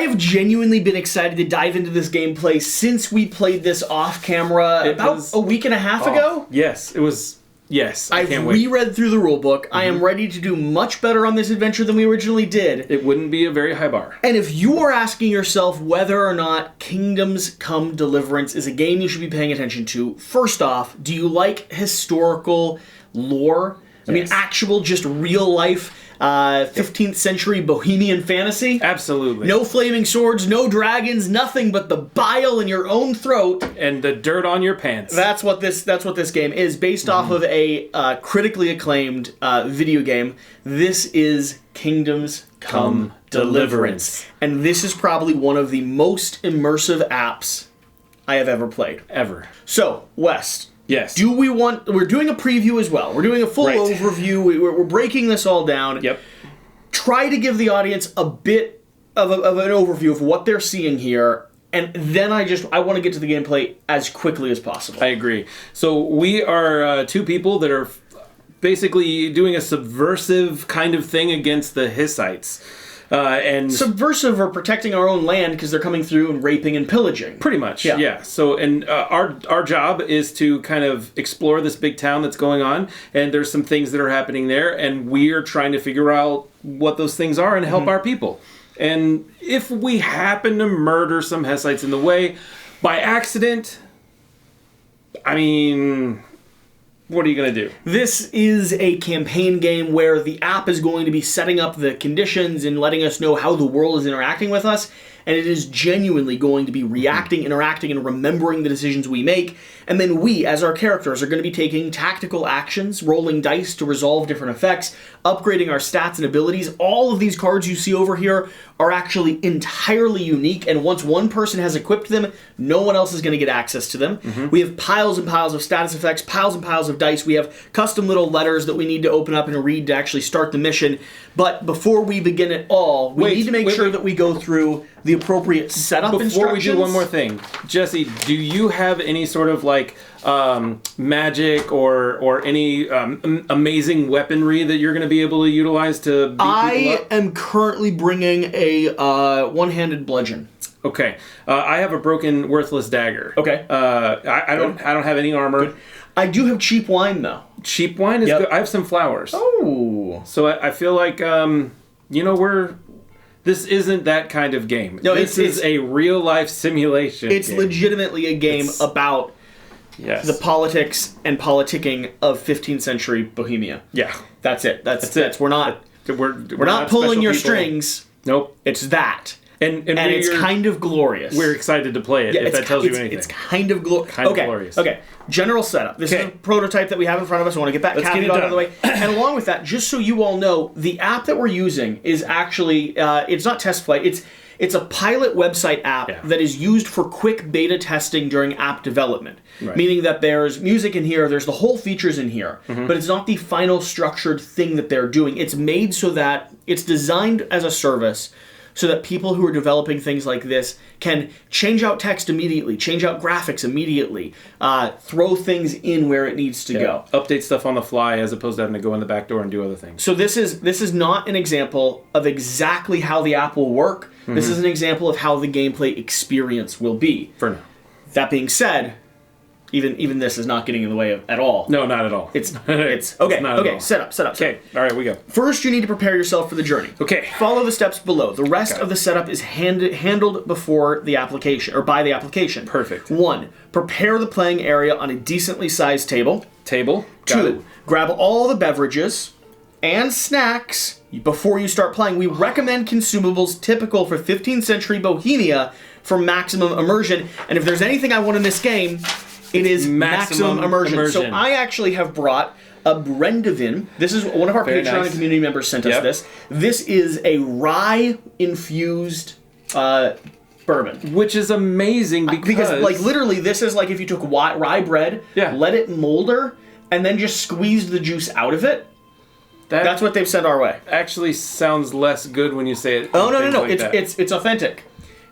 I have genuinely been excited to dive into this gameplay since we played this off camera about a week and a half ago. Yes, it was. Yes, I've reread through the rulebook. I am ready to do much better on this adventure than we originally did. It wouldn't be a very high bar. And if you are asking yourself whether or not Kingdoms Come Deliverance is a game you should be paying attention to, first off, do you like historical lore? I mean, actual, just real life 15th century Bohemian fantasy? Absolutely. No flaming swords, no dragons, nothing but the bile in your own throat. And the dirt on your pants. That's what this game is, based off of a critically acclaimed video game. This is Kingdoms Come Deliverance. And this is probably one of the most immersive apps I have ever played. Ever. So, West. Yes. We're doing a preview as well. We're doing a full overview. We're breaking this all down. Yep. Try to give the audience a bit of an overview of what they're seeing here, and then I want to get to the gameplay as quickly as possible. I agree. So we are two people that are basically doing a subversive kind of thing against the Hussites. And subversive or protecting our own land because they're coming through and raping and pillaging. Pretty much, yeah. So, and our job is to kind of explore this big town that's going on, and there's some things that are happening there, and we are trying to figure out what those things are and help our people. And if we happen to murder some Hussites in the way, by accident, I mean, what are you going to do? This is a campaign game where the app is going to be setting up the conditions and letting us know how the world is interacting with us, and it is genuinely going to be reacting, interacting, and remembering the decisions we make, and then we, as our characters, are going to be taking tactical actions, rolling dice to resolve different effects, upgrading our stats and abilities. All of these cards you see over here are actually entirely unique, and once one person has equipped them, no one else is going to get access to them. We have piles and piles of status effects, piles and piles of dice. We have custom little letters that we need to open up and read to actually start the mission. But before we begin at all, we need to make sure that we go through the appropriate setup instructions. Before we do one more thing, Jesse, do you have any sort of like magic or any amazing weaponry that you're going to be able to utilize to beat people up? I am currently bringing a one-handed bludgeon. Okay, I have a broken, worthless dagger. Okay, I don't have any armor. Good. I do have cheap wine though. Cheap wine is good. I have some flowers. Oh, so I feel like this isn't that kind of game. No, this is a real life simulation. It's legitimately a game about the politics and politicking of 15th century Bohemia. Yeah, that's it. That's it. We're not pulling your strings. Nope. It's that. And it's kind of glorious. We're excited to play it, if that tells you anything. It's kind of glorious. Glorious. Okay, general setup. This is a prototype that we have in front of us. I want to get that caveat out of the way. And along with that, just so you all know, the app that we're using is actually, it's not test flight, it's a pilot website app that is used for quick beta testing during app development. Right. Meaning that there's music in here, there's the whole features in here, but it's not the final structured thing that they're doing. It's made so that it's designed as a service so that people who are developing things like this can change out text immediately, change out graphics immediately, throw things in where it needs to go. Update stuff on the fly as opposed to having to go in the back door and do other things. So this is not an example of exactly how the app will work. This is an example of how the gameplay experience will be. For now. That being said, even this is not getting in the way at all. No, not at all. It's okay. Set up. Okay, all right, we go. First, you need to prepare yourself for the journey. Okay. Follow the steps below. The rest of the setup is handled before the application or by the application. Perfect. 1. Prepare the playing area on a decently sized table. 2. Grab all the beverages and snacks before you start playing. We recommend consumables typical for 15th century Bohemia for maximum immersion. And if there's anything I want in this game, it is maximum immersion. So I actually have brought a Brendevin. This is one of our Patreon and community members sent us this. This is a rye-infused bourbon. Which is amazing because like, literally, this is like if you took rye bread, let it molder, and then just squeezed the juice out of it. That's what they've sent our way. Actually sounds less good when you say it. Oh, no. Like it's authentic.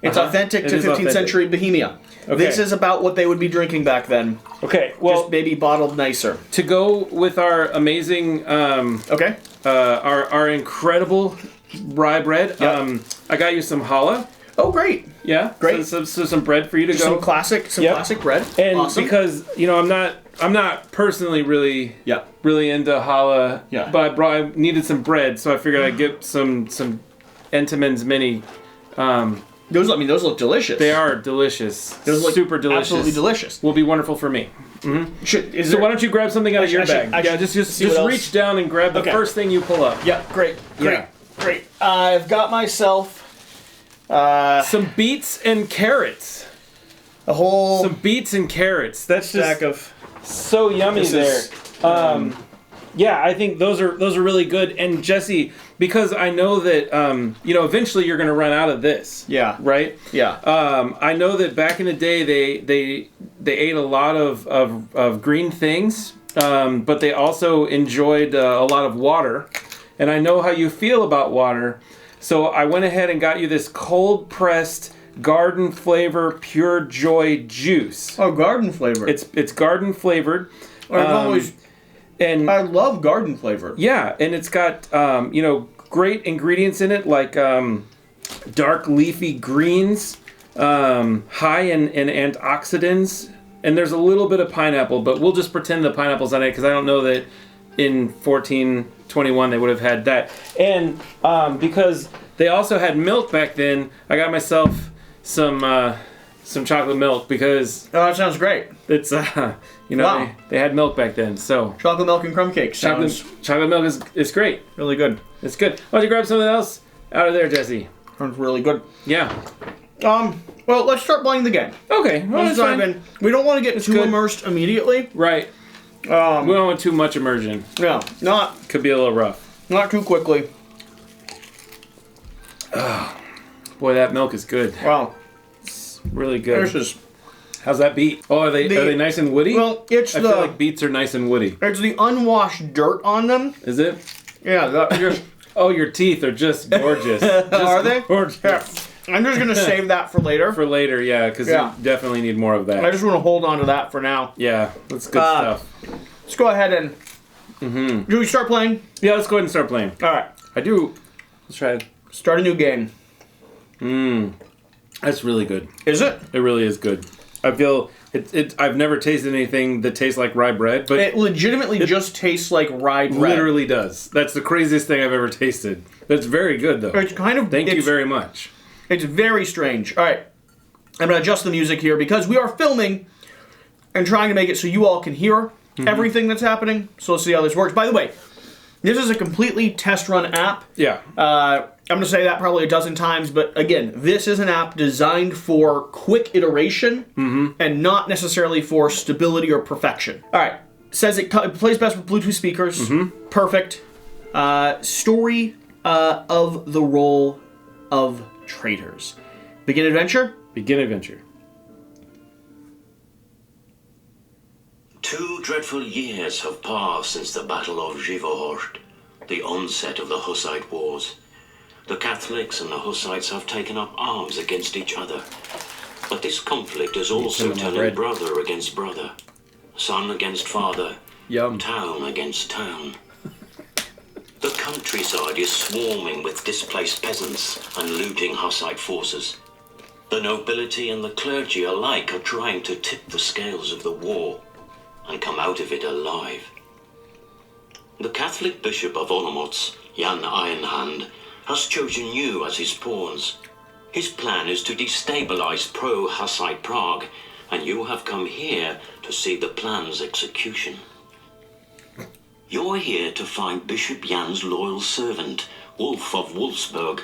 It's authentic to 15th century Bohemia. Okay. This is about what they would be drinking back then. Okay, well, just maybe bottled nicer. To go with our amazing, our incredible rye bread. I got you some challah. Oh, great. Yeah, Great. So some bread for you to Just go. some classic bread. And awesome. because I'm not personally really into challah. Yeah. But I needed some bread, so I figured I'd get some Entenmann's mini. Those look delicious. They are delicious. Those look super delicious. Absolutely delicious. Will be wonderful for me. Mm-hmm. Why don't you grab something out of your bag? Just reach down and grab the first thing you pull up. Yeah, great. I've got myself some beets and carrots. A whole beets and carrots. That's stack just of so yummy there. Yeah, I think those are really good. And Jesse, because I know that eventually you're going to run out of this. Yeah. Right. Yeah. I know that back in the day they ate a lot of green things, but they also enjoyed a lot of water. And I know how you feel about water, so I went ahead and got you this cold pressed garden flavor pure joy juice. Oh, garden flavor. It's garden flavored. I love garden flavor. Yeah, and it's got great ingredients in it like dark leafy greens, high in antioxidants, and there's a little bit of pineapple, but we'll just pretend the pineapple's on it because I don't know that in 1421 they would have had that. And because they also had milk back then, I got myself some chocolate milk because that sounds great. It's wow. they had milk back then, so chocolate milk and crumb cakes. Chocolate milk is great. Really good. It's good. Why don't you grab something else out of there, Jesse? Sounds really good. Yeah. Well, let's start playing the game. Okay. Well, let's dive in. We don't want to get too immersed immediately. Right. We don't want too much immersion. Yeah. Could be a little rough. Not too quickly. Boy, that milk is good. Wow. It's really good. This How's that beet? Oh, are they nice and woody? Well, I feel like beets are nice and woody. It's the unwashed dirt on them. Is it? Yeah. Oh, your teeth are just gorgeous. Are they? Gorgeous. Yeah. I'm just going to save that for later. For later, yeah, because you definitely need more of that. I just want to hold on to that for now. Yeah, that's good stuff. Let's go ahead and... Mm-hmm. Do we start playing? Yeah, let's go ahead and start playing. All right. I do. Let's try it. Start a new game. That's really good. Is it? It really is good. I feel... I've never tasted anything that tastes like rye bread, but... It legitimately just tastes like rye bread. Literally does. That's the craziest thing I've ever tasted. It's very good, though. It's kind of... Thank you very much. It's very strange. All right. I'm going to adjust the music here because we are filming and trying to make it so you all can hear everything that's happening. So let's see how this works. By the way, this is a completely test run app. Yeah. I'm going to say that probably a dozen times, but again, this is an app designed for quick iteration and not necessarily for stability or perfection. All right. Says it plays best with Bluetooth speakers. Perfect. Story of the role of traitors. Begin adventure? Begin adventure. 2 dreadful years have passed since the Battle of Giverhorst, the onset of the Hussite Wars. The Catholics and the Hussites have taken up arms against each other. But this conflict is also turning brother against brother, son against father, town against town. The countryside is swarming with displaced peasants and looting Hussite forces. The nobility and the clergy alike are trying to tip the scales of the war and come out of it alive. The Catholic Bishop of Olomouc, Jan Ironhand, has chosen you as his pawns. His plan is to destabilize pro-Hussite Prague, and you have come here to see the plan's execution. You're here to find Bishop Jan's loyal servant, Wolf of Wolfsburg.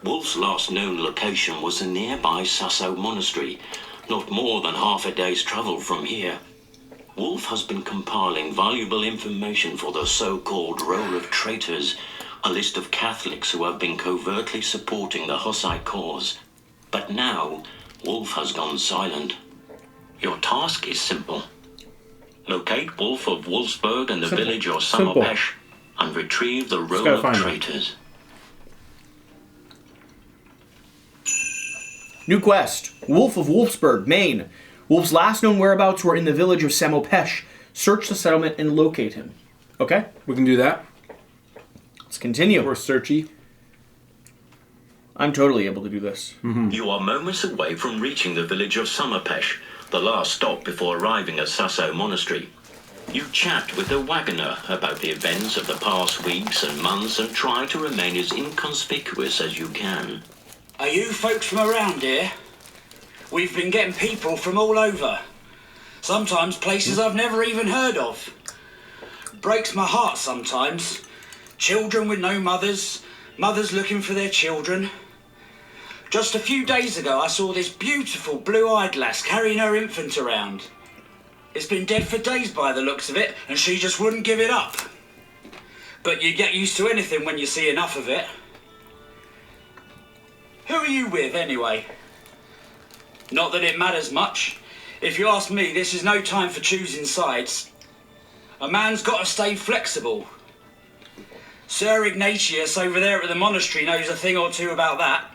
Wolf's last known location was the nearby Sasso Monastery, not more than half a day's travel from here. Wolf has been compiling valuable information for the so-called Roll of Traitors, a list of Catholics who have been covertly supporting the Hussite cause. But now, Wolf has gone silent. Your task is simple. Locate Wolf of Wolfsburg and the village of Samopesh and retrieve the Roll of Traitors. New quest. Wolf of Wolfsburg, Maine. Wolf's last known whereabouts were in the village of Samopesh. Search the settlement and locate him. Okay? We can do that. Let's continue. We're searchy. I'm totally able to do this. You are moments away from reaching the village of Summerpesh, the last stop before arriving at Sasso Monastery. You chat with the wagoner about the events of the past weeks and months and try to remain as inconspicuous as you can. Are you folks from around here? We've been getting people from all over. Sometimes places I've never even heard of. Breaks my heart sometimes. Children with no mothers, mothers looking for their children. Just a few days ago I saw this beautiful blue-eyed lass carrying her infant around. It's been dead for days by the looks of it, and she just wouldn't give it up. But you get used to anything when you see enough of it. Who are you with, anyway? Not that it matters much. If you ask me, this is no time for choosing sides. A man's got to stay flexible. Sir Ignatius over there at the monastery knows a thing or two about that.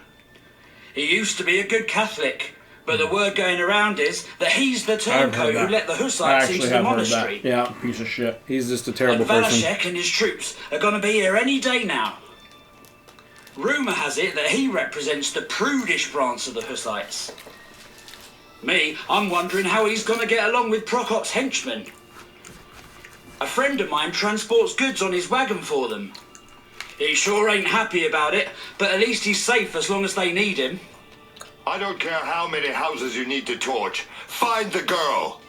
He used to be a good Catholic, but the word going around is that he's the turncoat who let the Hussites into the monastery. Yeah, Piece of shit. he's just a terrible And person. Valashek and his troops are going to be here any day now. Rumour has it that he represents the prudish branch of the Hussites. Me, I'm wondering how he's going to get along with Prokop's henchmen. A friend of mine transports goods on his wagon for them. He sure ain't happy about it, but at least he's safe as long as they need him. I don't care how many houses you need to torch. Find the girl!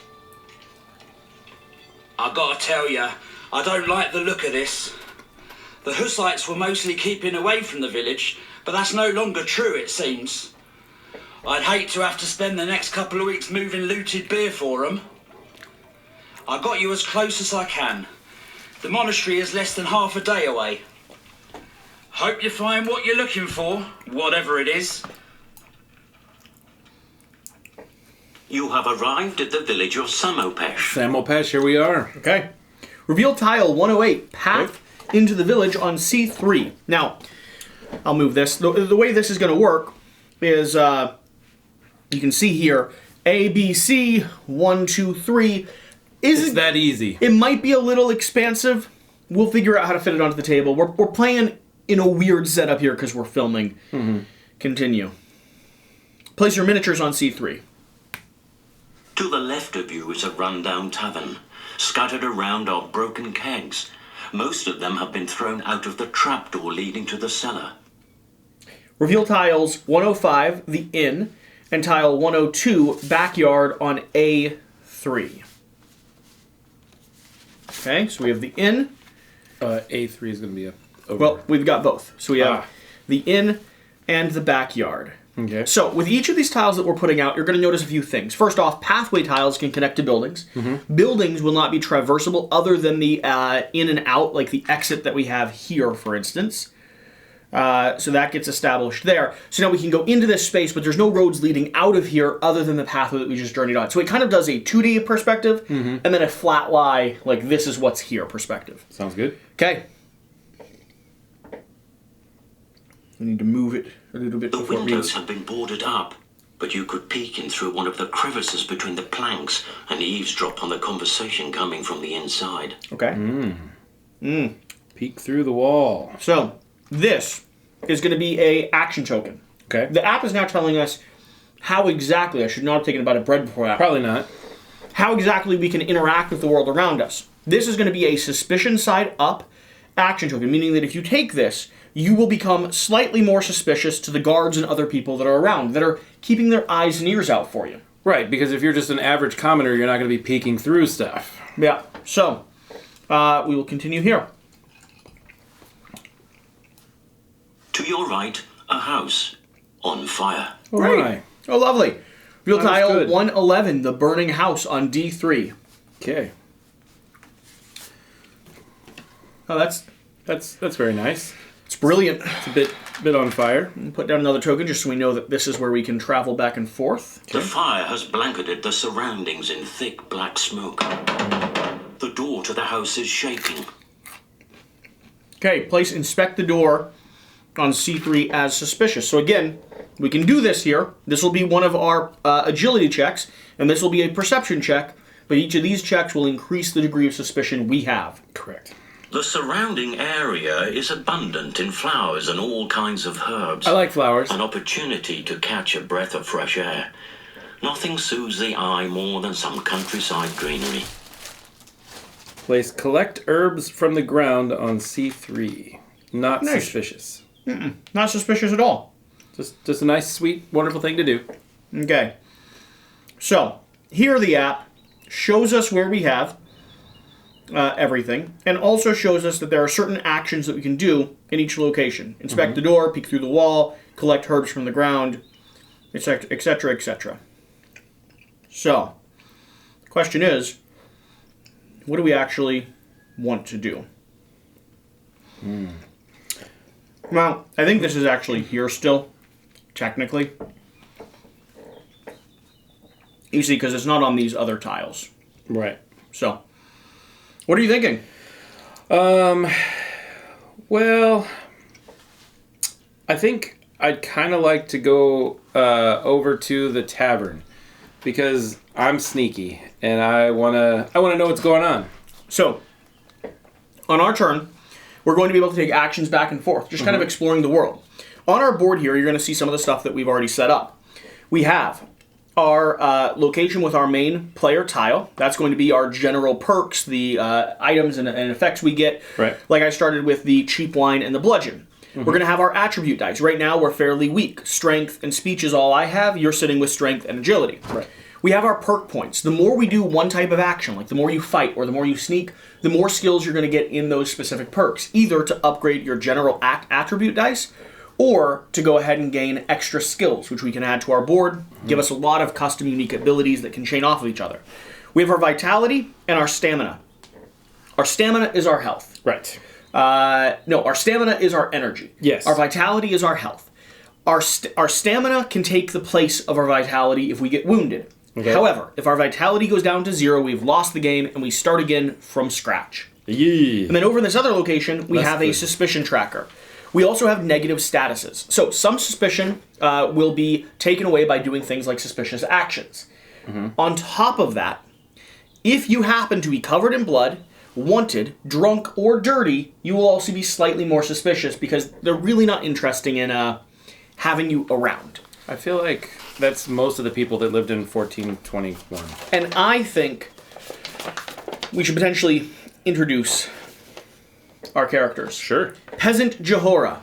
I gotta tell ya, I don't like the look of this. The Hussites were mostly keeping away from the village, but that's no longer true, it seems. I'd hate to have to spend the next couple of weeks moving looted beer for them. I got you as close as I can. The monastery is less than half a day away. Hope you find what you're looking for, whatever it is. You have arrived at the village of Samopesh. Samopesh, here we are. Okay. Reveal tile 108, path into the village on C3. Now, I'll move this. The way this is going to work is, you can see here, A, B, C, 1, 2, 3. It's that easy. It might be a little expansive. We'll figure out how to fit it onto the table. We're playing in a weird setup here because we're filming. Continue. Place your miniatures on C3. To the left of you is a rundown tavern. Scattered around are broken kegs. Most of them have been thrown out of the trapdoor leading to the cellar. Reveal tiles 105, the inn, and tile 102, backyard on A3. Okay, so we have the inn. A3 is going to be a... Well, we've got both. So we have the inn and the backyard. Okay. So with each of these tiles that we're putting out, you're going to notice a few things. First off, pathway tiles can connect to buildings. Buildings will not be traversable other than the in and out, like the exit that we have here, for instance. So that gets established there. So now we can go into this space, but there's no roads leading out of here other than the pathway that we just journeyed on. So it kind of does a 2D perspective and then a flat lie, like this is what's here perspective. Sounds good. Okay. We need to move it a little bit The before it windows reads. have been boarded up, but you could peek in through one of the crevices between the planks and eavesdrop on the conversation coming from the inside. Okay. Peek through the wall. So this is going to be a action token. Okay. The app is now telling us how exactly, I should not have taken a bite of bread before that, Probably not. how exactly we can interact with the world around us. This is going to be a suspicion side up action token, meaning that if you take this, you will become slightly more suspicious to the guards and other people that are around, that are keeping their eyes and ears out for you. Right, because if you're just an average commoner, you're not going to be peeking through stuff. Yeah, so we will continue here. To your right, a house on fire. Great. Right. Oh, lovely. Real That was tile good. 111, the burning house on D3. Okay. Oh, that's very nice. it's brilliant. It's a bit on fire. Put down another token just so we know that this is where we can travel back and forth. The fire has blanketed the surroundings in thick black smoke. The door to the house is shaking. Okay, place inspect the door on C3 as suspicious. So again, we can do this here. This will be one of our agility checks, and this will be a perception check, but each of these checks will increase the degree of suspicion we have. Correct. The surrounding area is abundant in flowers and all kinds of herbs. I like flowers. An opportunity to catch a breath of fresh air. Nothing soothes the eye more than some countryside greenery. Place collect herbs from the ground on C3. Not Nice. suspicious. Not suspicious at all. Just a nice, sweet, wonderful thing to do. Okay. So, here the app shows us where we have everything, and also shows us that there are certain actions that we can do in each location. Inspect the door, peek through the wall, collect herbs from the ground, etc., etc., etc. So, the question is, what do we actually want to do? Well, I think this is actually here still, technically. You see, because it's not on these other tiles. Right. So, what are you thinking? Well, I think I'd kind of like to go over to the tavern because I'm sneaky and I wanna know what's going on. So, on our turn, we're going to be able to take actions back and forth, just kind of exploring the world. On our board here, you're going to see some of the stuff that we've already set up. We have our location with our main player tile. That's going to be our general perks, the items and effects we get. Right. Like I started with the cheap wine and the bludgeon. We're going to have our attribute dice. Right now, we're fairly weak. Strength and speech is all I have. You're sitting with strength and agility. Right. We have our perk points. The more we do one type of action, like the more you fight or the more you sneak, the more skills you're going to get in those specific perks, either to upgrade your general attribute dice or to go ahead and gain extra skills, which we can add to our board, give us a lot of custom unique abilities that can chain off of each other. We have our vitality and our stamina. Our stamina is our health. Right. No, our stamina is our energy. Yes. Our vitality is our health. Our stamina can take the place of our vitality if we get wounded. Okay. However, if our vitality goes down to 0, we've lost the game and we start again from scratch. Yeah. And then over in this other location, we Less have a good. suspicion tracker. We also have negative statuses. So some suspicion will be taken away by doing things like suspicious actions. On top of that, if you happen to be covered in blood, wanted, drunk, or dirty, you will also be slightly more suspicious because they're really not interesting in having you around. I feel like that's most of the people that lived in 1421. And I think we should potentially introduce our characters. Sure. Peasant Jehoram,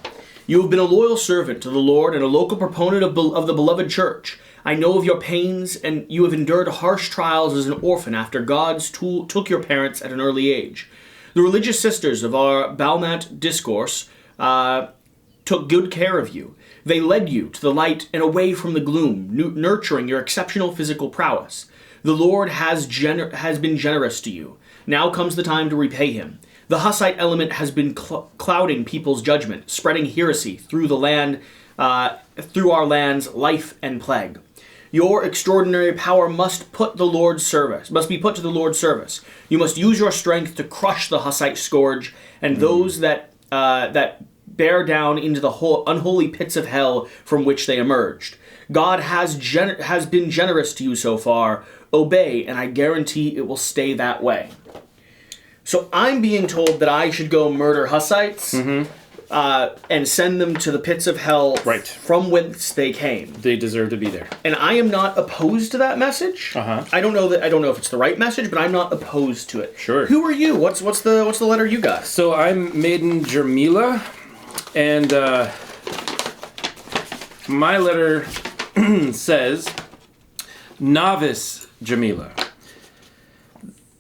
you have been a loyal servant to the Lord and a local proponent of the beloved church. I know of your pains, and you have endured harsh trials as an orphan after gods took your parents at an early age. The religious sisters of our Balmat discourse took good care of you. They led you to the light and away from the gloom, nurturing your exceptional physical prowess. The Lord has been generous to you. Now comes the time to repay him. The Hussite element has been clouding people's judgment, spreading heresy through the land, through our land's life and plague. Your extraordinary power must be put to the Lord's service. You must use your strength to crush the Hussite scourge and those that bear down into the unholy pits of hell from which they emerged. God has been generous to you so far. Obey, and I guarantee it will stay that way. So I'm being told that I should go murder Hussites and send them to the pits of hell from whence they came. They deserve to be there. And I am not opposed to that message. I don't know if it's the right message, but I'm not opposed to it. Sure. Who are you? What's the letter you got? So I'm Maiden Jermila, and my letter says, Novice Jamila.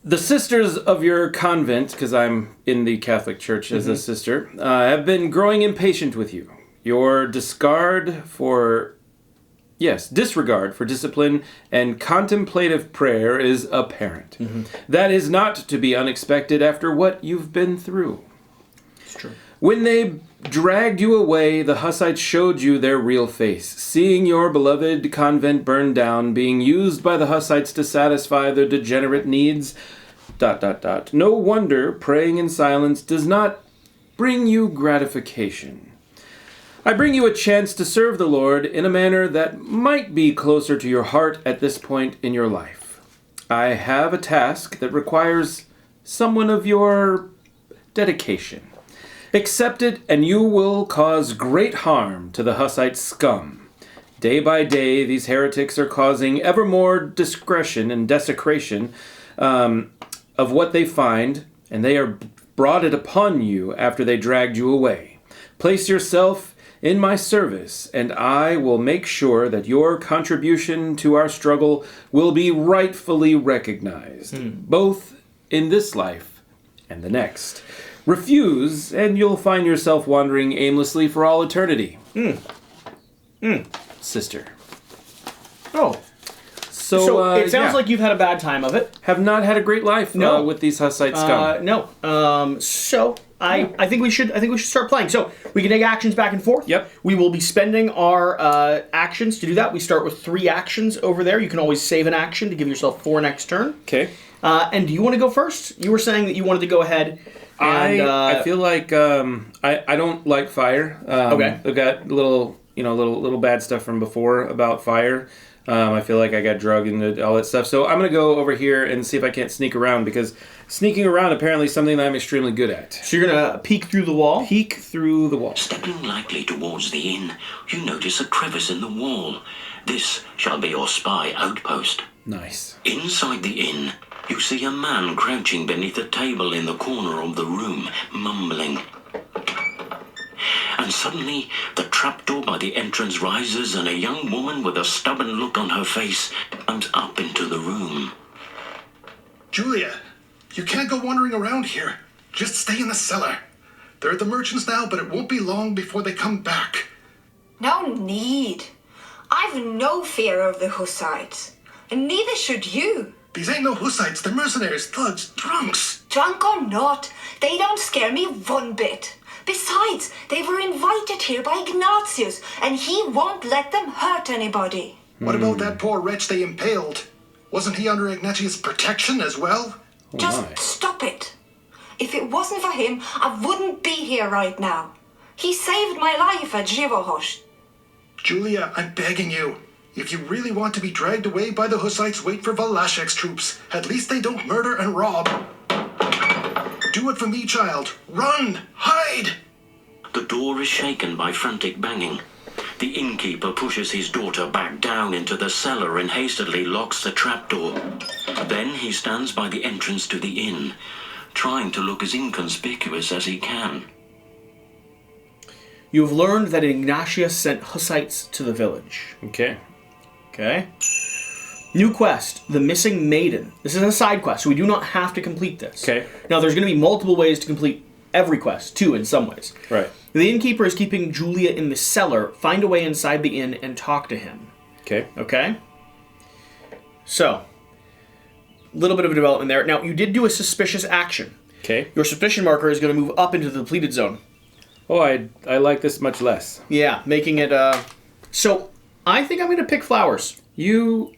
The sisters of your convent, because I'm in the Catholic Church as a sister, have been growing impatient with you. Your disregard for discipline and contemplative prayer is apparent. That is not to be unexpected after what you've been through. It's true. When they dragged you away, the Hussites showed you their real face. Seeing your beloved convent burned down, being used by the Hussites to satisfy their degenerate needs, ... No wonder praying in silence does not bring you gratification. I bring you a chance to serve the Lord in a manner that might be closer to your heart at this point in your life. I have a task that requires someone of your dedication. Accept it, and you will cause great harm to the Hussite scum. Day by day, these heretics are causing ever more discretion and desecration of what they find, and they are brought it upon you after they dragged you away. Place yourself in my service, and I will make sure that your contribution to our struggle will be rightfully recognized, both in this life and the next. Refuse, and you'll find yourself wandering aimlessly for all eternity. Sister. Oh. So it sounds like you've had a bad time of it. have not had a great life with these Hussite scum. No. I think we should start playing. So we can take actions back and forth. Yep. We will be spending our actions to do that. We start with 3 actions over there. You can always save an action to give yourself 4 next turn. Okay. And do you want to go first? You were saying that you wanted to go ahead. And, I feel like I don't like fire. Okay. I've got little bad stuff from before about fire. I feel like I got drugged into all that stuff. So I'm going to go over here and see if I can't sneak around, because sneaking around apparently is something that I'm extremely good at. So you're going to peek through the wall? Peek through the wall. Stepping lightly towards the inn, you notice a crevice in the wall. This shall be your spy outpost. Nice. Inside the inn, you see a man crouching beneath a table in the corner of the room, mumbling. And suddenly, the trapdoor by the entrance rises, and a young woman with a stubborn look on her face comes up into the room. Julia, you can't go wandering around here. Just stay in the cellar. They're at the merchants now, but it won't be long before they come back. No need. I've no fear of the Hussites, and neither should you. These ain't no Hussites, they're mercenaries, thugs, drunks. Drunk or not, they don't scare me one bit. Besides, they were invited here by Ignatius, and he won't let them hurt anybody. What about that poor wretch they impaled? Wasn't he under Ignatius' protection as well? Just stop it. If it wasn't for him, I wouldn't be here right now. He saved my life at Giverhorst. Julia, I'm begging you. If you really want to be dragged away by the Hussites, wait for Valashek's troops. At least they don't murder and rob. Do it for me, child. Run! Hide! The door is shaken by frantic banging. The innkeeper pushes his daughter back down into the cellar and hastily locks the trapdoor. Then he stands by the entrance to the inn, trying to look as inconspicuous as he can. You have learned that Ignatius sent Hussites to the village. Okay. Okay. New quest, The Missing Maiden. This is a side quest, so we do not have to complete this. Okay. Now, there's going to be multiple ways to complete every quest, too, in some ways. Right. The innkeeper is keeping Julia in the cellar. Find a way inside the inn and talk to him. Okay. Okay? So, a little bit of a development there. Now, you did do a suspicious action. Okay. Your suspicion marker is going to move up into the depleted zone. Oh, I like this much less. Yeah, making it, So, I think I'm going to pick flowers.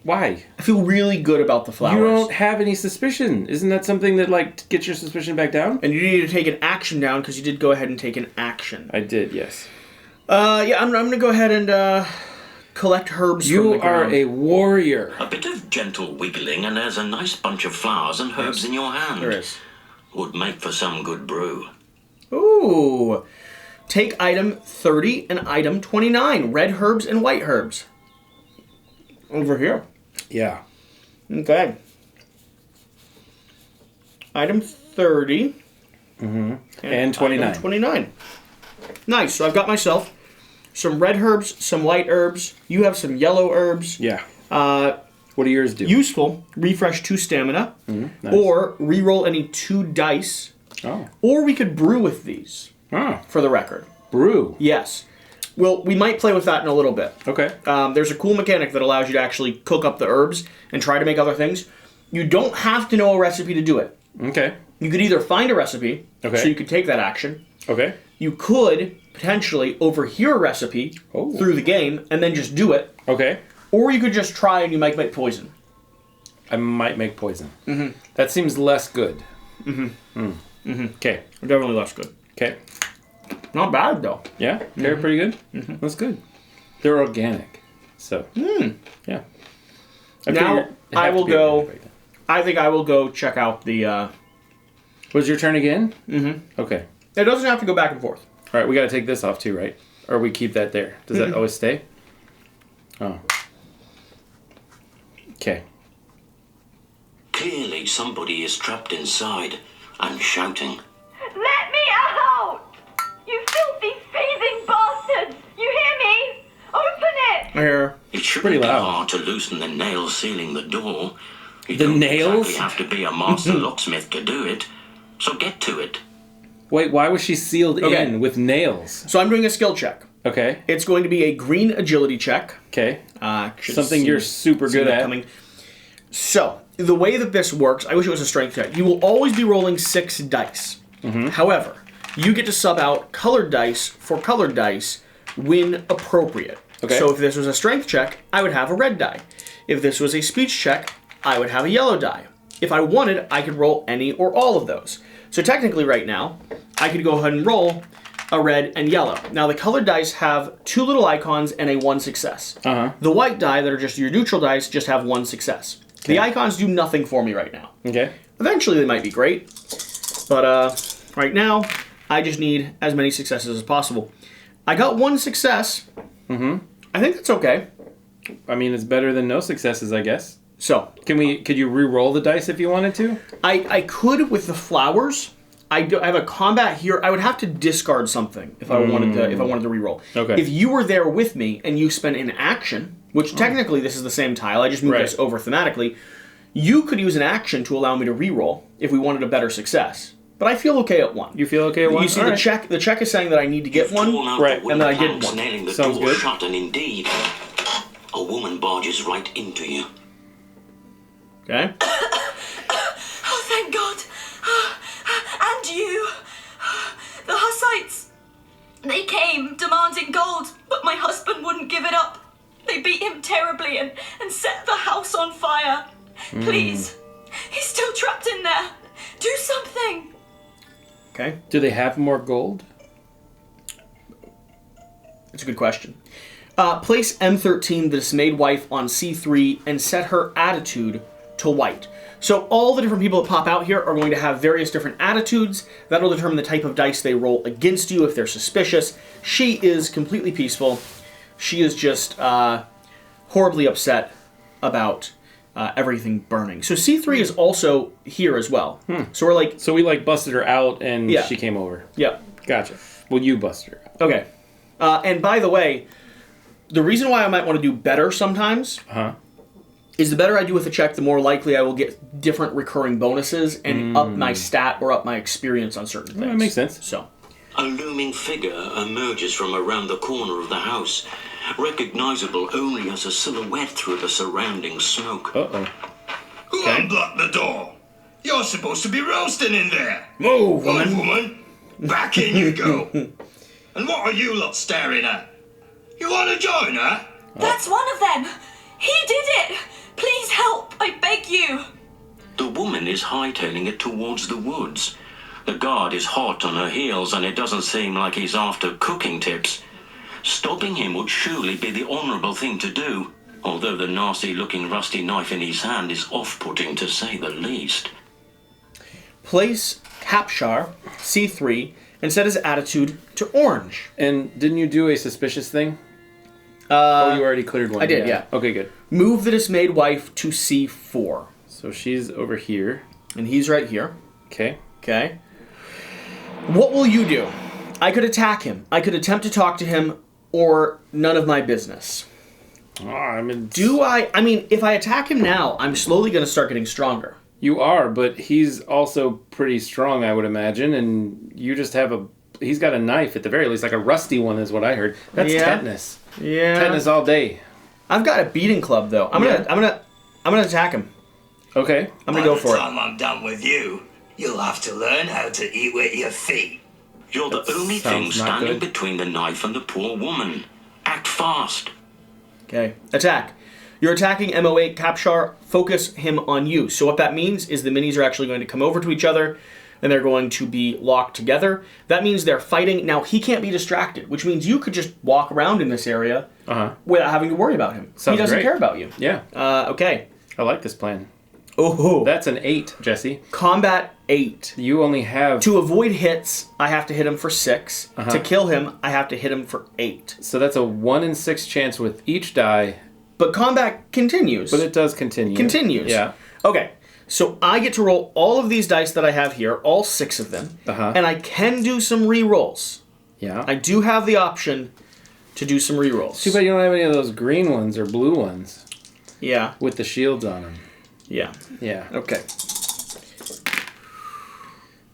Why? I feel really good about the flowers. You don't have any suspicion. Isn't that something that, gets your suspicion back down? And you need to take an action down, because you did go ahead and take an action. I did, yes. Yeah, I'm going to go ahead and, collect herbs from the You are ground. a warrior. A bit of gentle wiggling, and there's a nice bunch of flowers and herbs in your hand. There is. Would make for some good brew. Ooh. Take item 30 and item 29. Red herbs and white herbs. Over here. Yeah. Okay. Item 30. And 29. Item 29. Nice. So I've got myself some red herbs, some white herbs. You have some yellow herbs. Yeah. What do yours do? Useful. Refresh 2 stamina. Nice. Or reroll any 2 dice. Oh. Or we could brew with these, Oh. for the record. Brew. Yes. Well, we might play with that in a little bit. Okay. There's a cool mechanic that allows you to actually cook up the herbs and try to make other things. You don't have to know a recipe to do it. Okay. You could either find a recipe, Okay. so you could take that action. Okay. You could potentially overhear a recipe Oh. through the game and then just do it. Okay. Or you could just try and you might make poison. I might make poison. That seems less good. Okay. Definitely less good. Okay. Not bad, though. Yeah? They're pretty good? That's good. They're organic. So. Yeah. Now, I will go... I think I will go check out the Was your turn again? Mm-hmm. Okay. It doesn't have to go back and forth. All right, we got to take this off too, right? Or we keep that there. Does that always stay? Oh. Okay. Clearly somebody is trapped inside and shouting. Let me out! You filthy, thieving bastards! You hear me? Open it! I hear. It shouldn't Pretty be loud. hard to loosen the nails sealing the door. You The don't nails? exactly have to be a master locksmith to do it. So get to it. Wait, why was she sealed Okay. in with nails? So I'm doing a skill check. Okay. It's going to be a green agility check. Okay. Should Something see- you're super see good that at. coming. So, the way that this works, I wish it was a strength check. You will always be rolling 6 dice. However, you get to sub out colored dice for colored dice when appropriate. Okay. So if this was a strength check, I would have a red die. If this was a speech check, I would have a yellow die. If I wanted, I could roll any or all of those. So technically right now, I could go ahead and roll a red and yellow. Now the colored dice have 2 little icons and a 1 success. The white die that are just your neutral dice just have 1 success. The icons do nothing for me right now. Okay. Eventually they might be great, but right now I just need as many successes as possible. I got 1 success. I think that's okay. I mean, it's better than no successes, I guess. So Could you re-roll the dice if you wanted to? I could with the flowers. I have a combat here. I would have to discard something if I wanted to reroll. Okay. If you were there with me and you spent an action, which technically this is the same tile, I just moved Right. this over thematically, you could use an action to allow me to reroll if we wanted a better success. But I feel okay at 1. You feel okay at 1? You see, All the right. check. The check is saying that I need to get 1. Torn out right, the wooden and then I did planks, 1. nailing the Sounds door good. shut, and indeed, a woman barges right into you. Okay. Oh, thank God. And you. The Hussites. They came demanding gold, but my husband wouldn't give it up. They beat him terribly and set the house on fire. Please. He's still trapped in there. Do something. Okay. Do they have more gold? That's a good question. Place M13, the dismayed wife, on C3 and set her attitude to white. So all the different people that pop out here are going to have various different attitudes. That'll determine the type of dice they roll against you if they're suspicious. She is completely peaceful. She is just horribly upset about everything burning. So C3 is also here as well. So we're like, So we busted her out and Yeah. she came over. yeah. Gotcha. Well, you busted her out. Okay. And by the way, the reason why I might want to do better sometimes is the better I do with a check, the more likely I will get different recurring bonuses and up my stat or up my experience on certain things. That makes sense. So, A looming figure emerges from around the corner of the house, recognizable only as a silhouette through the surrounding smoke. Uh-oh. Who unblocked the door? You're supposed to be roasting in there. move, Move, woman. woman. Back in you go. And what are you lot staring at? You want to join her? That's one of them. He did it. Please help. I beg you. The woman is hightailing it towards the woods. The guard is hot on her heels, and it doesn't seem like he's after cooking tips. Stopping him would surely be the honourable thing to do, although the nasty-looking rusty knife in his hand is off-putting to say the least. Place Capshar, C3, and set his attitude to orange. And didn't you do a suspicious thing? Oh, you already cleared one. I did, yeah. Okay, good. Move the dismayed wife to C4. So she's over here. And he's right here. Okay. Okay. What will you do? I could attack him. I could attempt to talk to him, or none of my business. I mean, I mean, if I attack him now, I'm slowly going to start getting stronger. you are, but he's also pretty strong, I would imagine, and you just have he's got a knife at the very least, like a rusty one is what I heard. That's Yeah. tetanus. Yeah. Tetanus all day. I've got a beating club though. I'm gonna attack him. Okay. I'm gonna go for By it. the time I'm done with you, you'll have to learn how to eat with your feet. You're the only thing sounds not standing good. between the knife and the poor woman. Act fast. Okay. Attack. You're attacking MO8 Capshar. Focus him on you. So what that means is the minis are actually going to come over to each other, and they're going to be locked together. That means they're fighting. Now, he can't be distracted, which means you could just walk around in this area without having to worry about him. Sounds he doesn't great. care about you. Yeah. Okay. I like this plan. Oh, That's an 8, Jesse. combat 8. You only have... To avoid hits, I have to hit him for 6. Uh-huh. To kill him, I have to hit him for 8. So that's a 1 in 6 chance with each die. But combat continues. But it does continue. Continues. Yeah. Okay, so I get to roll all of these dice that I have here, all 6 of them, Uh-huh. and I can do some re-rolls. Yeah. I do have the option to do some re-rolls. Too bad you don't have any of those green ones or blue ones Yeah, with the shields on them. yeah. Yeah. Okay.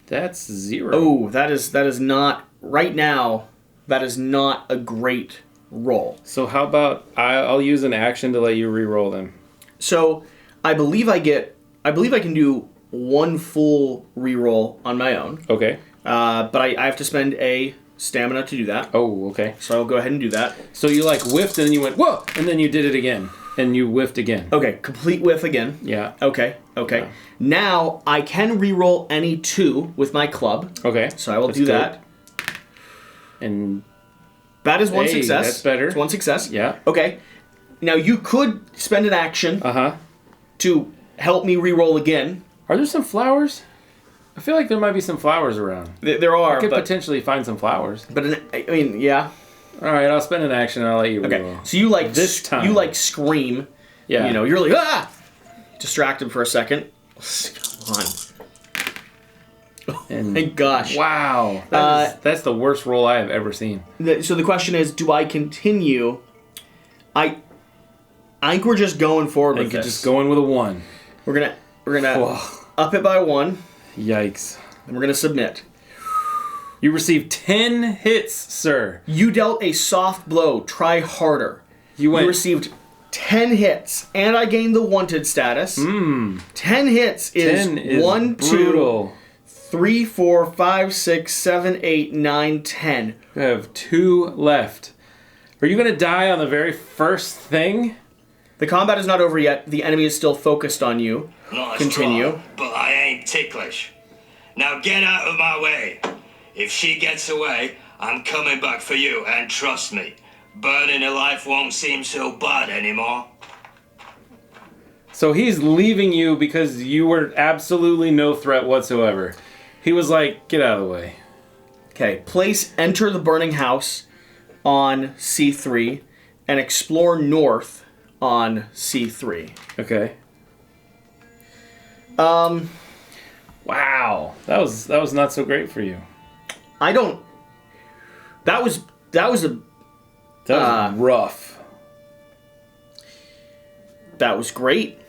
That's 0. Oh, that is not, right now, that is not a great roll. So how about I'll use an action to let you re-roll them. So, I believe I can do one full re-roll on my own. Okay. But I have to spend a stamina to do that. Oh, okay. So I'll go ahead and do that. So you like whiffed and then you went, whoa! And then you did it again. And you whiffed again. Okay, complete whiff again. Yeah. Okay. Yeah. Now, I can re-roll any 2 with my club. Okay. So I will That's do good. that. And That is one Hey, success. that's better. It's one success. yeah. Okay. Now, you could spend an action Uh-huh. to help me re-roll again. Are there some flowers? I feel like there might be some flowers around. There are, I could but potentially find some flowers. I mean, yeah. All right, I'll spend an action and I'll let you Okay. re-roll. So you like This time. you like scream. Yeah. You know, you're like distracted for a second. Come on. And Thank gosh. wow, that's the worst roll I have ever seen. So the question is, do I continue? I think we're just going forward I with think this. just going with a 1. We're gonna Whoa. up it by 1, Yikes. and we're gonna submit. You received 10 hits, sir. You dealt a soft blow. Try harder. You went. You received 10 hits, and I gained the wanted status. 10 hits is 10 is 1, 2, brutal. 3, 4, 5, 6, 7, 8, 9, 10. You have 2 left. Are you going to die on the very first thing? The combat is not over yet. The enemy is still focused on you. Not as Continue. strong, but I ain't ticklish. Now get out of my way. If she gets away, I'm coming back for you, and trust me, burning alive won't seem so bad anymore. So he's leaving you because you were absolutely no threat whatsoever. He was like, get out of the way. Okay, enter the burning house on C3 and explore north on C3. Okay. Wow. That was not so great for you. I don't. That was a. That was rough. That was great.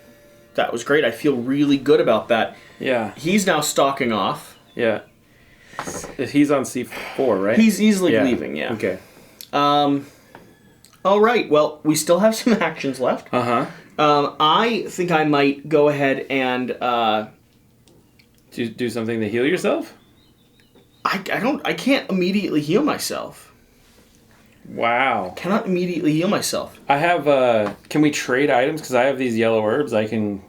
That was great. I feel really good about that. Yeah. He's now stalking off. Yeah. He's on C4, right? He's easily leaving. Yeah. Okay. All right. Well, we still have some actions left. Uh-huh. I think I might go ahead and Do something to heal yourself? I can't immediately heal myself. Wow. Cannot immediately heal myself. I have can we trade items? Because I have these yellow herbs I can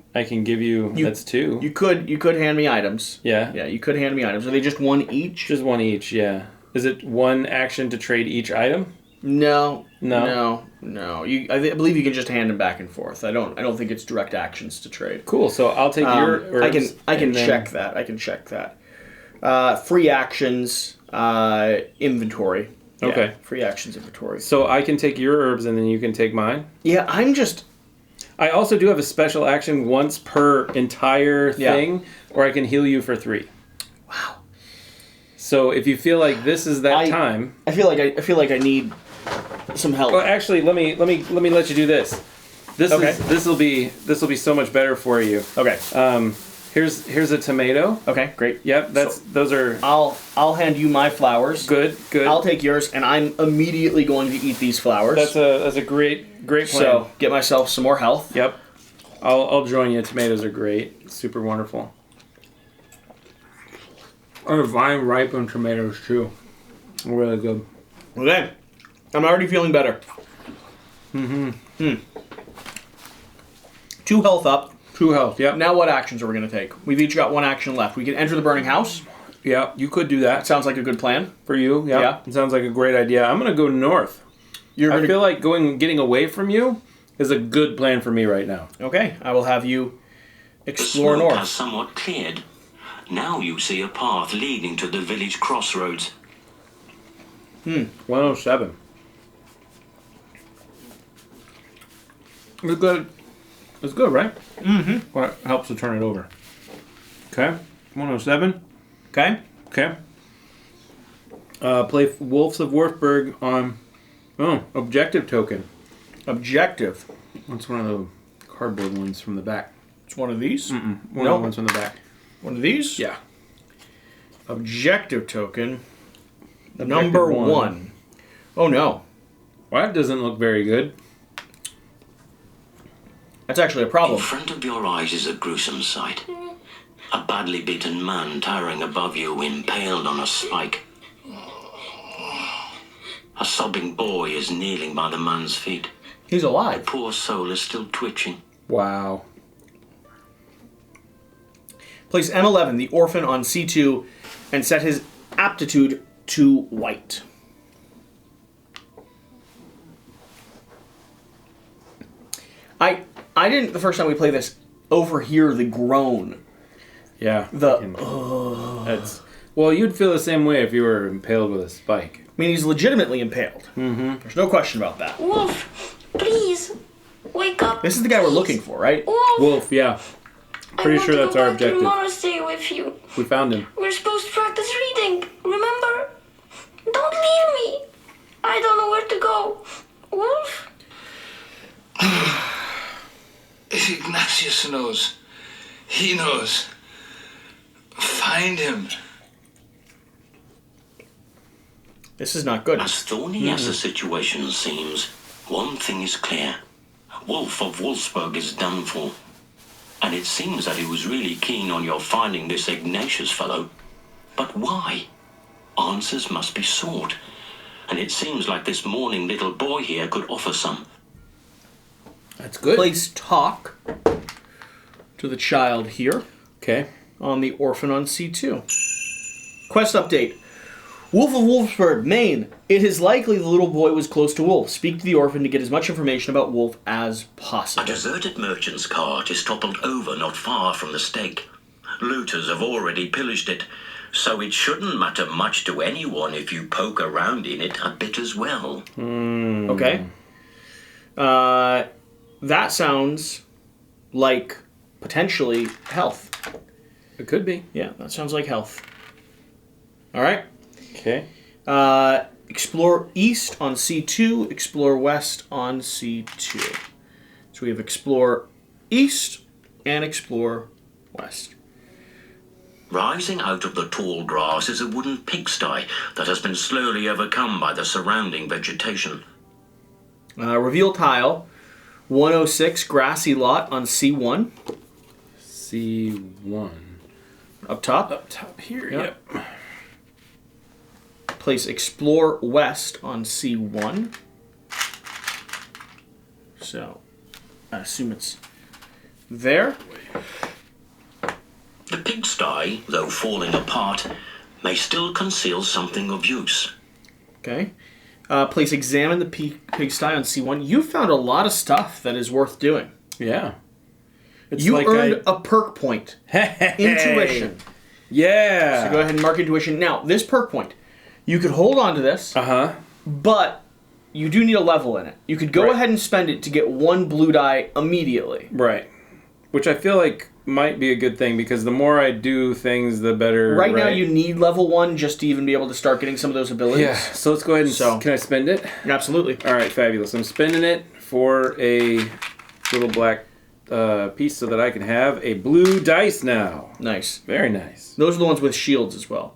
give you that's 2. You could hand me items. Yeah. Yeah, you could hand me items. Are they just 1 each? Just 1 each, yeah. Is it 1 action to trade each item? No. No? No. I believe you can just hand them back and forth. I don't think it's direct actions to trade. Cool. So I'll take your herbs. I can and then- check that. I can check that. Free actions inventory. Yeah, Okay. Free actions inventory. So I can take your herbs and then you can take mine? Yeah, I'm just. I also do have a special action once per entire Yeah. thing, or I can heal you for 3. Wow. So if you feel like this is that time, I feel like I need some help. well, actually, let me let you do this. This will be so much better for you. Okay. Here's a tomato. Okay. Great. Yep, those are I'll hand you my flowers. good. I'll take yours, and I'm immediately going to eat these flowers. That's a great plan. So get myself some more health. Yep. I'll join you. Tomatoes are great. Super wonderful. Or vine ripened tomatoes too. Really good. Okay. I'm already feeling better. 2 health up. 2 health. Yep. Now what actions are we going to take? We've each got 1 action left. We can enter the burning house. Yeah, you could do that Sounds like a good plan. for you. Yep. Yeah. It sounds like a great idea. I'm gonna go north. I feel like getting away from you is a good plan for me right now. Okay. I will have you Explore the smoke north. has somewhat cleared. Now you see a path leading to the village crossroads. 107. It's good. It's good, right? Mm-hmm. Well, it helps to turn it over. Okay. 107. Okay. Okay. Play Wolves of Wolfsburg on objective token. Objective. That's one of the cardboard ones from the back. It's one of these? One of Nope. the ones from the back. One of these? Yeah. Objective token. Objective Number one. 1. Oh no. Well, that doesn't look very good. That's actually a In problem. front of your eyes is a gruesome sight. A badly beaten man towering above you, impaled on a spike. A sobbing boy is kneeling by the man's feet. He's The alive. poor soul is still twitching. Wow. Place M11, the orphan, on C2 and set his aptitude to white. I didn't, the first time we played this, overhear the groan. Yeah. That's well, you'd feel the same way if you were impaled with a spike. I mean, he's legitimately impaled. Mm-hmm. There's no question about that. Wolf, please, wake up. This is the guy we're looking for, right? Wolf, Wolf, yeah. Pretty I want sure to that's go our back to the objective. monastery with you. We found him. We're supposed to practice reading, remember? Don't leave me. I don't know where to go. Wolf? If Ignatius knows, he knows. Find him. This is not good. As thorny as the situation seems, one thing is clear. Wolf of Wolfsburg is done for. And it seems that he was really keen on your finding this Ignatius fellow. But why? Answers must be sought. And it seems like this mourning little boy here could offer some. That's good. Place talk to the child here Okay. on the orphan on C2. Quest update. Wolf of Wolfsburg, Maine. It is likely the little boy was close to Wolf. Speak to the orphan to get as much information about Wolf as A possible. deserted merchant's cart is toppled over not far from the stake. Looters have already pillaged it, so it shouldn't matter much to anyone if you poke around in it a bit as well. Okay. That sounds like potentially health. It could be. Yeah, that sounds like health. All right. Okay. Explore east on C2, explore west on C2. So we have explore east and explore west. Rising out of the tall grass is a wooden pigsty that has been slowly overcome by the surrounding vegetation. Reveal tile, 106 grassy lot on C1. C1. Up top. Up top here. Yep. Yep. Place explore west on C1. So, I assume it's there. The pigsty, though falling apart, may still conceal something of use. Okay. Place examine the pigsty on C1. You found a lot of stuff that is worth doing. Yeah. It's You like earned a perk point. Intuition. Yeah. So go ahead and mark intuition. Now, this perk point, you could hold on to this, Uh-huh. but you do need a level in it. You could go Right. ahead and spend it to get one blue die immediately. Right. Which I feel like might be a good thing because the more I do things, the better. Right now, you need level 1 just to even be able to start getting some of those abilities. Yeah. So let's go ahead and. So- Can I spend it? Absolutely. All right. Fabulous. I'm spending it for a little black piece so that I can have a blue dice now. Nice. Very nice. Those are the ones with shields as well.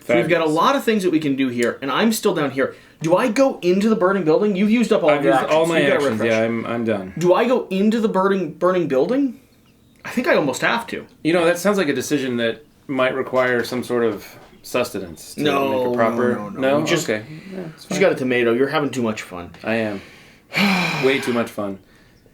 So we've got a Fabulous. lot of things that we can do here, and I'm still down here. Do I go into the burning building? You've used up all I've your used actions. all my You've got a actions. refresh. Yeah, I'm done. Do I go into the burning building? I think I almost have to. You know, that sounds like a decision that might require some sort of sustenance to No, make a proper. no. You just- okay. Yeah, it's You fine. got a tomato. You're having too much fun. I am. Way too much fun.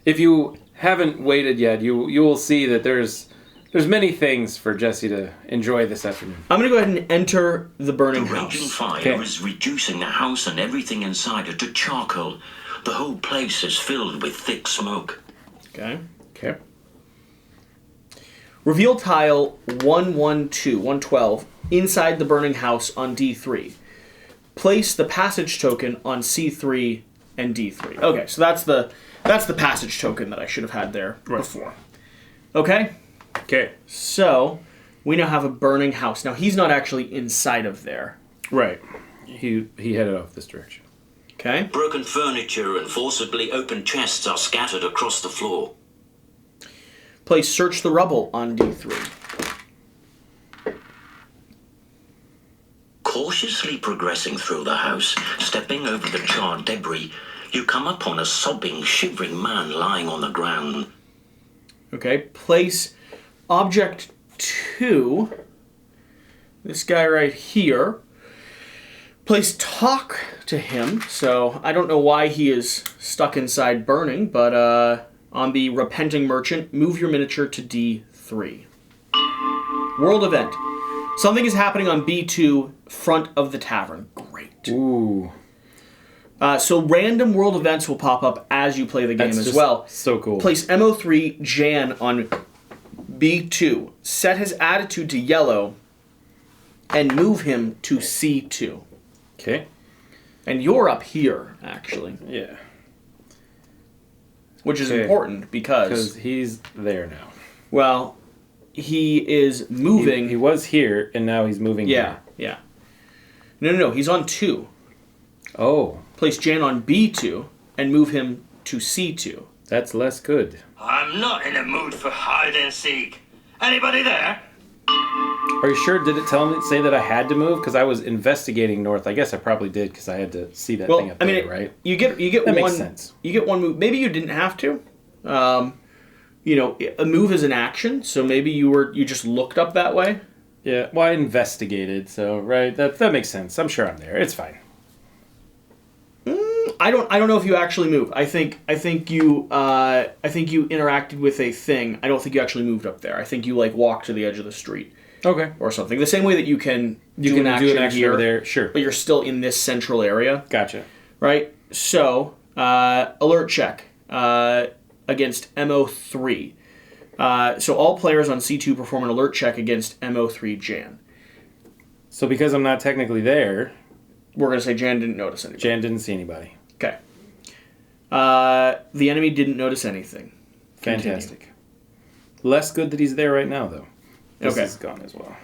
If you haven't waited yet, you will see that there's many things for Jesse to enjoy this afternoon. I'm going to go ahead and enter the The burning raging house. fire Okay. is reducing the house and everything inside it to charcoal. The whole place is filled with thick smoke. Okay. Okay. Reveal tile 112 inside the burning house on D3. Place the passage token on C3 and D3. Okay, so that's the passage token that I should have had there before. Okay? Okay. So, we now have a burning house. Now, he's not actually inside of there. Right. He headed off this direction. Okay? Broken furniture and forcibly opened chests are scattered across the floor. Place search the rubble on D3. Cautiously progressing through the house, stepping over the charred debris, you come upon a sobbing, shivering man lying on the ground. Okay, place object 2, this guy right here. Place talk to him, so I don't know why he is stuck inside burning, but on the repenting merchant, move your miniature to D3. World event. Something is happening on B2, front of the tavern. Great. Ooh. So random world events will pop up as you play the game as well. So cool. Place MO3 Jan on B2. Set his attitude to yellow and move him to C2. Okay. And you're up here, actually. Yeah. Which is important because he's there now. Well, he is moving. He was here, and now he's moving here. Yeah. No. He's on 2. Oh. Place Jan on B2 and move him to C2. That's less good. I'm not in the mood for hide and seek. Anybody there? Are you sure? Did it say that I had to move? Because I was investigating north. I guess I probably did because I had to see that thing up there, right? You get that one. Makes sense. You get one move. Maybe you didn't have to. A move is an action, so maybe you just looked up that way. Yeah. Well, I investigated, so right. That makes sense. I'm sure I'm there. It's fine. I don't know if you actually move. I think you interacted with a thing. I don't think you actually moved up there. I think you walked to the edge of the street. Okay. Or something. The same way that you can do an action here, over there. Sure. But you're still in this central area. Gotcha. Right? So, alert check against MO3. So all players on C2 perform an alert check against MO3 Jan. So because I'm not technically there, we're going to say Jan didn't notice anything. Jan didn't see anybody. Okay. The enemy didn't notice anything. Fantastic. Continue. Less good that he's there right now, though. This is gone as well.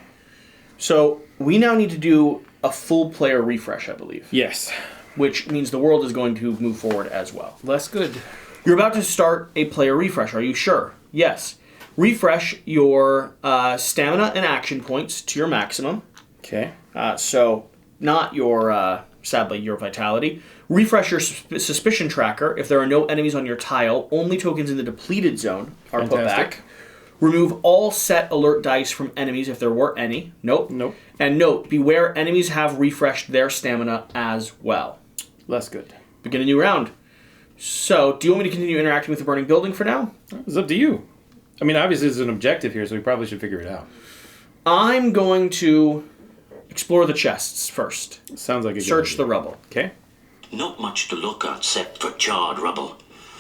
So we now need to do a full player refresh, I believe. Yes. Which means the world is going to move forward as well. Less good. You're about to start a player refresh. Are you sure? Yes. Refresh your stamina and action points to your maximum. Okay. So not your, sadly, your vitality. Refresh your suspicion tracker. If there are no enemies on your tile, only tokens in the depleted zone are put back. Remove all set alert dice from enemies if there were any. Nope. And note, beware, enemies have refreshed their stamina as well. Less good. Begin a new round. So, do you want me to continue interacting with the burning building for now? It's up to you. I mean, obviously there's an objective here, so we probably should figure it out. I'm going to explore the chests first. Sounds like a good Search idea. the rubble. Okay. Not much to look at except for charred rubble.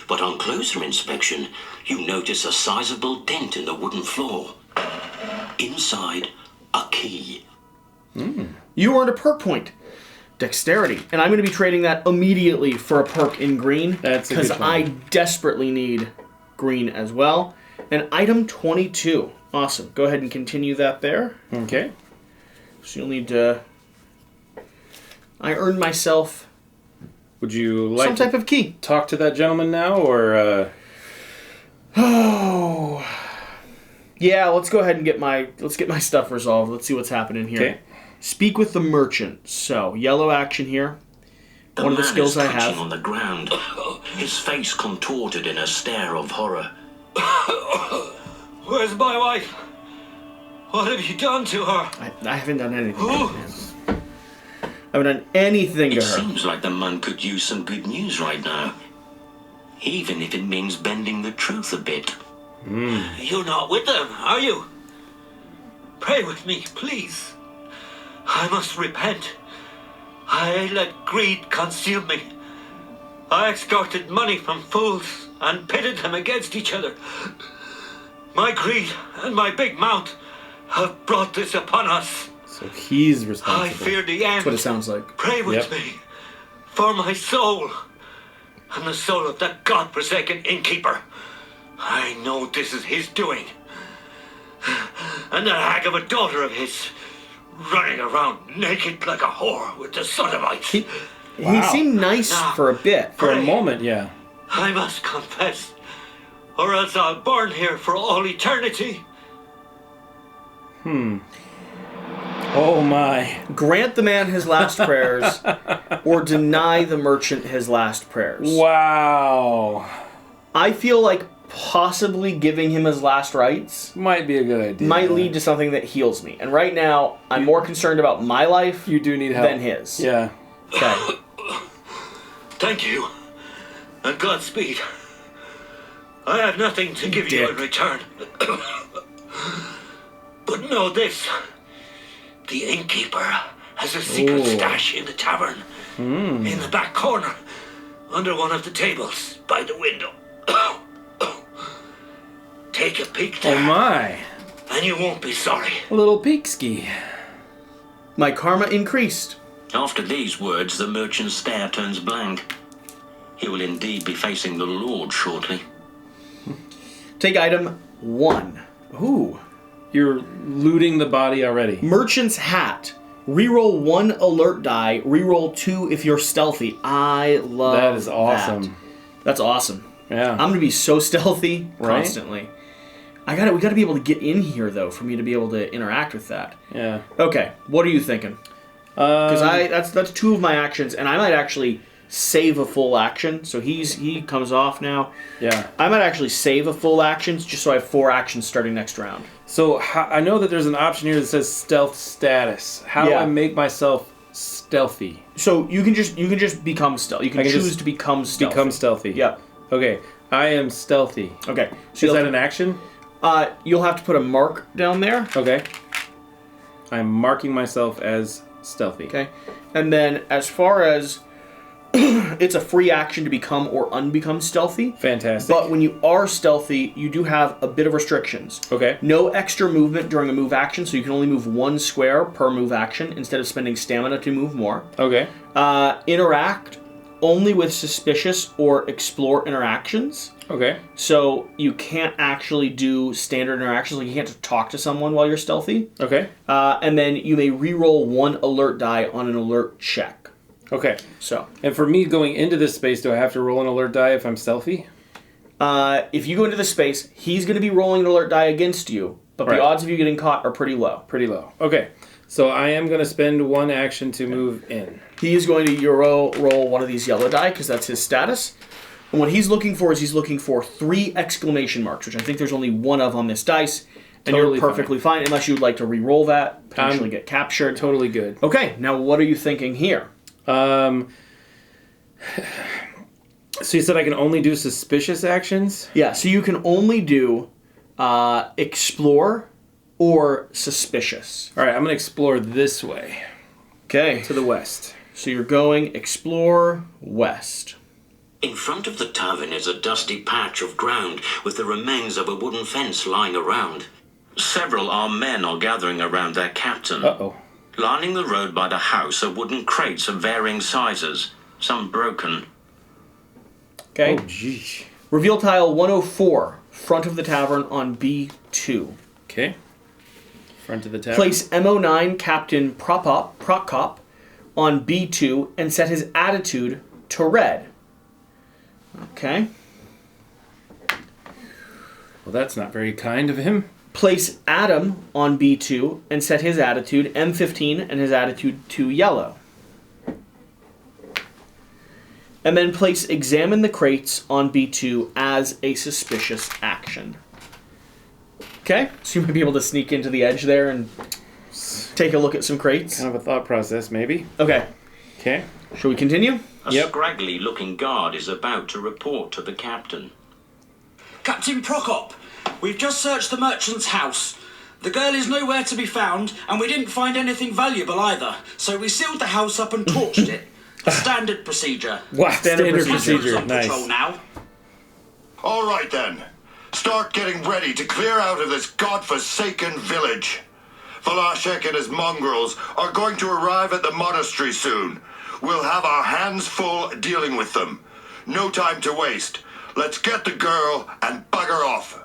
But on closer inspection, you notice a sizable dent in the wooden floor. Inside, a key. You earned a perk point. Dexterity. And I'm going to be trading that immediately for a perk in green. That's a good because I desperately need green as well. And item 22. Awesome. Go ahead and continue that there. Okay. So you'll need to... I earned myself... Would you like some type of key. Talk to that gentleman now, or... Oh... Yeah, let's go ahead and get my stuff resolved. Let's see what's happening here. Okay. Speak with the merchant. So, yellow action here. The One of the man skills is I crouching have. on the ground, his face contorted in a stare of horror. Where's my wife? What have you done to her? I haven't done anything. I haven't done anything to It her. seems like the man could use some good news right now. Even if it means bending the truth a bit. You're not with them, are you? Pray with me, please. I must repent. I let greed consume me. I extorted money from fools and pitted them against each other. My greed and my big mouth have brought this upon us. So he's responsible. I fear the end. That's what it sounds like. Pray with me for my soul and the soul of that God-forsaken innkeeper. I know this is his doing. And that hag of a daughter of his running around naked like a whore with the sodomites. He seemed nice for a bit. For a moment, yeah. I must confess, or else I'll burn here for all eternity. Oh my. Grant the man his last prayers, or deny the merchant his last prayers. Wow. I feel like possibly giving him his last rites might be a good idea. Might lead to something that heals me. And right now, I'm more concerned about my life you do need help. than his. Yeah. Okay. Thank you, and Godspeed. I have nothing to give you in return. But know this. The innkeeper has a secret stash in the tavern. In the back corner, under one of the tables, by the window. Take a peek there. Oh my. And you won't be sorry. A little peek ski. My karma increased. After these words, the merchant's stare turns blank. He will indeed be facing the Lord shortly. Take item 1. Ooh. You're looting the body already. Merchant's hat. Reroll 1 alert die. Reroll 2 if you're stealthy. I love that. Is awesome. That. That's awesome. Yeah. I'm gonna be so stealthy right? constantly. We gotta be able to get in here though for me to be able to interact with that. Yeah. Okay. What are you thinking? Because that's 2 of my actions, and I might actually save a full action. So he comes off now. Yeah. I might actually save a full action just so I have 4 actions starting next round. So I know that there's an option here that says stealth status. How do I make myself stealthy? So you can just become stealthy. You can choose to become stealthy. Become stealthy. Yep. Okay. I am stealthy. Okay. So is that an action? You'll have to put a mark down there. Okay. I'm marking myself as stealthy. Okay. And then as far as it's a free action to become or unbecome stealthy. Fantastic. But when you are stealthy, you do have a bit of restrictions. Okay. No extra movement during a move action, so you can only move 1 square per move action instead of spending stamina to move more. Okay. Interact only with suspicious or explore interactions. Okay. So you can't actually do standard interactions, like you can't talk to someone while you're stealthy. Okay. And then you may reroll 1 alert die on an alert check. Okay. So. And for me going into this space, do I have to roll an alert die if I'm stealthy? If you go into the space, he's going to be rolling an alert die against you, but the odds of you getting caught are pretty low. Pretty low. Okay. So I am going to spend 1 action to move in. He is going to roll one of these yellow die because that's his status. And what he's looking for is he's looking for 3 exclamation marks, which I think there's only 1 of on this dice. And totally you're perfectly fine unless you'd like to re-roll that, potentially get captured. Totally good. Okay, now what are you thinking here? So you said I can only do suspicious actions? Yeah, so you can only do explore or suspicious. All right, I'm going to explore this way. Okay. To the west. So you're going explore west. In front of the tavern is a dusty patch of ground with the remains of a wooden fence lying around. Several armed men are gathering around their captain. Uh-oh. Lining the road by the house are wooden crates of varying sizes, some broken. Okay. Oh, geez. Reveal tile 104, front of the tavern on B2. Okay. Front of the tavern. Place MO9 Captain Prokop on B2 and set his attitude to red. Okay. Well, that's not very kind of him. Place Adam on B2 and set his attitude M15 and his attitude to yellow. And then place examine the crates on B2 as a suspicious action. Okay, so you might be able to sneak into the edge there and take a look at some crates. Kind of a thought process, maybe. Okay. Okay. Shall we continue? A scraggly-looking guard is about to report to the captain. Captain Prokop, we've just searched the merchant's house. The girl is nowhere to be found, and we didn't find anything valuable either, so we sealed the house up and torched it. A standard procedure. Wow, standard procedure. On Nice. patrol now. All right then. Start getting ready to clear out of this godforsaken village. Valashek and his mongrels are going to arrive at the monastery soon. We'll have our hands full dealing with them. No time to waste. Let's get the girl and bugger off.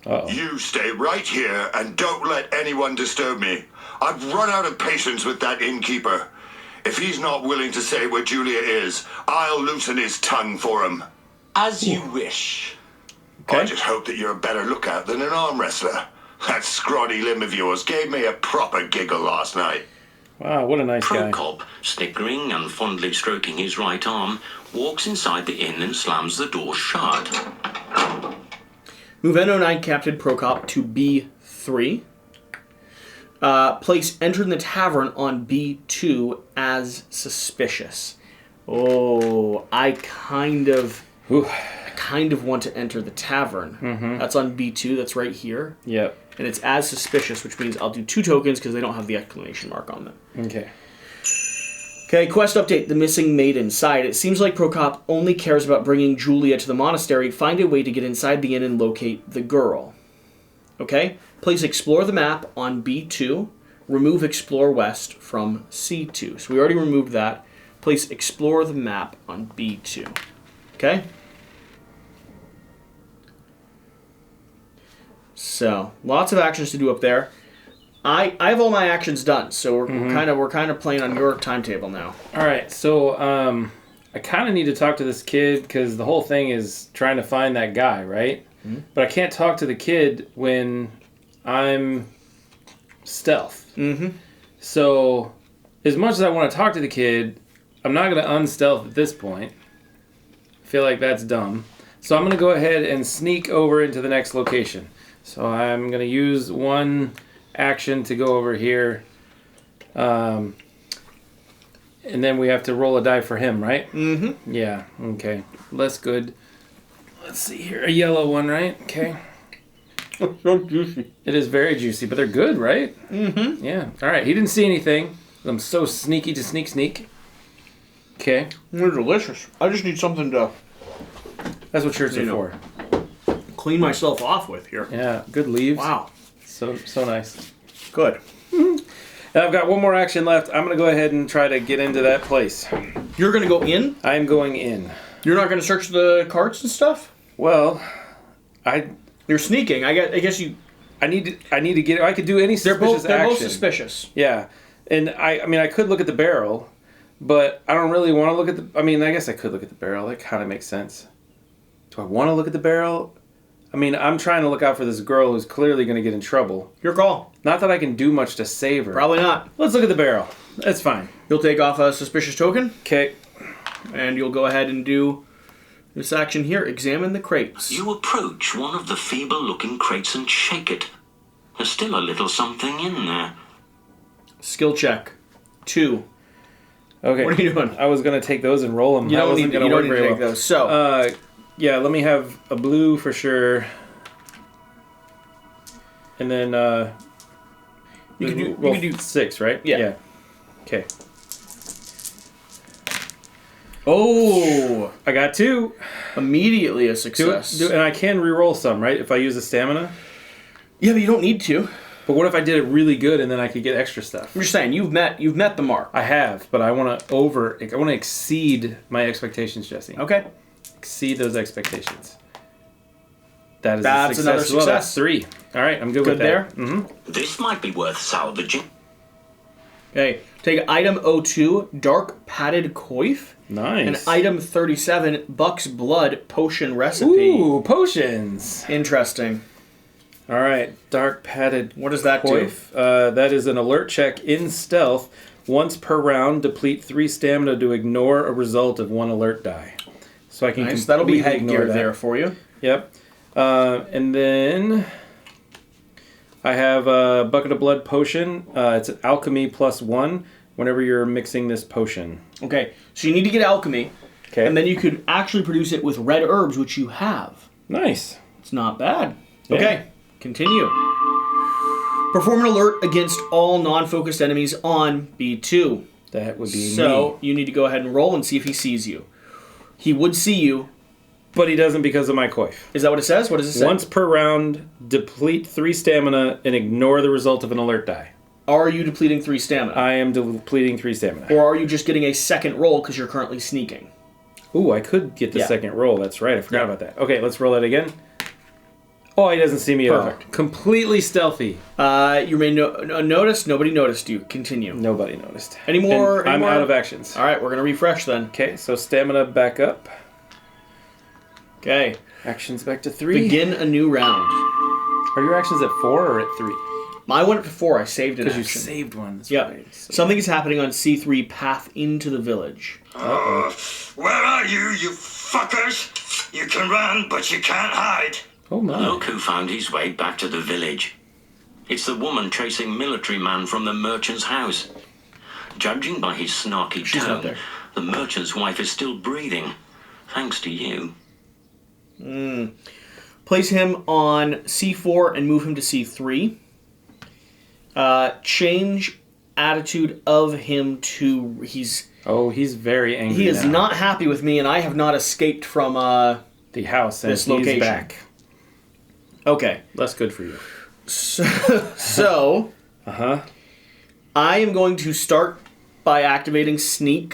Uh-oh. You stay right here and don't let anyone disturb me. I've run out of patience with that innkeeper. If he's not willing to say where Julia is, I'll loosen his tongue for him. As you wish. Okay. I just hope that you're a better lookout than an arm wrestler. That scrawny limb of yours gave me a proper giggle last night. Wow, what a nice guy. Prokop, snickering and fondly stroking his right arm, walks inside the inn and slams the door shut. Move N09 Captain Prokop to B3. Place Enter in the Tavern on B2 as suspicious. Oh, I kind of want to enter the tavern. Mm-hmm. That's on B2. That's right here. Yep. And it's as suspicious, which means I'll do 2 tokens because they don't have the exclamation mark on them. Okay. Okay, quest update, the missing maid inside. It seems like Prokop only cares about bringing Julia to the monastery. Find a way to get inside the inn and locate the girl. Okay, place Explore the map on B2. Remove Explore West from C2. So we already removed that. Place Explore the map on B2. Okay? So, lots of actions to do up there. I have all my actions done, so we're kind of playing on your timetable now. All right, so I kind of need to talk to this kid because the whole thing is trying to find that guy, right? Mm-hmm. But I can't talk to the kid when I'm stealth. Mm-hmm. So, as much as I want to talk to the kid, I'm not going to unstealth at this point. I feel like that's dumb. So I'm going to go ahead and sneak over into the next location. So I'm going to use one action to go over here. And then we have to roll a die for him, right? Mm-hmm. Yeah, okay. Less good. Let's see here. A yellow one, right? Okay. It's so juicy. It is very juicy, but they're good, right? Mm-hmm. Yeah. All right. He didn't see anything. I'm so sneaky to sneak. Okay. They're delicious. I just need something to... That's what shirts are for. Clean myself off with here. Yeah. Good leaves. Wow. So nice. Good. And I've got one more action left. I'm going to go ahead and try to get into that place. You're going to go in? I'm going in. You're not going to search the carts and stuff? Well, You're sneaking. I guess you... I need to get... I could do any suspicious They're action. both suspicious. Yeah. And I could look at the barrel, but I don't really want to look at the... I guess I could look at the barrel. That kind of makes sense. Do I want to look at the barrel? I'm trying to look out for this girl who's clearly going to get in trouble. Your call. Not that I can do much to save her. Probably not. Let's look at the barrel. That's fine. You'll take off a suspicious token. Okay. And you'll go ahead and do this action here. Examine the crates. You approach one of the feeble-looking crates and shake it. There's still a little something in there. Skill check. 2. Okay. What are you doing? I was going to take those and roll them. You don't need to take those. So... yeah, let me have a blue for sure. And then you can do 6, right? Yeah. Okay. Oh, I got 2. Immediately a success. And I can re-roll some, right? If I use a stamina. Yeah, but you don't need to. But what if I did it really good and then I could get extra stuff? I'm just saying you've met the mark. I have, but I want to exceed my expectations, Jesse. Okay. Exceed those expectations. That's another success. Well, that's 3. All right, I'm good with that. There? Mm-hmm. This might be worth salvaging. Okay, take item 02, Dark Padded Coif. Nice. And item 37, Buck's Blood Potion Recipe. Ooh, potions. Interesting. All right, Dark Padded What does that Coif. That is an alert check in stealth. Once per round, deplete 3 stamina to ignore a result of 1 alert die. So I can nice. That'll be ignore gear that. there for you. Yep. And then I have a Bucket of Blood potion. It's an alchemy +1 whenever you're mixing this potion. Okay, so you need to get alchemy. Okay. And then you could actually produce it with red herbs, which you have. Nice. It's not bad. Yeah. Okay, continue. Perform an alert against all non-focused enemies on B2. That would be me. So you need to go ahead and roll and see if he sees you. He would see you but he doesn't because of my coif. Is that what it says? What does it say? Once per round, deplete 3 stamina and ignore the result of an alert die. Are you depleting 3 stamina? I am depleting 3 stamina. Or are you just getting a second roll because you're currently sneaking? Ooh, I could get the second roll. That's right. I forgot about that. Okay, let's roll that again. Oh, he doesn't see me at all. Completely stealthy. You may notice. Nobody noticed you. Continue. Nobody noticed. Any more? I'm out of actions. All right, we're going to refresh then. Okay, so stamina back up. Okay. Actions back to 3. Begin a new round. Are your actions at 4 or at 3? I went up to 4. I saved an action. Because you saved one. Yeah. Right. Something is happening on C3, path into the village. Uh-oh. Where are you, you fuckers? You can run, but you can't hide. Oh my. Look who found his way back to the village. It's the woman chasing military man from the merchant's house. Judging by his snarky tone, the merchant's wife is still breathing. Thanks to you. Place him on C4 and move him to C3. Change attitude of him to he's very angry. He is not happy with me, and I have not escaped from the house and this location. He's back. Okay, less good for you. So I am going to start by activating sneak.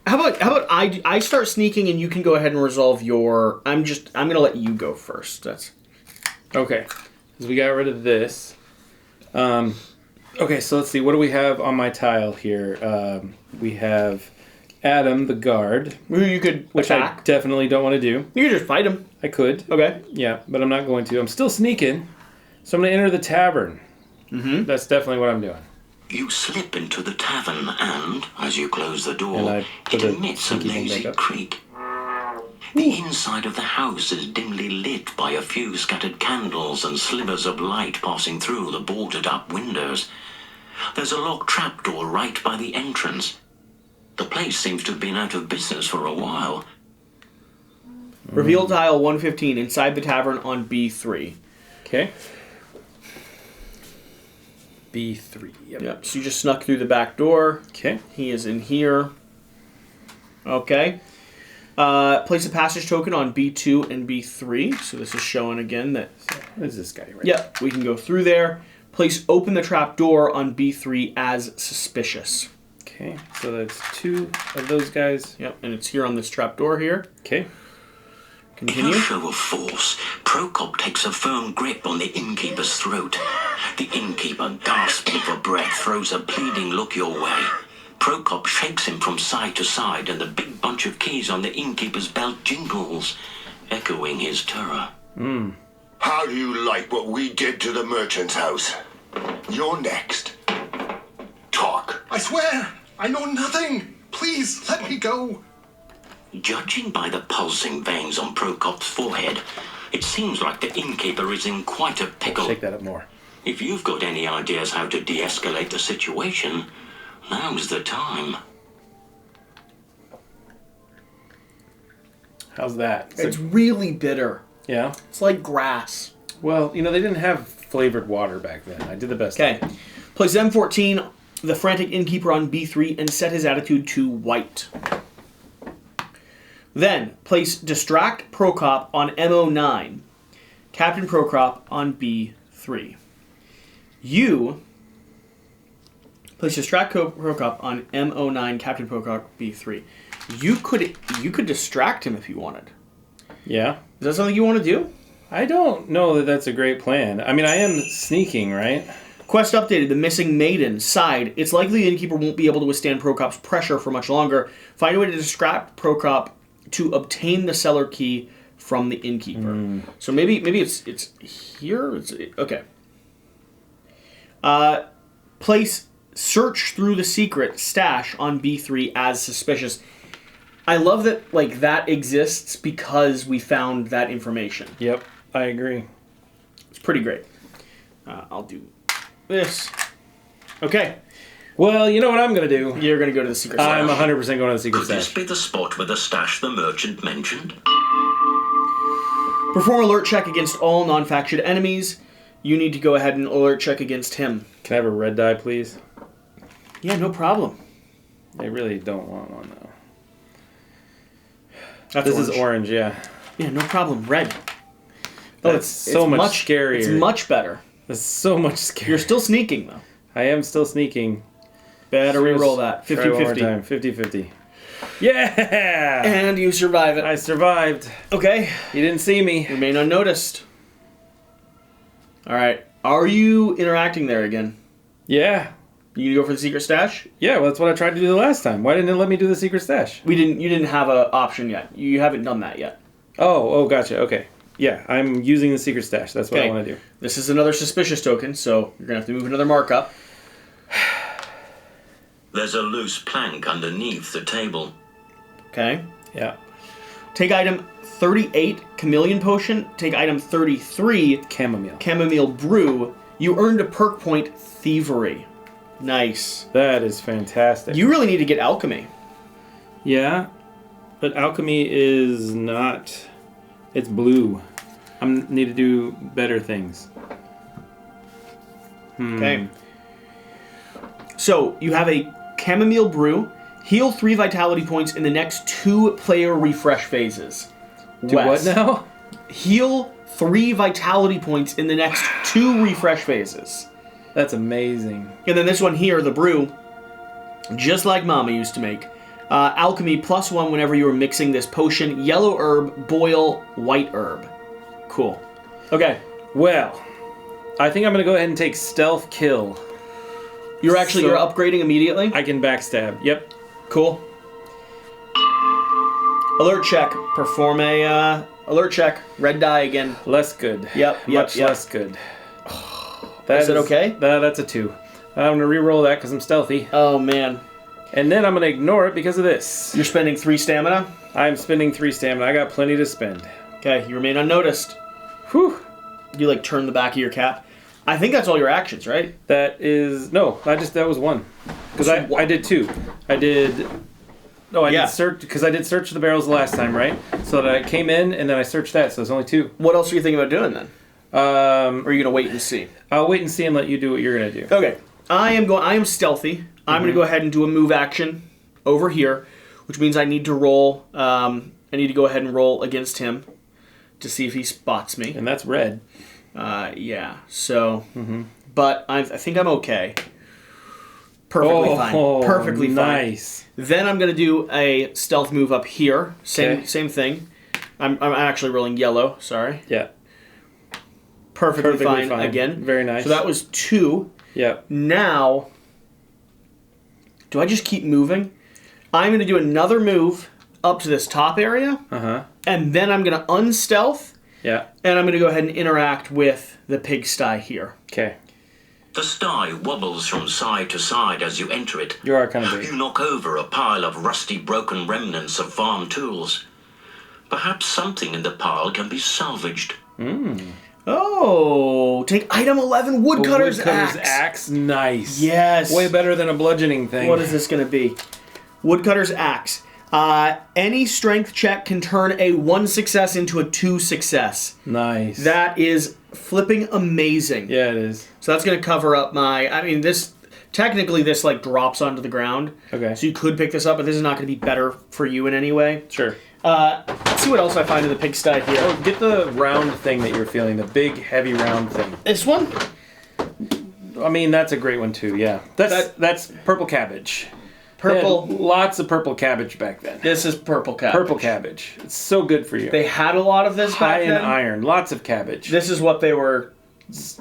How about I start sneaking and you can go ahead and resolve your. I'm gonna let you go first. That's okay. Because we got rid of this. Okay, so let's see. What do we have on my tile here? We have Adam, the guard. Who you could which attack. I definitely don't want to do. You could just fight him. I could. Okay. Yeah, but I'm not going to. I'm still sneaking. So I'm going to enter the tavern. Mm-hmm. That's definitely what I'm doing. You slip into the tavern and, as you close the door, it emits a lazy creak. The inside of the house is dimly lit by a few scattered candles and slivers of light passing through the boarded-up windows. There's a locked trapdoor right by the entrance. The place seems to have been out of business for a while. Reveal tile 115 inside the tavern on B3. Okay. B3. Yep. So you just snuck through the back door. Okay. He is in here. Okay. Place a passage token on B2 and B3. So this is showing again that... What is this guy right Yep. We can go through there. Place open the trap door on B3 as suspicious. Okay. So that's 2 of those guys. Yep. And it's here on this trap door here. Okay. Continue. In a show of force, Prokop takes a firm grip on the innkeeper's throat. The innkeeper, gasping for breath, throws a pleading look your way. Prokop shakes him from side to side, and the big bunch of keys on the innkeeper's belt jingles, echoing his terror. How do you like what we did to the merchant's house? You're next. Talk. I swear, I know nothing. Please, let me go. Judging by the pulsing veins on Prokop's forehead, it seems like the innkeeper is in quite a pickle. Shake that up more. If you've got any ideas how to de-escalate the situation, now's the time. How's that? It's really bitter. Yeah? It's like grass. Well, they didn't have flavored water back then. I did the best. Okay. Place M14, the frantic innkeeper on B3, and set his attitude to white. Then, place Distract Prokop on MO9, Captain Prokop on B3. You place Distract Prokop on MO9, Captain Prokop B3. You could distract him if you wanted. Yeah. Is that something you want to do? I don't know that that's a great plan. I mean, I am sneaking, right? Quest updated. The missing maiden. Side. It's likely the innkeeper won't be able to withstand Prokop's pressure for much longer. Find a way to distract Prokop to obtain the cellar key from the innkeeper. So maybe it's here. Okay. Place search through the secret stash on B3 as suspicious. I love that that exists because we found that information. Yep, I agree. It's pretty great. I'll do this. Okay. Well, you know what I'm going to do? You're going to go to the secret stash. I'm 100% going to the secret Could stash. this be the spot with the stash the merchant mentioned? Perform alert check against all non-factioned enemies. You need to go ahead and alert check against him. Can I have a red die, please? Yeah, no problem. I really don't want one, though. That's this orange. is orange, yeah. Yeah, no problem. Red. Oh, it's so much scarier. It's much better. It's so much scarier. You're still sneaking, though. I am still sneaking. Better re-roll that. 50-50. 50-50. Yeah! And you survive it. I survived. Okay. You didn't see me. Remain unnoticed. All right. Are you interacting there again? Yeah. You gonna go for the secret stash? Yeah, well, that's what I tried to do the last time. Why didn't it let me do the secret stash? You didn't have an option yet. You haven't done that yet. Oh, gotcha. Okay. Yeah, I'm using the secret stash. That's what I want to do. This is another suspicious token, so you're gonna have to move another mark up. There's a loose plank underneath the table. Okay. Yeah. Take item 38, Chameleon Potion. Take item 33, Chamomile Brew. You earned a perk point, Thievery. Nice. That is fantastic. You really need to get Alchemy. Yeah, but Alchemy is not... It's blue. I need to do better things. Okay. So, you have a Chamomile Brew. Heal 3 vitality points in the next 2 player refresh phases. Do what now? Heal 3 vitality points in the next 2 refresh phases. That's amazing. And then this one here, the brew, just like Mama used to make. Alchemy +1 whenever you were mixing this potion. Yellow herb, boil, white herb. Cool. Okay. Well, I think I'm going to go ahead and take stealth kill. You're upgrading immediately? I can backstab. Yep. Cool. Alert check. Perform a alert check. Red die again. Less good. Yep. Much less good. Is it okay? That's a 2. I'm going to re-roll that because I'm stealthy. Oh, man. And then I'm going to ignore it because of this. You're spending 3 stamina? I'm spending 3 stamina. I got plenty to spend. Okay, you remain unnoticed. Whew. You, turn the back of your cap. I think that's all your actions, right? That is... No, that was 1. Because I did 2. I did... No, I did search... Because I did search the barrels the last time, right? So that I came in, and then I searched that, so there's only 2. What else are you thinking about doing, then? Or are you going to wait and see? I'll wait and see and let you do what you're going to do. Okay. I am stealthy. I'm going to go ahead and do a move action over here, which means I need to roll. I need to go ahead and roll against him to see if he spots me. And that's red. Yeah. So, but I think I'm okay. Perfectly fine. Perfectly fine. Nice. Then I'm going to do a stealth move up here. Same thing. I'm actually rolling yellow. Sorry. Yeah. Perfectly fine again. Very nice. So that was 2. Yep. Now, do I just keep moving? I'm going to do another move up to this top area. And then I'm going to unstealth. Yeah. And I'm going to go ahead and interact with the pigsty here. Okay. The sty wobbles from side to side as you enter it. You are kind of big. You knock over a pile of rusty, broken remnants of farm tools. Perhaps something in the pile can be salvaged. Oh, take item 11, Woodcutter's axe. Nice. Yes. Way better than a bludgeoning thing. What is this going to be? Woodcutter's axe. Any strength check can turn a 1 success into a 2 success. Nice. That is flipping amazing. Yeah, it is. So that's going to cover up this technically drops onto the ground. Okay. So you could pick this up, but this is not going to be better for you in any way. Sure. Let's see what else I find in the pigsty here. Oh, get the round thing that you're feeling, the big, heavy round thing. This one? I mean, that's a great one too, yeah. That's purple cabbage. Purple. Lots of purple cabbage back then. This is purple cabbage. Purple cabbage. It's so good for you. They had a lot of this high back then. in iron. Lots of cabbage. This is what they were...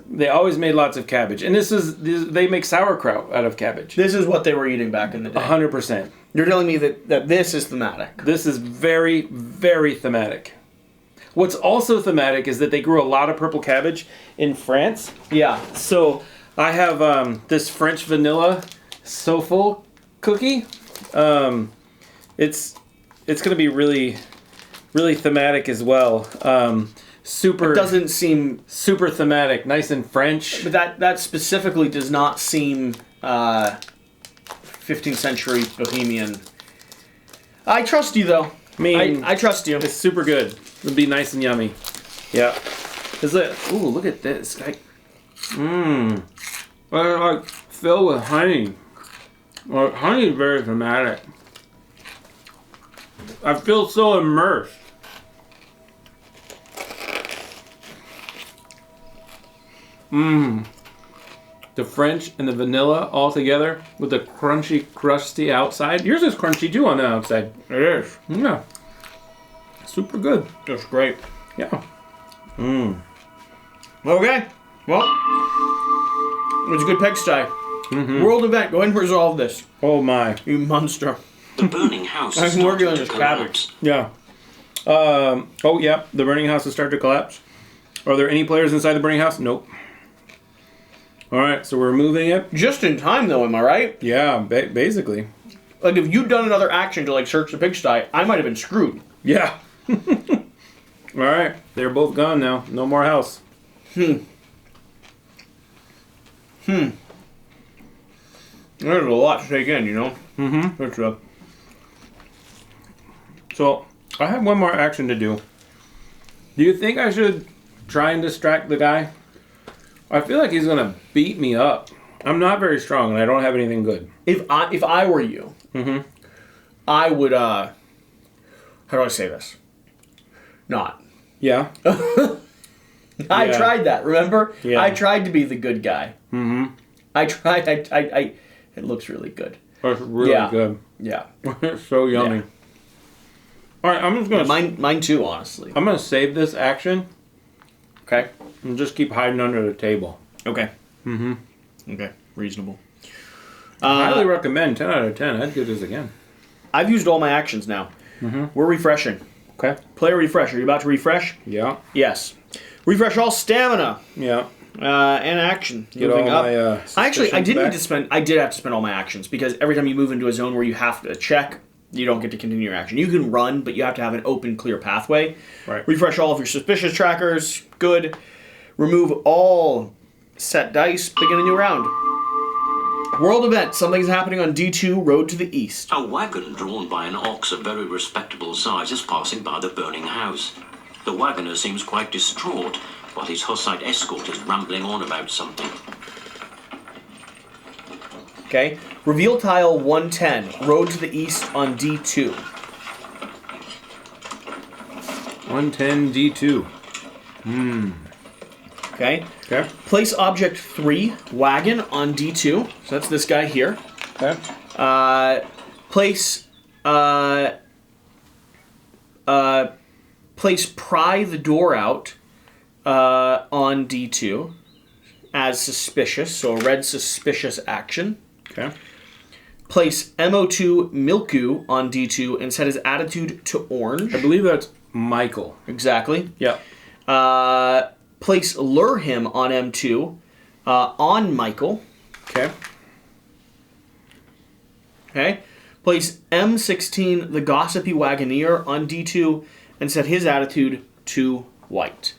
They always made lots of cabbage. And they make sauerkraut out of cabbage. This is what they were eating back in the day. 100%. You're telling me that this is thematic. This is very, very thematic. What's also thematic is that they grew a lot of purple cabbage in France. Yeah. So I have this French vanilla souffle cookie. It's going to be really, really thematic as well. Super. It doesn't seem super thematic, nice and French. But that specifically does not seem 15th century Bohemian. I trust you though. I trust you. It's super good. It'll be nice and yummy. Yeah. Ooh, look at this. Like filled with honey. Well, honey is very thematic. I feel so immersed. The French and the vanilla all together with the crunchy, crusty outside. Yours is crunchy too on the outside. It is. Yeah. Super good. That's great. Yeah. Okay. Well, it was a good pigsty. World event. Go ahead and resolve this. Oh my. You monster. The burning house I'm is working on starting this to cabbage. collapse. Yeah. Oh yeah. The burning house has started to collapse. Are there any players inside the burning house? Nope. All right, so we're moving it. Just in time, though, am I right? Yeah, basically. Like, if you'd done another action to, like, search the pigsty, I might have been screwed. Yeah. All right, they're both gone now. No more house. There's a lot to take in, you know? That's So, I have one more action to do. Do you think I should try and distract the guy? I feel like he's gonna beat me up. I'm not very strong, and I don't have anything good. If I were you, I would, how do I say this? Not. Yeah. I tried that, remember? Yeah. I tried to be the good guy. I tried, it looks really good. That's really good. Yeah. It's so yummy. Yeah. All right, I'm just gonna. Mine too, honestly. I'm gonna save this action. Okay. And just keep hiding under the table. Okay. Okay. Reasonable. I highly recommend 10 out of 10. I'd do this again. I've used all my actions now. We're refreshing. Okay. Player refresh. Are you about to refresh? Yeah. Yes. Refresh all stamina. Yeah. And action. Get Moving all up. my, Actually, I suspicions did need back. to spend. I did have to spend all my actions because every time you move into a zone where you have to check, you don't get to continue your action. You can run, but you have to have an open, clear pathway. Right. Refresh all of your suspicious trackers. Good. Remove all set dice. Begin a new round. World event. Something's happening on D2, road to the east. A wagon drawn by an ox of very respectable size is passing by the burning house. The wagoner seems quite distraught, while his Hussite escort is rambling on about something. Okay. Reveal tile 110, road to the east on D2. 110 D2. Okay. Okay. Place object 3, wagon, on D2. So that's this guy here. Okay. Place pry the door out on D2 as suspicious, so a red suspicious action. Okay. Place MO2 Milku on D2 and set his attitude to orange. I believe that's Michael. Exactly. Yeah. Place lure him on M2 on Michael. Okay. Okay. Place M16 the gossipy wagoneer on D2 and set his attitude to white.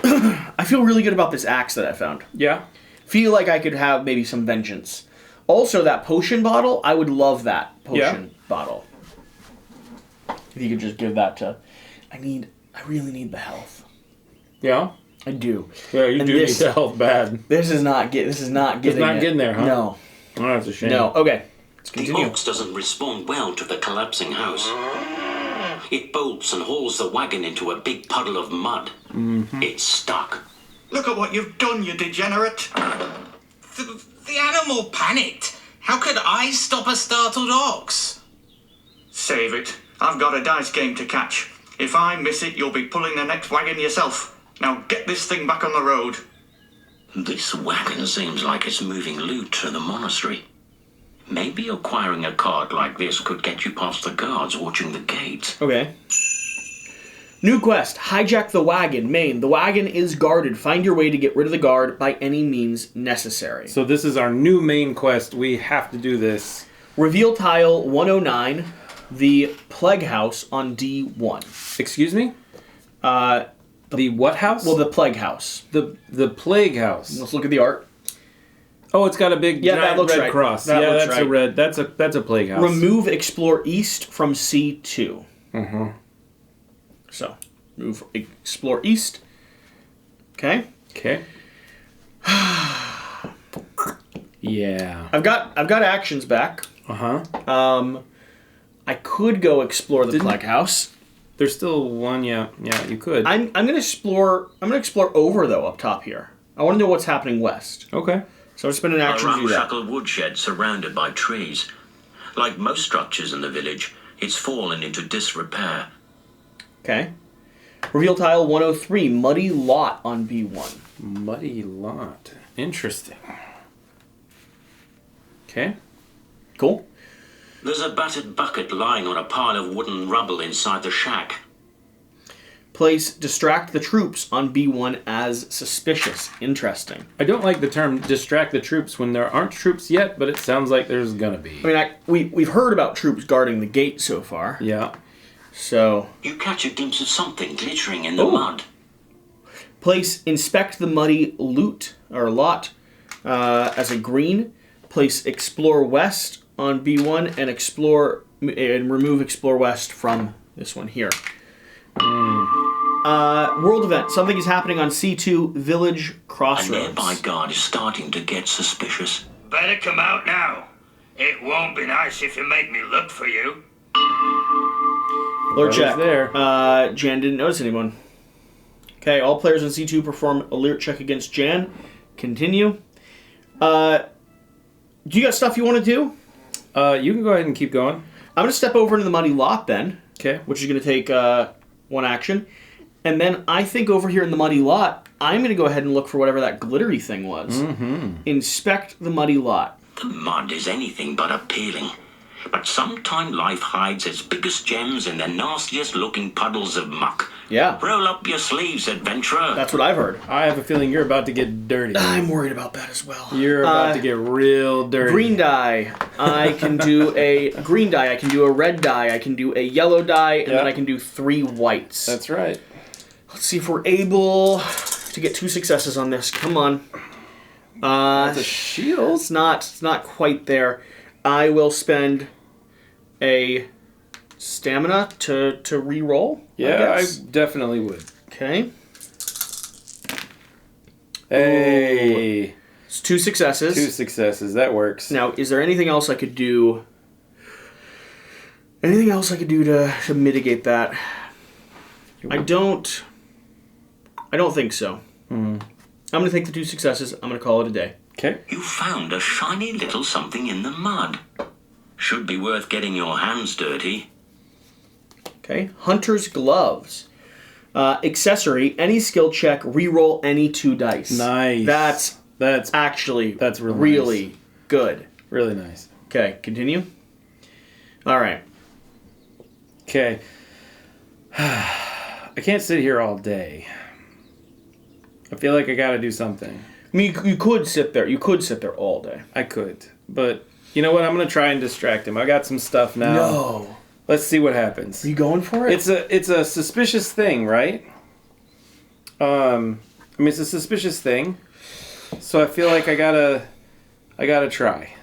I feel really good about this axe that I found. Yeah. Feel like I could have maybe some vengeance. Also, that potion bottle, I would love that potion bottle. If you could just give that to... I really need the health. Yeah? I do. Yeah, you And do this- need the health bad. This is not getting It's not getting there, huh? No. Oh, that's a shame. No. Okay. Let's The continue. ox doesn't respond well to the collapsing house. It bolts and hauls the wagon into a big puddle of mud. It's stuck. Look at what you've done, you degenerate. The animal panicked. How could I stop a startled ox? Save it. I've got a dice game to catch. If I miss it, you'll be pulling the next wagon yourself. Now get this thing back on the road. This wagon seems like it's moving loot to the monastery. Maybe acquiring a card like this could get you past the guards watching the gate. Okay. New quest. Hijack the wagon. Main. The wagon is guarded. Find your way to get rid of the guard by any means necessary. So this is our new main quest. We have to do this. Reveal tile 109. The plague house on D1. Excuse me? The what house? Well, the plague house. The plague house. Let's look at the art. Oh, it's got a big Yeah, that giant looks red right. cross. That yeah, looks that's right. a red. That's a plague house. Remove explore east from C2. So, move explore east. Okay. Okay. Yeah. I've got actions back. Uh-huh. I could go explore the plague house. There's still one, yeah, you could. I'm gonna explore over though up top here. I want to know what's happening west. Okay. So I spend an action to do that. A ramshackle woodshed surrounded by trees. Like most structures in the village, it's fallen into disrepair. Okay. Reveal tile 103, muddy lot on B1. Muddy lot. Interesting. Okay. Cool. There's a battered bucket lying on a pile of wooden rubble inside the shack. Place distract the troops on B1 as suspicious. Interesting. I don't like the term distract the troops when there aren't troops yet, but it sounds like there's gonna be. I mean, we've heard about troops guarding the gate so far. Yeah. So... You catch a glimpse of something glittering in the mud. Place inspect the muddy loot, or lot, as a green. Place explore west on B1 and remove explore west from this one here. World event. Something is happening on C2 Village Crossroads. A nearby guard is starting to get suspicious. Better come out now. It won't be nice if you make me look for you. Alert check. There. Jan didn't notice anyone. Okay, all players on C2 perform alert check against Jan. Continue. Do you got stuff you want to do? You can go ahead and keep going. I'm going to step over into the muddy lot then. Okay. Which is going to take one action. And then I think over here in the muddy lot, I'm going to go ahead and look for whatever that glittery thing was. Mm-hmm. Inspect the muddy lot. The mud is anything but appealing. But sometime life hides its biggest gems in the nastiest looking puddles of muck. Yeah. Roll up your sleeves, adventurer. That's what I've heard. I have a feeling you're about to get dirty. I'm worried about that as well. You're about to get real dirty. Green dye. I can do a green dye. I can do a red dye. I can do a yellow dye. And then I can do 3 whites. That's right. Let's see if we're able to get 2 successes on this. Come on. That's a shield? It's not quite there. I will spend a stamina to re-roll. Yeah, I definitely would. Okay. Hey. Ooh. It's 2 successes. 2 successes. That works. Now, is there anything else I could do? Anything else I could do to mitigate that? I don't think so. Mm. I'm going to take the 2 successes. I'm going to call it a day. Okay. You found a shiny little something in the mud. Should be worth getting your hands dirty. Okay. Hunter's gloves. Accessory. Any skill check. Reroll any 2 dice. Nice. That's actually really nice. Good. Really nice. Okay. Continue. All right. Okay. I can't sit here all day. I feel like I got to do something. I mean, you could sit there. You could sit there all day. I could, but you know what? I'm gonna try and distract him. I got some stuff now. No. Let's see what happens. Are you going for it? It's a suspicious thing, right? I mean, it's a suspicious thing, so I feel like I gotta try.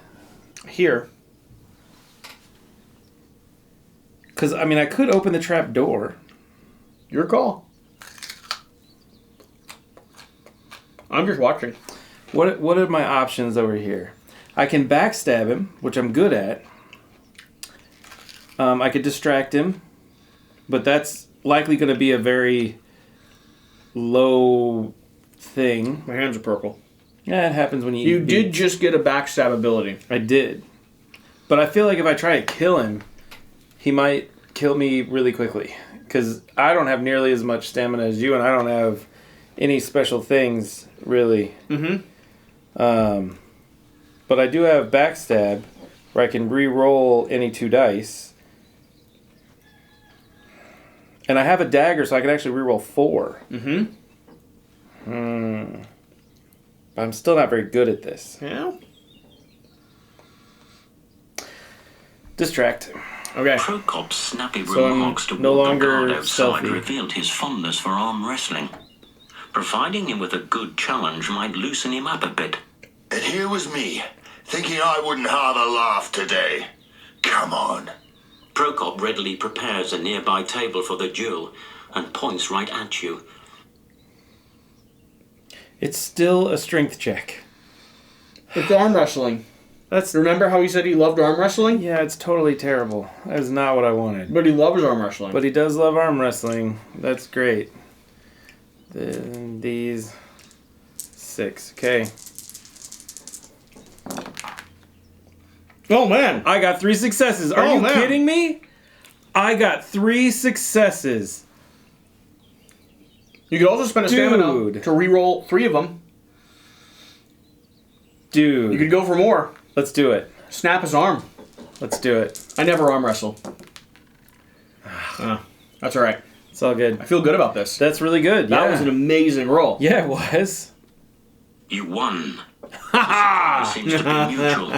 Here. Because I mean, I could open the trap door. Your call. I'm just watching. What are my options over here? I can backstab him, which I'm good at. I could distract him, but that's likely going to be a very low thing. My hands are purple. Yeah, it happens when You did just get a backstab ability. I did. But I feel like if I try to kill him, he might kill me really quickly. Because I don't have nearly as much stamina as you, and I don't have any special things, really. Mm-hmm. But I do have backstab, where I can re-roll any 2 dice. And I have a dagger, so I can actually re-roll 4. Mm-hmm. But I'm still not very good at this. Yeah. Distract. Okay. Prokop's snappy So I'm remarks to no the guard longer outside stealthy. revealed his fondness for arm wrestling. Providing him with a good challenge might loosen him up a bit. And here was me, thinking I wouldn't have a laugh today. Come on. Prokop readily prepares a nearby table for the duel and points right at you. It's still a strength check. It's arm wrestling. Remember how he said he loved arm wrestling? Yeah, it's totally terrible. That is not what I wanted. But he loves arm wrestling. But he does love arm wrestling. That's great. Then these 6. Okay. Oh, man. I got 3 successes. Are you man. kidding me? I got 3 successes. You could also spend a stamina to re-roll 3 of them. Dude. You could go for more. Let's do it. Snap his arm. Let's do it. I never arm wrestle. That's all right. It's all good. I feel good about this. That's really good. That was an amazing roll. Yeah, it was. You won. It seems to be mutual,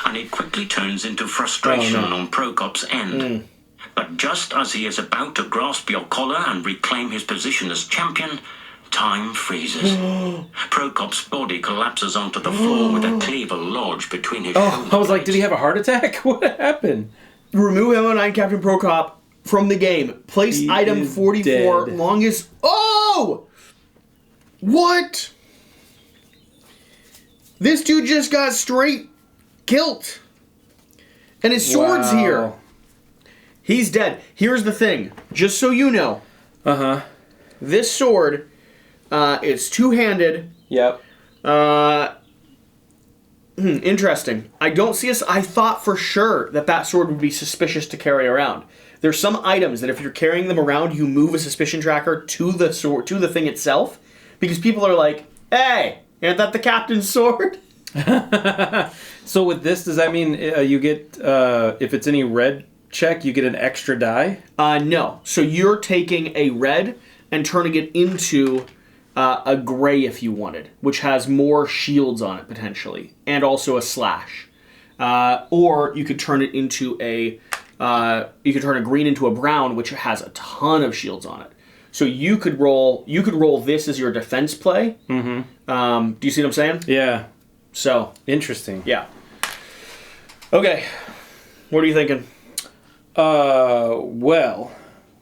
and it quickly turns into frustration on Prokop's end. But just as he is about to grasp your collar and reclaim his position as champion, time freezes. Prokop's body collapses onto the floor with a cleaver lodged between his shoulders. I was like, did he have a heart attack? What happened? Remove M09 Captain Prokop from the game. Place item 44 dead. longest... Oh! What? This dude just got straight killed. And his sword's here. He's dead. Here's the thing. Just so you know. This sword, it's two-handed. Yep. Interesting. I don't see us... I thought for sure that sword would be suspicious to carry around. There's some items that if you're carrying them around, you move a suspicion tracker to the sword, to the thing itself, because people are like, "Hey, isn't that the captain's sword?" So with this, does that mean you get if it's any red check, you get an extra die? No. So you're taking a red and turning it into a gray if you wanted, which has more shields on it potentially, and also a slash. Or you could turn it into a green into a brown, which has a ton of shields on it. So you could roll this as your defense play. Mm-hmm. Do you see what I'm saying? Yeah. So interesting. Yeah. Okay. What are you thinking? Well,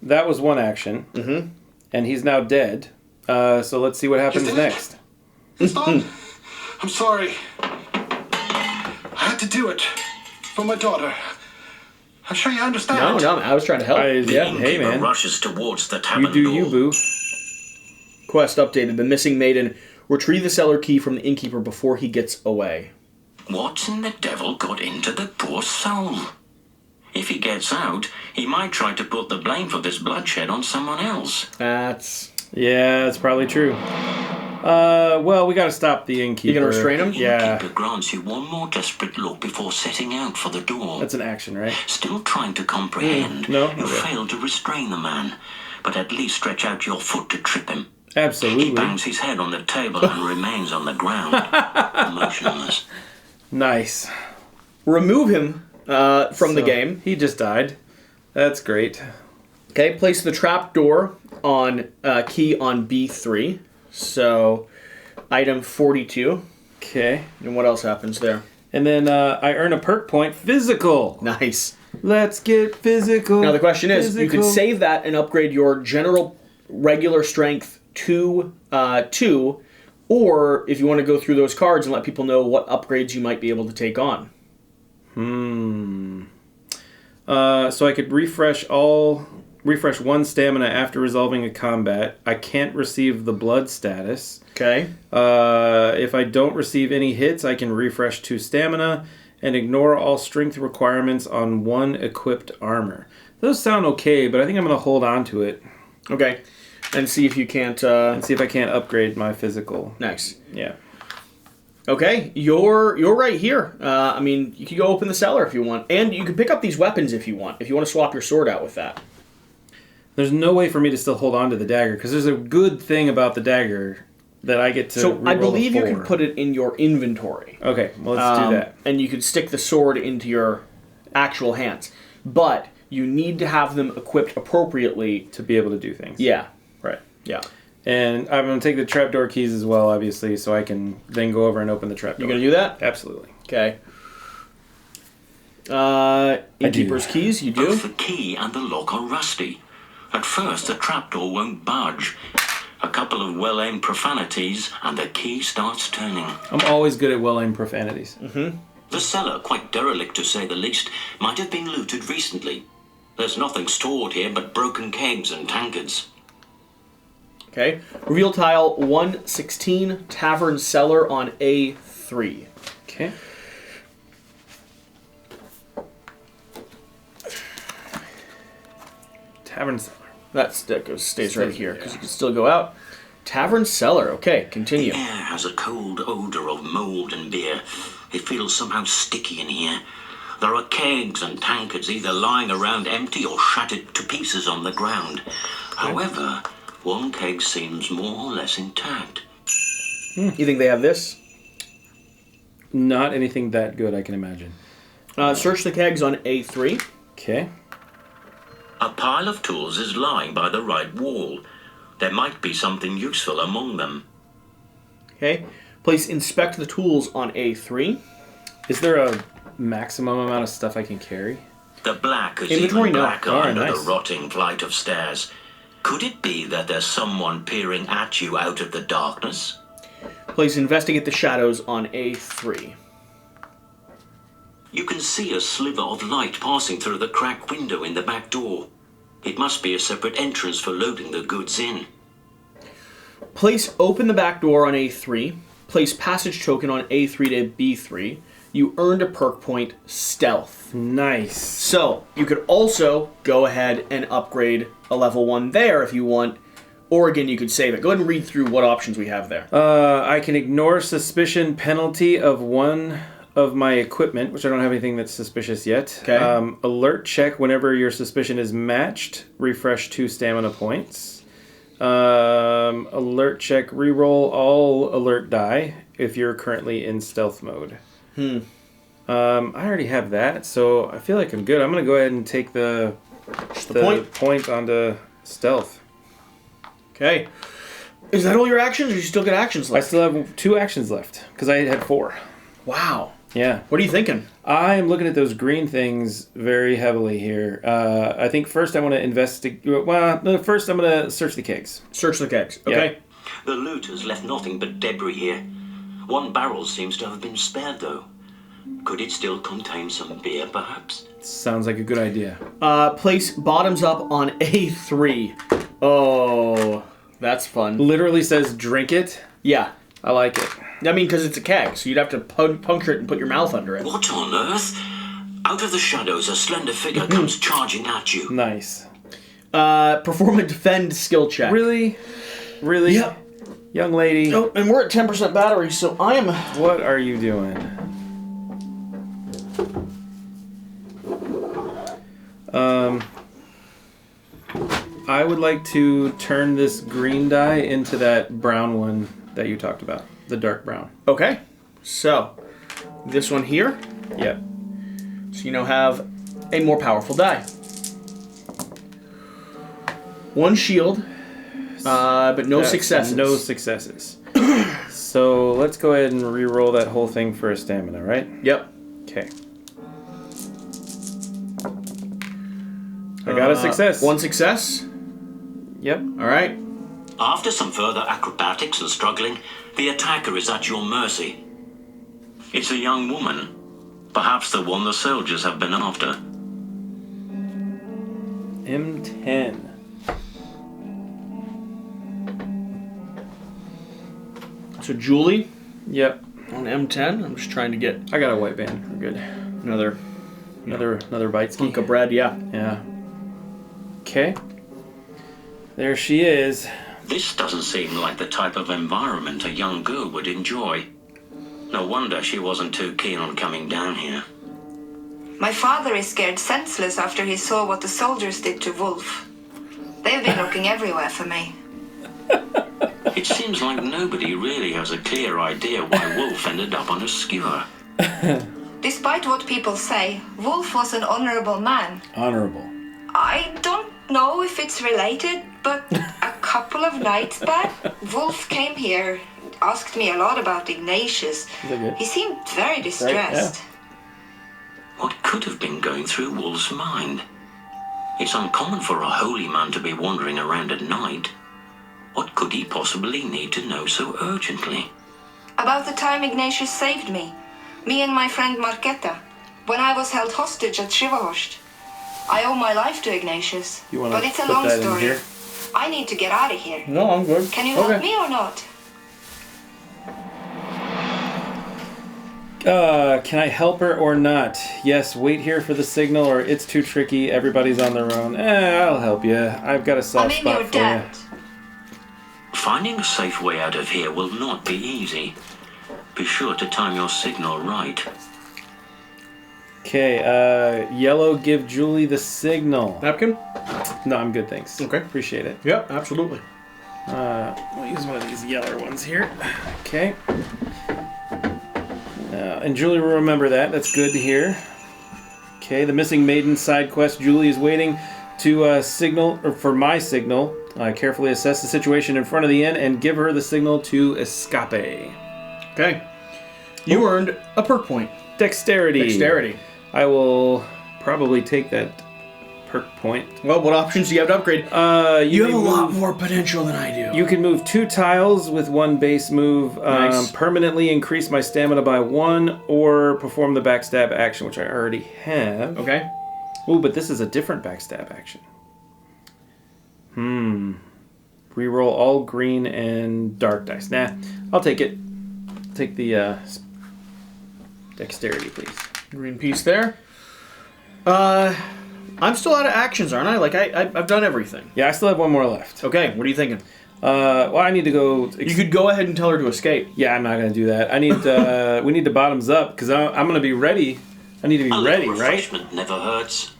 that was one action. Mm-hmm. And he's now dead. So let's see what happens next. It's done. I'm sorry. I had to do it for my daughter. I'm sure you understand. No, I was trying to help. Hey, man. Rushes towards the tavern You do door. you, boo. Quest updated. The missing maiden. Retrieve the cellar key from the innkeeper before he gets away. What in the devil got into the poor soul? If he gets out, he might try to put the blame for this bloodshed on someone else. That's probably true. Well, we gotta stop the innkeeper. You gonna restrain him? The innkeeper grants you one more desperate look before setting out for the door. That's an action, right? Still trying to comprehend. No? You Okay. failed to restrain the man, but at least stretch out your foot to trip him. Absolutely. He bangs his head on the table and remains on the ground, motionless. Nice. Remove him from the game. He just died. That's great. Okay, place the trap door on key on B3. So, item 42. Okay. And what else happens there? And then I earn a perk point, physical. Nice. Let's get physical. Now the question is, you could save that and upgrade your general regular strength to 2, or if you want to go through those cards and let people know what upgrades you might be able to take on. So I could refresh one stamina after resolving a combat. I can't receive the blood status. Okay. If I don't receive any hits, I can refresh 2 stamina and ignore all strength requirements on 1 equipped armor. Those sound okay, but I think I'm going to hold on to it. Okay. And see if you can't... and see if I can't upgrade my physical. Nice. Yeah. Okay, you're right here. I mean, you could go open the cellar if you want. And you can pick up these weapons if you want. If you want to swap your sword out with that. There's no way for me to still hold on to the dagger, because there's a good thing about the dagger that I get to So I reroll believe a you 4. can put it in your inventory. Okay, well, let's do that. And you could stick the sword into your actual hands. But you need to have them equipped appropriately. To be able to do things. Yeah. Right. Yeah. And I'm going to take the trapdoor keys as well, obviously, so I can then go over and open the trapdoor. You going to do that? Absolutely. Okay. Innkeeper's keys, you do? Both the key and the lock are rusty. At first, the trapdoor won't budge. A couple of well-aimed profanities, and the key starts turning. I'm always good at well-aimed profanities. Mm-hmm. The cellar, quite derelict to say the least, might have been looted recently. There's nothing stored here but broken kegs and tankards. Okay. Reveal tile 116, Tavern Cellar on A3. Okay. Tavern Cellar. That stays right here, because you can still go out. Tavern Cellar. Okay, continue. The air has a cold odor of mold and beer. It feels somehow sticky in here. There are kegs and tankards either lying around empty or shattered to pieces on the ground. However, one keg seems more or less intact. You think they have this? Not anything that good, I can imagine. Search the kegs on A3. Okay. A pile of tools is lying by the right wall. There might be something useful among them. Okay. Place inspect the tools on A3. Is there a maximum amount of stuff I can carry? The black is Inventory, even no. blacker All right, under nice. the rotting flight of stairs. Could it be that there's someone peering at you out of the darkness? Place investigate the shadows on A3. You can see a sliver of light passing through the cracked window in the back door. It must be a separate entrance for loading the goods in. Place open the back door on A3. Place passage token on A3 to B3. You earned a perk point, Stealth. Nice. So, you could also go ahead and upgrade a level 1 there if you want. Or again, you could save it. Go ahead and read through what options we have there. I can ignore suspicion penalty of one of my equipment, which I don't have anything that's suspicious yet. Okay. Alert check whenever your suspicion is matched. Refresh 2 stamina points. Alert check. Reroll all alert die if you're currently in stealth mode. I already have that, so I feel like I'm good. I'm going to go ahead and take the point onto stealth. Okay. Is that all your actions, or do you still get actions I left? still have 2 actions left, because I had 4. Wow. Yeah. What are you thinking? I'm looking at those green things very heavily here. I think first I want to investigate... Well, no, first I'm going to search the kegs. Search the kegs. Okay. Yeah. The looters left nothing but debris here. One barrel seems to have been spared, though. Could it still contain some beer, perhaps? Sounds like a good idea. Place bottoms up on A3. Oh, that's fun. Literally says drink it. Yeah. I like it. I mean, because it's a keg, so you'd have to puncture it and put your mouth under it. What on earth? Out of the shadows, a slender figure comes charging at you. Nice. Perform a defend skill check. Really? Really? Yep. Young lady. Oh, and we're at 10% battery, so I am... What are you doing? I would like to turn this green die into that brown one that you talked about. The dark brown. Okay. So, this one here. Yep. So you now have a more powerful die. 1 shield, but no That's successes. No successes. So let's go ahead and re-roll that whole thing for a stamina, right? Yep. Okay. I got a success. 1 success. Yep. All right. After some further acrobatics and struggling, the attacker is at your mercy. It's a young woman, perhaps the one the soldiers have been after. M10. So Julie Yep. on M10. I'm just trying to get I got a white band. We're good. another Another bite ski. hunk of bread. Yeah. Yeah. Okay. There she is. This doesn't seem like the type of environment a young girl would enjoy. No wonder she wasn't too keen on coming down here. My father is scared senseless after he saw what the soldiers did to Wolf. They've been looking everywhere for me. It seems like nobody really has a clear idea why Wolf ended up on a skewer. Despite what people say, Wolf was an honorable man. Honorable. I don't know if it's related, but a couple of nights back, Wolf came here, asked me a lot about Ignatius. He seemed very distressed. What could have been going through Wolf's mind? It's uncommon for a holy man to be wandering around at night. What could he possibly need to know so urgently? About the time Ignatius saved me and my friend Marketa, when I was held hostage at Shiverhorst. I owe my life to Ignatius, You wanna but it's a put long that in story. here? I need to get out of here. No, I'm good. Can you help me or not? Can I help her or not? Yes, wait here for the signal or it's too tricky. Everybody's on their own. I'll help you. I've got a soft spot for you. Finding a safe way out of here will not be easy. Be sure to time your signal right. Okay, Yellow, give Julie the signal. Napkin? No, I'm good, thanks. Okay. Appreciate it. Yep, absolutely. We'll use one of these yeller ones here. Okay. And Julie will remember that. That's good to hear. Okay, the missing maiden side quest. Julie is waiting to signal, or for my signal. Carefully assess the situation in front of the inn and give her the signal to escape. Okay. You earned a perk point. Dexterity. Dexterity. I will probably take that perk point. Well, what options do you have to upgrade? You have a lot more potential than I do. You can move 2 tiles with 1 base move, Nice. permanently increase my stamina by 1, or perform the backstab action, which I already have. Okay. Ooh, but this is a different backstab action. Reroll all green and dark dice. Nah, I'll take it. Take the dexterity, please. Green piece there. I'm still out of actions, aren't I? Like, I've done everything. Yeah, I still have 1 more left. Okay, what are you thinking? Well, I need to go... You could go ahead and tell her to escape. Yeah, I'm not going to do that. I need we need to bottoms up, because I'm going to be ready. I need to be ready, right? Refreshment never hurts.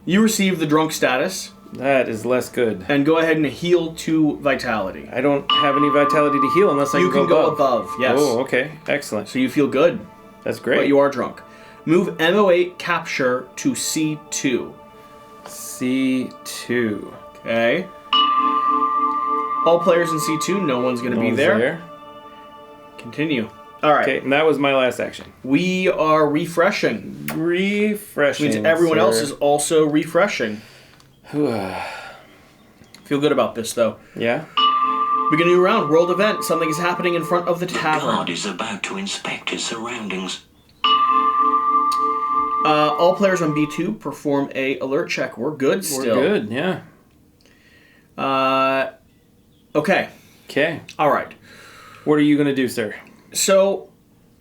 You receive the drunk status. That is less good. And go ahead and heal 2 vitality. I don't have any vitality to heal unless I You can go above, yes. Oh, okay. Excellent. So you feel good. That's great. But you are drunk. Move MO8 capture to C2. C2. Okay. All players in C2, no one's going to be there. Continue. All right. Okay, and that was my last action. We are refreshing. Refreshing. Which means everyone else is also refreshing. Feel good about this, though. Yeah? Beginning of round, world event. Something is happening in front of the tavern. The guard is about to inspect his surroundings. All players on B2 perform a alert check. We're good still. We're good, yeah. Okay. Okay. All right. What are you going to do, sir? So,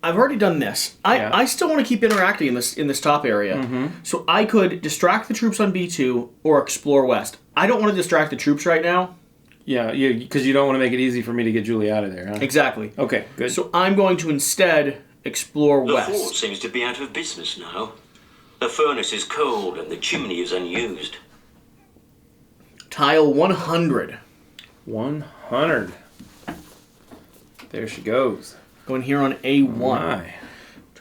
I've already done this. I still want to keep interacting in this top area. Mm-hmm. So I could distract the troops on B2 or explore west. I don't want to distract the troops right now. Yeah, because you don't want to make it easy for me to get Julie out of there, huh? Exactly. Okay, good. So I'm going to instead explore west. The fort seems to be out of business now. The furnace is cold and the chimney is unused. Tile 100. 100. There she goes. Going here on A1. My.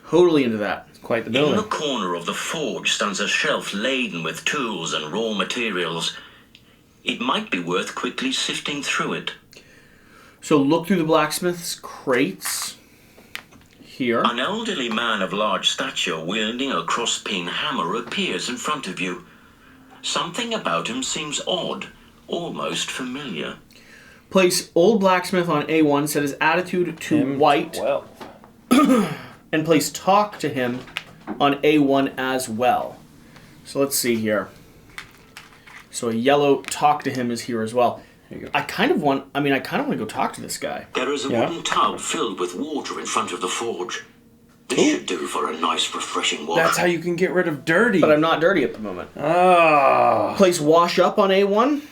Totally into that. It's quite the In building. the corner of the forge stands a shelf laden with tools and raw materials. It might be worth quickly sifting through it. So look through the blacksmith's crates. Here. An elderly man of large stature wielding a cross-peen hammer appears in front of you. Something about him seems odd, almost familiar. Place old blacksmith on A1, set his attitude to white. 12. And place talk to him on A1 as well. So let's see here. So a yellow talk to him is here as well. There you go. I kind of want to go talk to this guy. There is a wooden tub filled with water in front of the forge. This should do for a nice, refreshing wash. That's how you can get rid of dirty. But I'm not dirty at the moment. Oh. Place wash up on A1.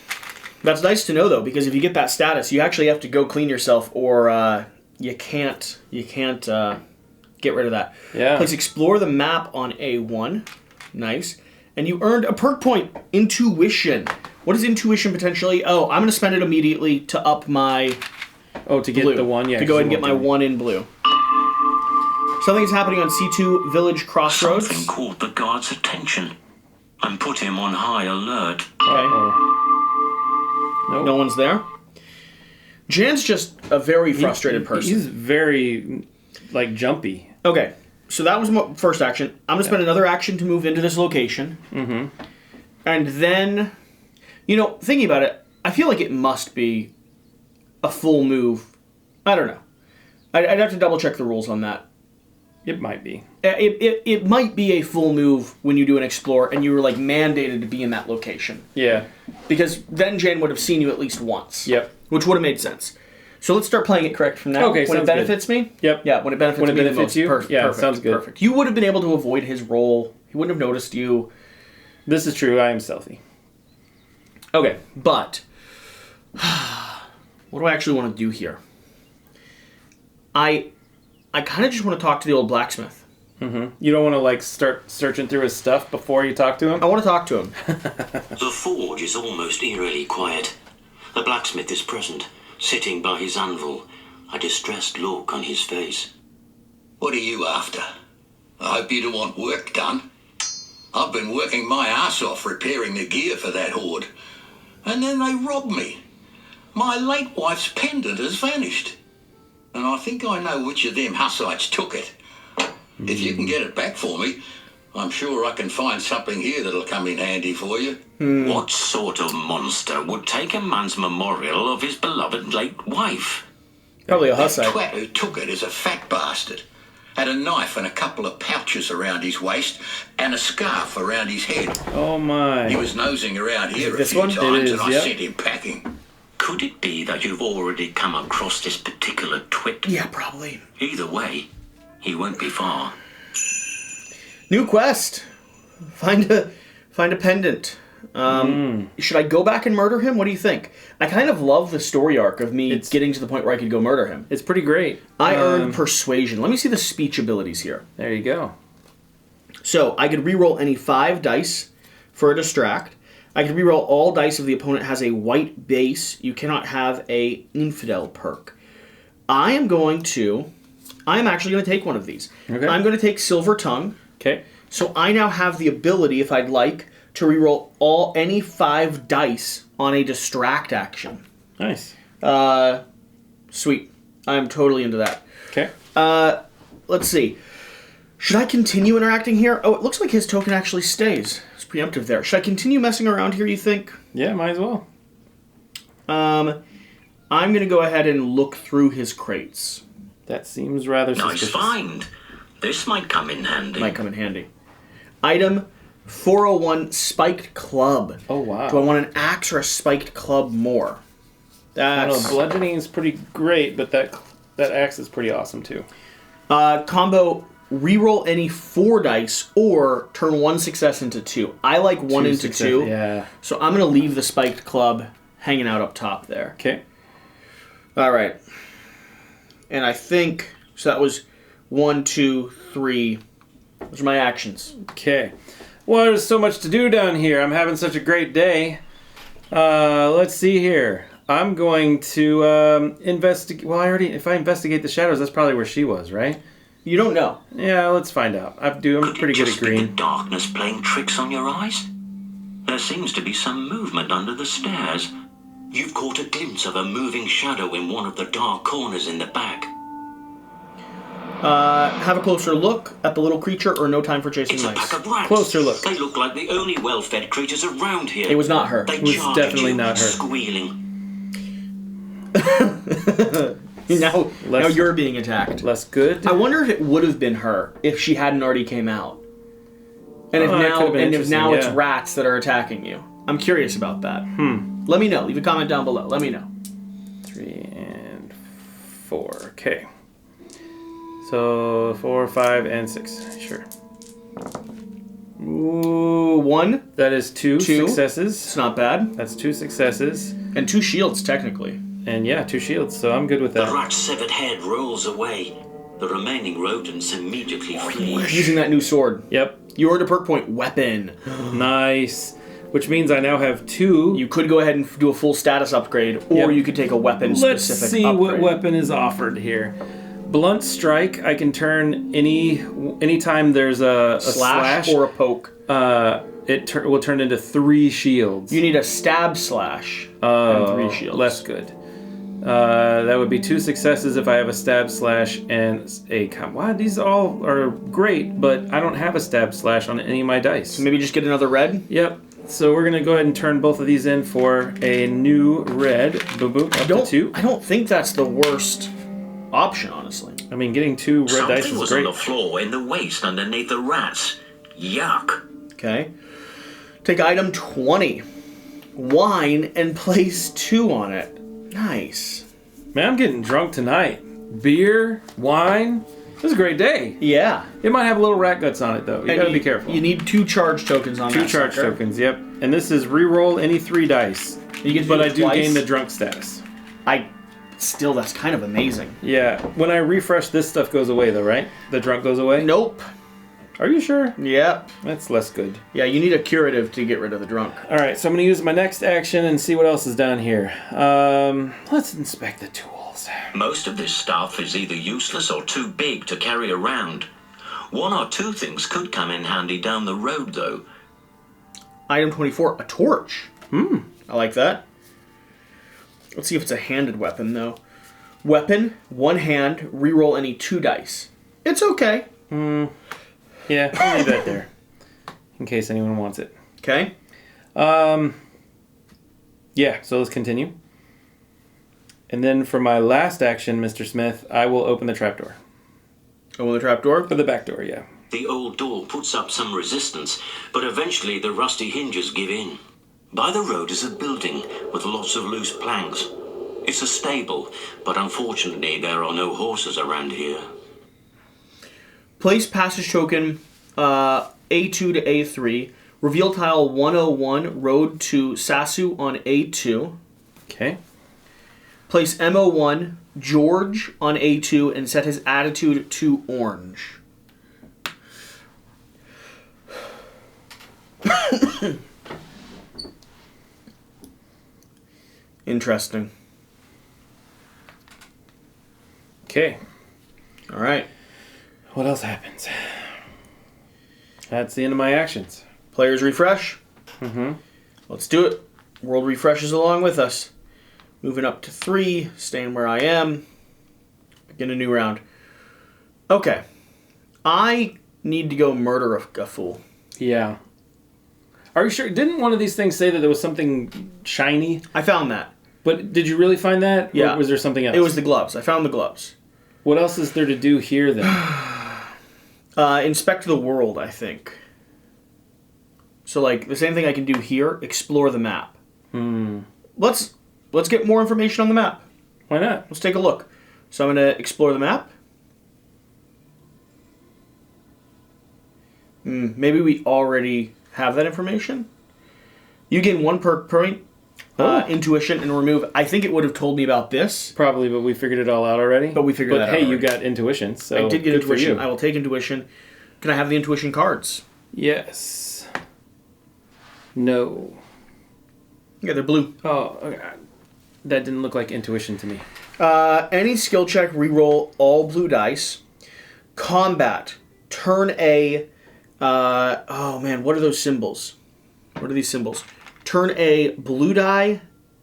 That's nice to know, though, because if you get that status, you actually have to go clean yourself, or you can't get rid of that. Yeah. Place explore the map on A1. Nice. And you earned a perk point, Intuition. What is Intuition potentially? Oh, I'm going to spend it immediately to up my to get blue. the one, yeah. To go ahead and get my 1 in blue. Something's happening on C2 Village Crossroads. Something caught the guard's attention and put him on high alert. Okay. Nope. No one's there. Jan's just a very frustrated person. He's very, jumpy. Okay, so that was my first action. I'm going to spend another action to move into this location. Mm-hmm. And then, thinking about it, I feel like it must be a full move. I don't know. I'd have to double check the rules on that. It might be. It might be a full move when you do an explore and you were like mandated to be in that location. Yeah. Because then Jan would have seen you at least once. Yep. Which would have made sense. So let's start playing it correct from now. Okay, when it benefits me? Yep. Yeah, when it benefits me. When it benefits you? Perfect. Yeah, sounds good. Perfect. You would have been able to avoid his roll. He wouldn't have noticed you. This is true. I am stealthy. Okay, but what do I actually want to do here? I kind of just want to talk to the old blacksmith. Mm-hmm. You don't want to like start searching through his stuff before you talk to him? I want to talk to him. The forge is almost eerily quiet. The blacksmith is present, sitting by his anvil, a distressed look on his face. What are you after? I hope you don't want work done. I've been working my ass off repairing the gear for that horde. And then they robbed me. My late wife's pendant has vanished. And I think I know which of them Hussites took it. If you can get it back for me, I'm sure I can find something here that'll come in handy for you. What sort of monster would take a man's memorial of his beloved late wife? Probably a Hussite. That twat who took it is a fat bastard. Had a knife and a couple of pouches around his waist and a scarf around his head. Oh my. He was nosing around here a This few one? times It is, and I yep. sent him packing. Could it be that you've already come across this particular twit? Yeah, probably. Either way, he won't be far. New quest. Find a pendant. Should I go back and murder him? What do you think? I kind of love the story arc of me getting to the point where I could go murder him. It's pretty great. I earned persuasion. Let me see the speech abilities here. There you go. So I could reroll any 5 dice for a distract. I could reroll all dice if the opponent has a white base. You cannot have a infidel perk. I am actually going to take one of these. Okay. I'm going to take Silver Tongue. Okay. So I now have the ability, if I'd like, to reroll any 5 dice on a distract action. Nice. Sweet. I'm totally into that. Okay. Let's see. Should I continue interacting here? Oh, it looks like his token actually stays. It's preemptive there. Should I continue messing around here, you think? Yeah, might as well. I'm going to go ahead and look through his crates. That seems rather suspicious. Nice find. This might come in handy. Might come in handy. Item 401 Spiked Club. Oh, wow. Do I want an axe or a spiked club more? I don't know, bludgeoning is pretty great, but that axe is pretty awesome too. Combo, reroll any 4 dice or turn 1 success into 2. I like 1 into 2. Yeah. So I'm going to leave the spiked club hanging out up top there. Okay. All right. And I think, so that was 1, 2, 3. Those are my actions. Okay. Well, there's so much to do down here. I'm having such a great day. Let's see here. I'm going to investigate. Well, if I investigate the shadows, that's probably where she was, right? You don't know. Yeah, let's find out. I'm pretty good at green. The darkness playing tricks on your eyes? There seems to be some movement under the stairs. You've caught a glimpse of a moving shadow in one of the dark corners in the back. Have a closer look at the little creature or no time for chasing It's a mice. pack of rats. Closer look. They look like the only well-fed creatures around here. It was not her. They It was charge at definitely you, not her. Squealing. Now you're being attacked. Less good. I wonder if it would have been her if she hadn't already came out. And if that now, could've been it's interesting, yeah. rats that are attacking you. I'm curious about that. Let me know. Leave a comment down below. Let me know. 3 and 4. Okay. So 4, 5, and 6. Sure. Ooh, 1. That is 2 successes. It's not bad. That's 2 successes. And 2 shields, technically. And yeah, 2 shields, so I'm good with that. The rat's severed head rolls away. The remaining rodents immediately flee. Using that new sword. Yep. You earned a perk point, weapon. Nice. Which means I now have 2. You could go ahead and do a full status upgrade, or you could take a weapon-specific Let's see upgrade. what weapon is offered here. Blunt strike, I can turn anytime there's a slash or a poke. It will turn into 3 shields. You need a stab slash and 3 shields. Less good. That would be 2 successes if I have a stab slash and a... Wow, these all are great, but I don't have a stab slash on any of my dice. So maybe just get another red? Yep. So we're going to go ahead and turn both of these in for a new red. Boom, boom, up to 2. I don't think that's the worst option, honestly. I mean, getting 2 red dice Something is was great. on the floor in the waste underneath the rats. Yuck. Okay. Take item 20. Wine and place 2 on it. Nice. Man, I'm getting drunk tonight. Beer, wine. This is a great day. Yeah. It might have little rat guts on it, though. You gotta be careful. You need 2 charge tokens on 2 that charge sucker. tokens, yep. And this is reroll any 3 dice. You get to but do I it do twice. gain the drunk status. Still, that's kind of amazing. Yeah. When I refresh, this stuff goes away, though, right? The drunk goes away? Nope. Are you sure? Yep. That's less good. Yeah, you need a curative to get rid of the drunk. Alright, so I'm going to use my next action and see what else is down here. Let's inspect the tools. Most of this stuff is either useless or too big to carry around. 1 or 2 things could come in handy down the road, though. Item 24, a torch. I like that. Let's see if it's a handed weapon, though. Weapon, 1 hand, reroll any 2 dice. It's okay. Yeah, I'll leave that there. In case anyone wants it. Okay. Yeah, so let's continue. And then for my last action, Mr. Smith, I will open the trapdoor. Open the trapdoor? For the back door, yeah. The old door puts up some resistance, but eventually the rusty hinges give in. By the road is a building with lots of loose planks. It's a stable, but unfortunately there are no horses around here. Place passage token A2 to A3. Reveal tile 101, road to Sasu on A2. Okay. Place MO1, George on A2, and set his attitude to orange. Interesting. Okay. All right. What else happens? That's the end of my actions. Players refresh. Mm-hmm. Let's do it. World refreshes along with us. Moving up to 3, staying where I am. Begin a new round. Okay. I need to go murder a fool. Yeah. Are you sure? Didn't one of these things say that there was something shiny? I found that. But did you really find that? Yeah. Or was there something else? It was the gloves. I found the gloves. What else is there to do here then? Inspect the world, I think. So, like, the same thing I can do here, explore the map. Let's get more information on the map. Why not? Let's take a look. So I'm going to explore the map. Maybe we already have that information. You gain 1 perk point, intuition, and remove. I think it would have told me about this. Probably, but we figured it all out already. But we figured that out hey, you already. got intuition, so I did get good for intuition. you. I will take intuition. Can I have the intuition cards? Yes. No. Yeah, they're blue. Oh, okay. That didn't look like intuition to me. Any skill check, reroll all blue dice. Combat, turn A. Oh man, what are those symbols? What are these symbols? Turn a blue die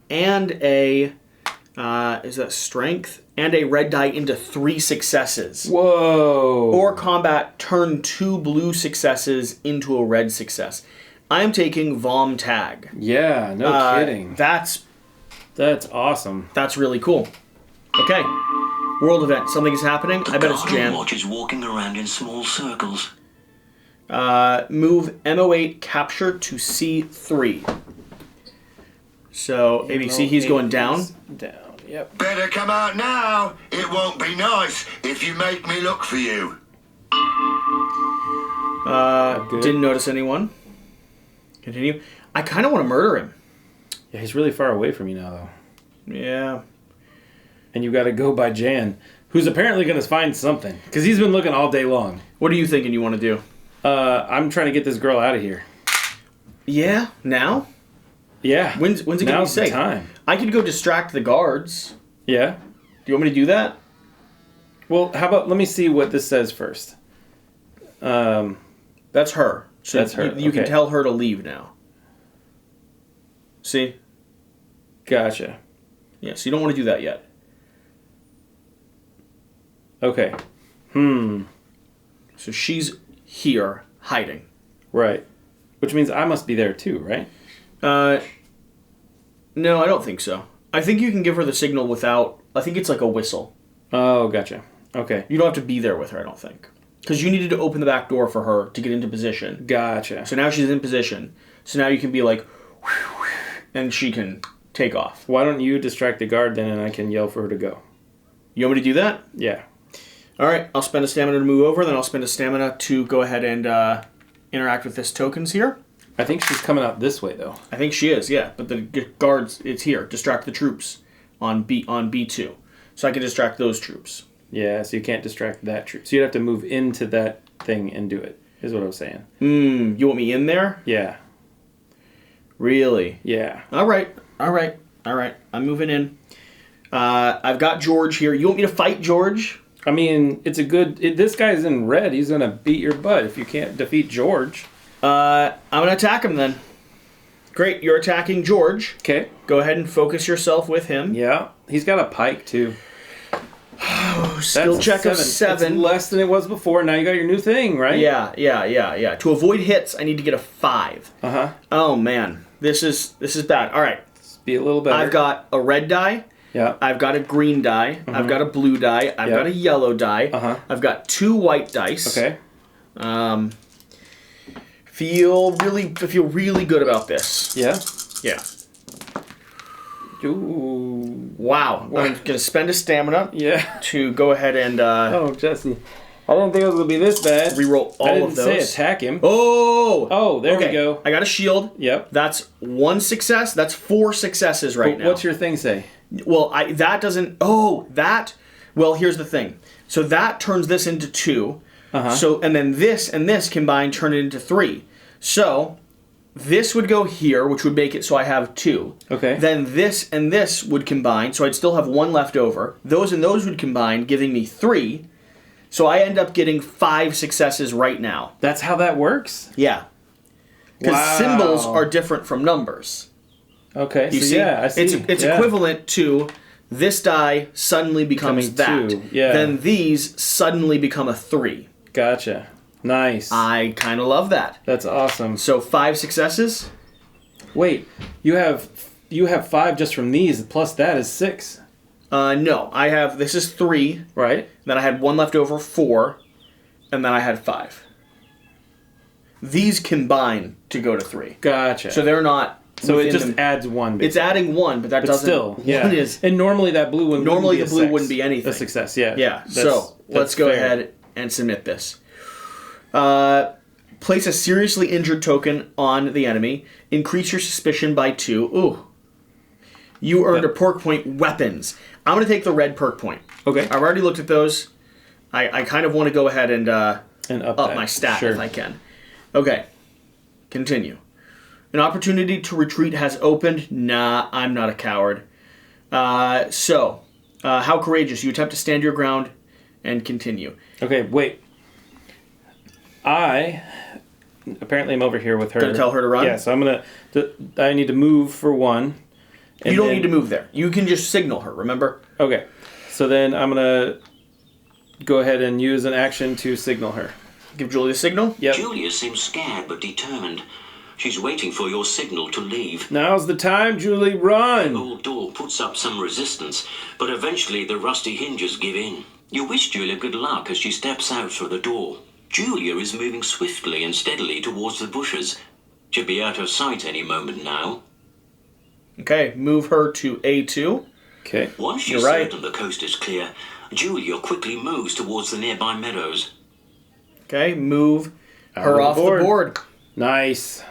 and a. Is that strength? And a red die into 3 successes. Whoa. Or combat, turn 2 blue successes into a red success. I am taking Vom Tag. Yeah, no kidding. That's awesome. That's really cool. Okay. World event. Something is happening. I bet it's Jan. Watch is walking around in small circles. Move MO8 capture to C3. So, ABC, he's going down. Down, yep. Better come out now. It won't be nice if you make me look for you. Didn't notice anyone. Continue. I kind of want to murder him. Yeah, he's really far away from you now, though. Yeah. And you got to go by Jan, who's apparently going to find something. Because he's been looking all day long. What are you thinking you want to do? I'm trying to get this girl out of here. Yeah? Now? Yeah. When's it going to be Now's the safe? time. I could go distract the guards. Yeah? Do you want me to do that? Well, how about, let me see what this says first. That's her. So that's her. You can tell her to leave now. See? Gotcha. Yeah, so you don't want to do that yet. Okay. So she's here, hiding. Right. Which means I must be there too, right? No, I don't think so. I think you can give her the signal without... I think it's like a whistle. Oh, gotcha. Okay. You don't have to be there with her, I don't think. Because you needed to open the back door for her to get into position. Gotcha. So now she's in position. So now you can be like, and she can take off. Why don't you distract the guard then, and I can yell for her to go? You want me to do that? Yeah. All right, I'll spend a stamina to move over, then I'll spend a stamina to go ahead and interact with this tokens here. I think she's coming out this way, though. I think she is, yeah. But the guards, it's here. Distract the troops on B2. So I can distract those troops. Yeah, so you can't distract that troop. So you'd have to move into that thing and do it, is what I was saying. You want me in there? Yeah. Really? Yeah. All right. I'm moving in. I've got George here. You want me to fight George? I mean, it's a good... this guy's in red. He's going to beat your butt if you can't defeat George. I'm going to attack him then. Great, you're attacking George. Okay. Go ahead and focus yourself with him. Yeah. He's got a pike, too. Skill check of 7. It's less than it was before. Now you got your new thing, right? Yeah. To avoid hits, I need to get a 5. Uh-huh. Oh, man. This is bad. All right. Let's be a little better. I've got a red die. Yeah. I've got a green die. Mm-hmm. I've got a blue die. I've got a yellow die. Uh-huh. I've got 2 white dice. Okay. Feel really good about this. Yeah? Yeah. Ooh. Wow. I'm going to spend a stamina to go ahead and... oh, Jesse. I didn't think it was going to be this bad. Reroll all of those. I didn't say attack him. Oh, there we go. I got a shield. Yep. That's 1 success. That's 4 successes right now. What's your thing say? Well, that doesn't... Oh, that... Well, here's the thing. So that turns this into 2. Uh-huh. So, and then this and this combined turn it into 3. So... This would go here, which would make it so I have 2. Okay. Then this and this would combine, so I'd still have 1 left over. Those and those would combine, giving me 3. So I end up getting 5 successes right now. That's how that works? Yeah. Because symbols are different from numbers. Okay, You see? yeah, I see. It's equivalent to this die suddenly becomes that. 2. Yeah. Then these suddenly become a 3. Gotcha. Nice. I kind of love that. That's awesome. So 5 successes. Wait, you have 5 just from these, plus that is 6. No, I have, this is 3. Right. Then I had 1 left over, 4. And then I had 5. These combine to go to 3. Gotcha. So they're not... So it just adds 1. Basically. It's adding 1, but that doesn't... Still, yeah. 1 is... And normally that blue one Normally the blue 6. wouldn't be anything. A success, yeah. Yeah, so let's go ahead and submit this. Place a seriously injured token on the enemy. Increase your suspicion by 2. Ooh. You earned a perk point, weapons. I'm going to take the red perk point. Okay. I've already looked at those. I kind of want to go ahead and up my stat if I can. Okay. Continue. An opportunity to retreat has opened. Nah, I'm not a coward. How courageous. You attempt to stand your ground and continue. Okay, wait. I apparently am over here with her. Gonna tell her to run? Yeah, so I need to move for 1. You don't need to move there. You can just signal her, remember? Okay. So then I'm going to go ahead and use an action to signal her. Give Julia a signal? Yep. Julia seems scared but determined. She's waiting for your signal to leave. Now's the time, Julie, run! The old door puts up some resistance, but eventually the rusty hinges give in. You wish Julia good luck as she steps out through the door. Julia is moving swiftly and steadily towards the bushes. She'll be out of sight any moment now. Okay, move her to A2. Okay. Once she's certain the coast is clear, Julia quickly moves towards the nearby meadows. Okay, move her off the board. Nice.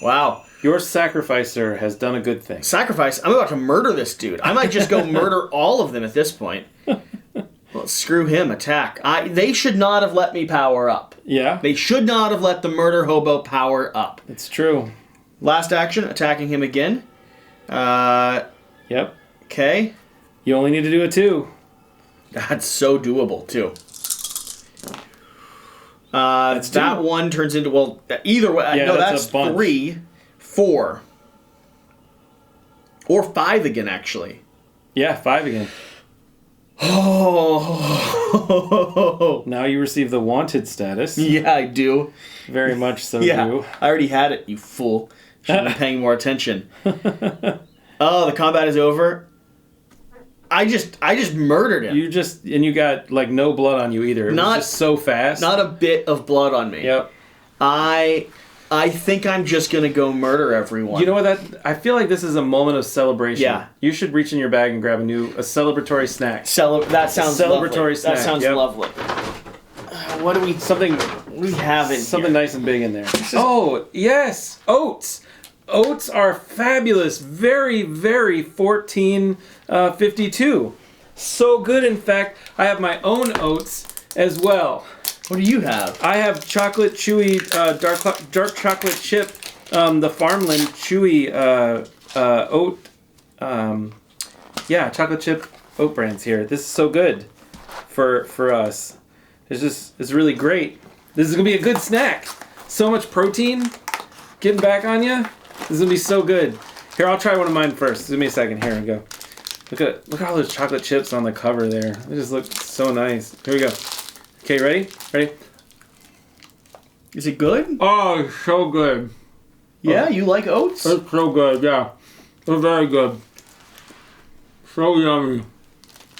Wow. Your sacrificer has done a good thing. Sacrifice? I'm about to murder this dude. I might just go murder all of them at this point. Well, screw him. Attack. They should not have let me power up. Yeah? They should not have let the murder hobo power up. It's true. Last action, attacking him again. Yep. Okay. You only need to do a 2. That's so doable, too. That one turns into, well, either way. Yeah, no, that's a bunch. 3, 4. Or 5 again, actually. Yeah, 5 again. Oh. Now you receive the wanted status. Yeah, I do. Very much so, yeah, do. I already had it, you fool. Should have been paying more attention. Oh, the combat is over. I just murdered him. You got like no blood on you either. It was just so fast. Not a bit of blood on me. Yep. I think I'm just gonna go murder everyone. You know what? I feel like this is a moment of celebration. Yeah. You should reach in your bag and grab a celebratory snack. That sounds celebratory lovely. snack. That sounds lovely. What do we have in something here? nice and big in there. Oh yes, oats. Oats are fabulous. Very, very 1452. So good. In fact, I have my own oats as well. What do you have? I have chocolate chewy dark chocolate chip, the Farmland chewy oat. Chocolate chip oat brands here. This is so good for us. It's really great. This is gonna be a good snack. So much protein getting back on you. This is gonna be so good. Here, I'll try one of mine first. Give me a second. Here we go. Look at all those chocolate chips on the cover there. They just look so nice. Here we go. Okay, ready? Ready? Is it good? Oh, it's so good. Yeah, you like oats? It's so good, yeah. It's very good. So yummy.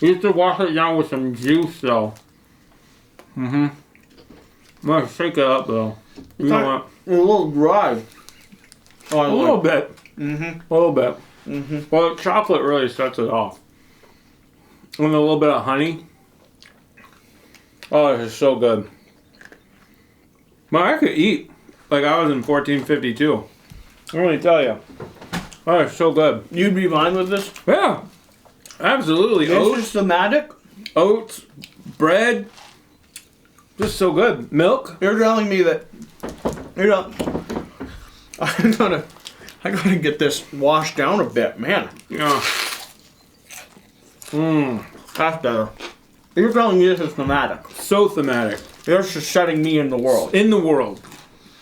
You have to wash it down with some juice, though. I'm gonna shake it up, though. You know what? It's a little dry. A little bit. A little bit. Well, chocolate really sets it off. And a little bit of honey. Oh, this is so good. Man, I could eat like I was in 1452. Let me tell you. Oh, it's so good. You'd be fine with this? Yeah. Absolutely. This is thematic? Oats, bread. Just so good. Milk. You're telling me that... I gotta get this washed down a bit, man. Yeah. That's better. You're telling me this is thematic. So thematic. You're just setting me in the world. In the world.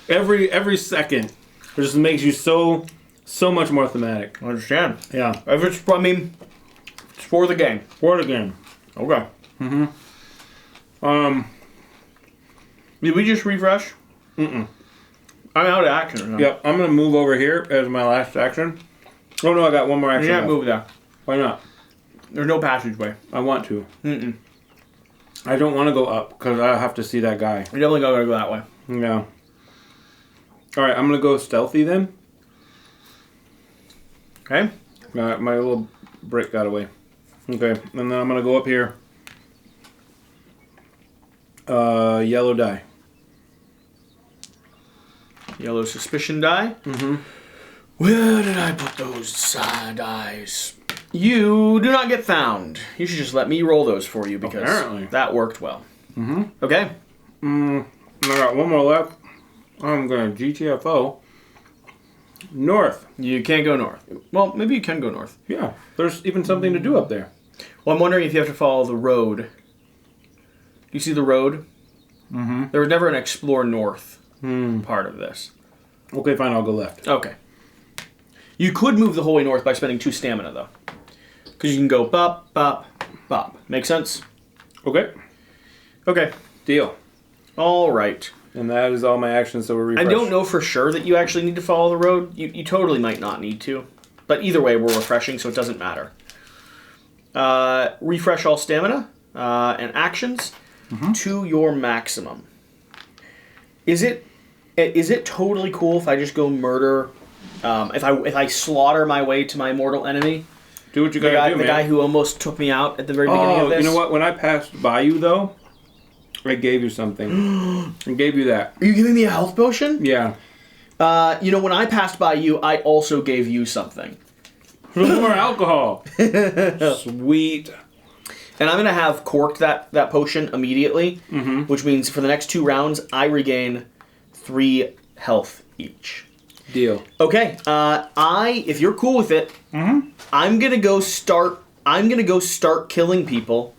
Every second. It just makes you so much more thematic. I understand. Yeah. If it's, it's for the game. For the game. Okay. Did we just refresh? I'm out of action now. Yep. I'm gonna move over here as my last action. Oh no, I got one more action. You can't left. move there. Why not? There's no passageway. I want to. I don't want to go up because I have to see that guy. You definitely gotta go that way. Yeah. Alright, I'm gonna go stealthy then. Okay. My little brick got away. Okay, and then I'm gonna go up here. Yellow die. Yellow suspicion die? Where did I put those dies? You do not get found. You should just let me roll those for you because apparently that worked well. Okay. I got one more left. I'm gonna GTFO. North. You can't go north. Well, maybe you can go north. Yeah. There's even something to do up there. Well, I'm wondering if you have to follow the road. Do you see the road? There was never an explore north part of this. Okay, fine. I'll go left. Okay. You could move the whole way north by spending 2 stamina, though. Because you can go bop, bop, bop. Make sense? Okay. Okay. Deal. All right. And that is all my actions, so we're refresh. I don't know for sure that you actually need to follow the road. You totally might not need to. But either way, we're refreshing, so it doesn't matter. Refresh all stamina and actions to your maximum. Is it totally cool if I just go murder... if I slaughter my way to my mortal enemy? Do what you gotta do, man. The guy who almost took me out at the very beginning of this? You know what? When I passed by you, though, I gave you something. I gave you that. Are you giving me a health potion? Yeah. When I passed by you, I also gave you something. More alcohol. Sweet. And I'm going to have corked that potion immediately, which means for the next 2 rounds, I regain 3 health each. Deal. Okay. If you're cool with it, I'm gonna go start killing people,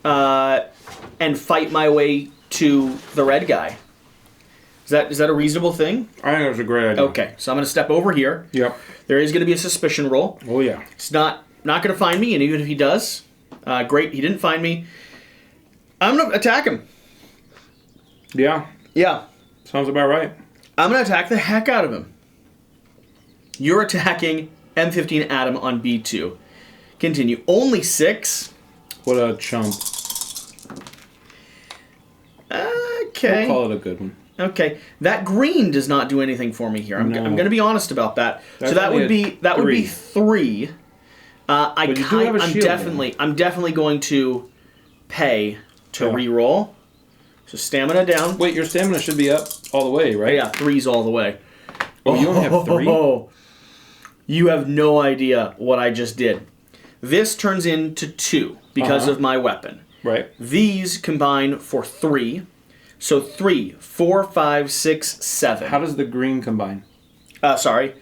and fight my way to the red guy. Is that a reasonable thing? I think that's a great idea. Okay, so I'm gonna step over here. Yep. There is gonna be a suspicion roll. Oh yeah. It's not gonna find me, and even if he does, great. He didn't find me. I'm gonna attack him. Yeah. Yeah. Sounds about right. I'm going to attack the heck out of him. You're attacking M15 Adam on B2. Continue. Only 6. What a chump. Okay. We'll call it a good one. Okay. That green does not do anything for me here. I'm going to be honest about that. So that would be 3. I'm definitely going to pay to reroll. So stamina down. Wait, your stamina should be up all the way, right? Yeah, 3's all the way. Oh, you only have 3? You have no idea what I just did. This turns into 2 because of my weapon. Right. These combine for 3. So 3, 4, 5, 6, 7. How does the green combine? Sorry.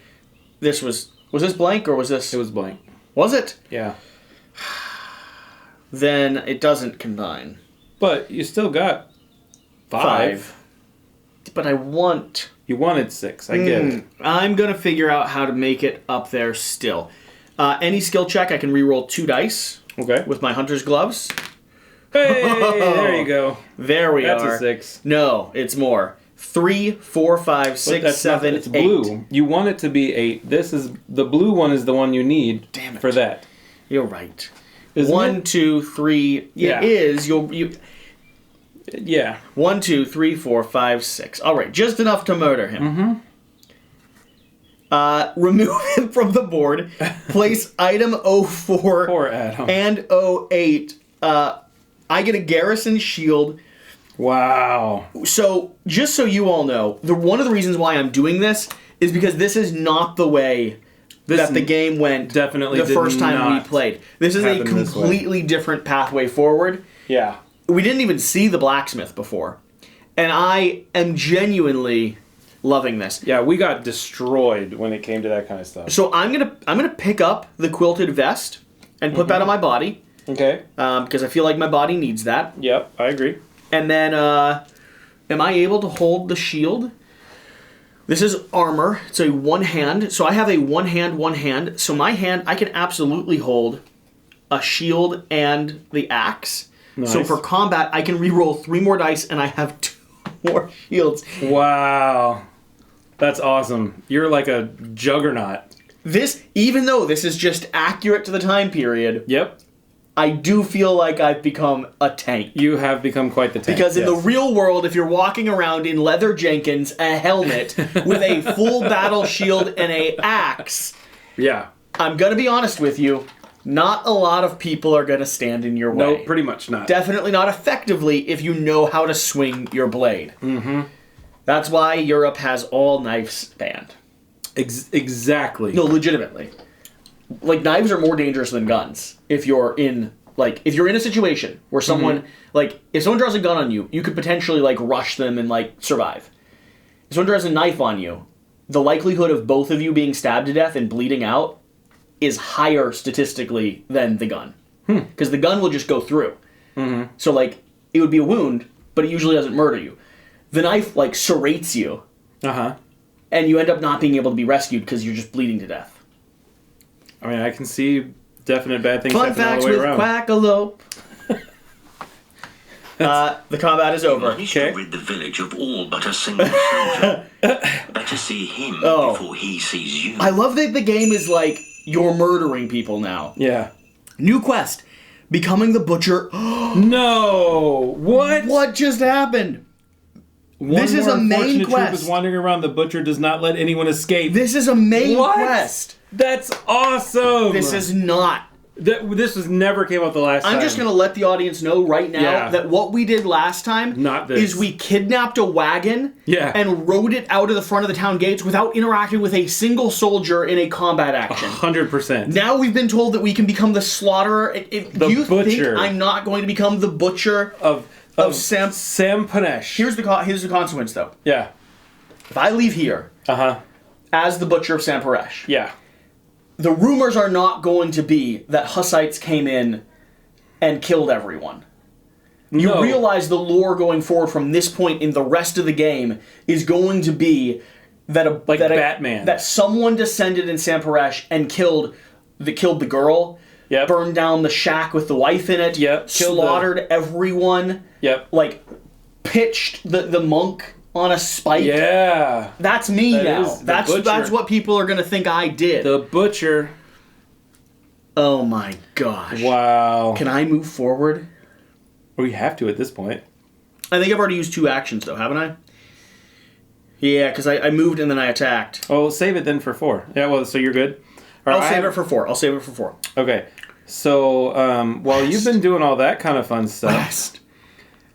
This was this blank or was this? It was blank. Was it? Yeah. Then it doesn't combine. But you still got 5. But I want... You wanted 6, I get it. I'm going to figure out how to make it up there still. Any skill check, I can reroll 2 dice. Okay. With my hunter's gloves. Hey, there you go. There we are. That's a 6. No, it's more. 3, 4, 5, 6, 7, it's 8. Blue. You want it to be 8. The blue one is the one you need. Damn it. For that. You're right. Isn't 1, 2, 3. Yeah. It is. Yeah. 1, 2, 3, 4, 5, 6. All right, just enough to murder him. Remove him from the board. Place item 04 Poor Adam. and 08. I get a garrison shield. Wow. So, just so you all know, one of the reasons why I'm doing this is because this is not the way that the game went definitely the first time we played. This is a completely different pathway forward. Yeah. We didn't even see the blacksmith before. And I am genuinely loving this. Yeah, we got destroyed when it came to that kind of stuff. So I'm gonna pick up the quilted vest and put that on my body. Okay. Because I feel like my body needs that. Yep, I agree. And then, am I able to hold the shield? This is armor. It's a one hand. So I have a one hand. So my hand, I can absolutely hold a shield and the axe. Nice. So for combat, I can reroll 3 more dice and I have 2 more shields. Wow. That's awesome. You're like a juggernaut. Even though this is just accurate to the time period. Yep. I do feel like I've become a tank. You have become quite the tank. Because in the real world, if you're walking around in leather Jenkins, a helmet, with a full battle shield and a axe, yeah, I'm going to be honest with you, not a lot of people are going to stand in your way. No, pretty much not. Definitely not effectively if you know how to swing your blade. Mm-hmm. That's why Europe has all knives banned. Exactly. No, legitimately. Like, knives are more dangerous than guns if you're in a situation where someone, if someone draws a gun on you, you could potentially, rush them and, survive. If someone draws a knife on you, the likelihood of both of you being stabbed to death and bleeding out is higher statistically than the gun. Because the gun will just go through. Mm-hmm. So, it would be a wound, but it usually doesn't murder you. The knife, serrates you. Uh-huh. And you end up not being able to be rescued because you're just bleeding to death. I mean, I can see definite bad things Fun happening all facts the way with around. Quackalope. The combat is over. Managed to rid the village of all but a single soldier. Better see him before he sees you. I love that the game is you're murdering people now. Yeah. New quest. Becoming the butcher. No! What? What just happened? This is a main quest. Troop is wandering around. The butcher does not let anyone escape. This is a main quest. That's awesome. This is not. This was never came out the last time. I'm just going to let the audience know right now that what we did last time is we kidnapped a wagon and rode it out of the front of the town gates without interacting with a single soldier in a combat action. 100%. Now we've been told that we can become the slaughterer. Do you butcher. think I'm not going to become the butcher of Sampanesh? Here's the consequence, though. Yeah. If I leave here as the butcher of Samparesh, the rumors are not going to be that Hussites came in and killed everyone. You realize the lore going forward from this point in the rest of the game is going to be that Batman. That someone descended in Samparesh and killed the girl. Yep. Burned down the shack with the wife in it. Yep. Slaughtered everyone. Yep. Pitched the monk on a spike. Yeah. That's me now. That's what people are going to think I did. The butcher. Oh my gosh. Wow. Can I move forward? We have to at this point. I think I've already used 2 actions, though, haven't I? Yeah, because I moved and then I attacked. Oh, save it then for 4. Yeah, well, so you're good. All right, I'll save it for 4. I'll save it for 4. Okay. So while you've been doing all that kind of fun stuff,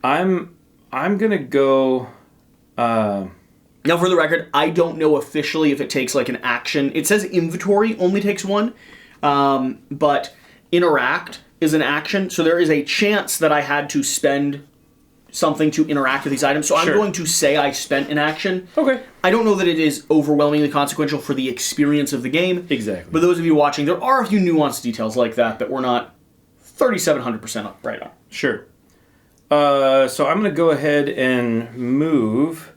I'm gonna go. Now, for the record, I don't know officially if it takes like an action. It says inventory only takes 1, but interact is an action. So there is a chance that I had to spend something to interact with these items. So I'm going to say I spent an action. Okay. I don't know that it is overwhelmingly consequential for the experience of the game. Exactly. But those of you watching, there are a few nuanced details like that we're not 3,700% right on. Sure. So I'm going to go ahead and move,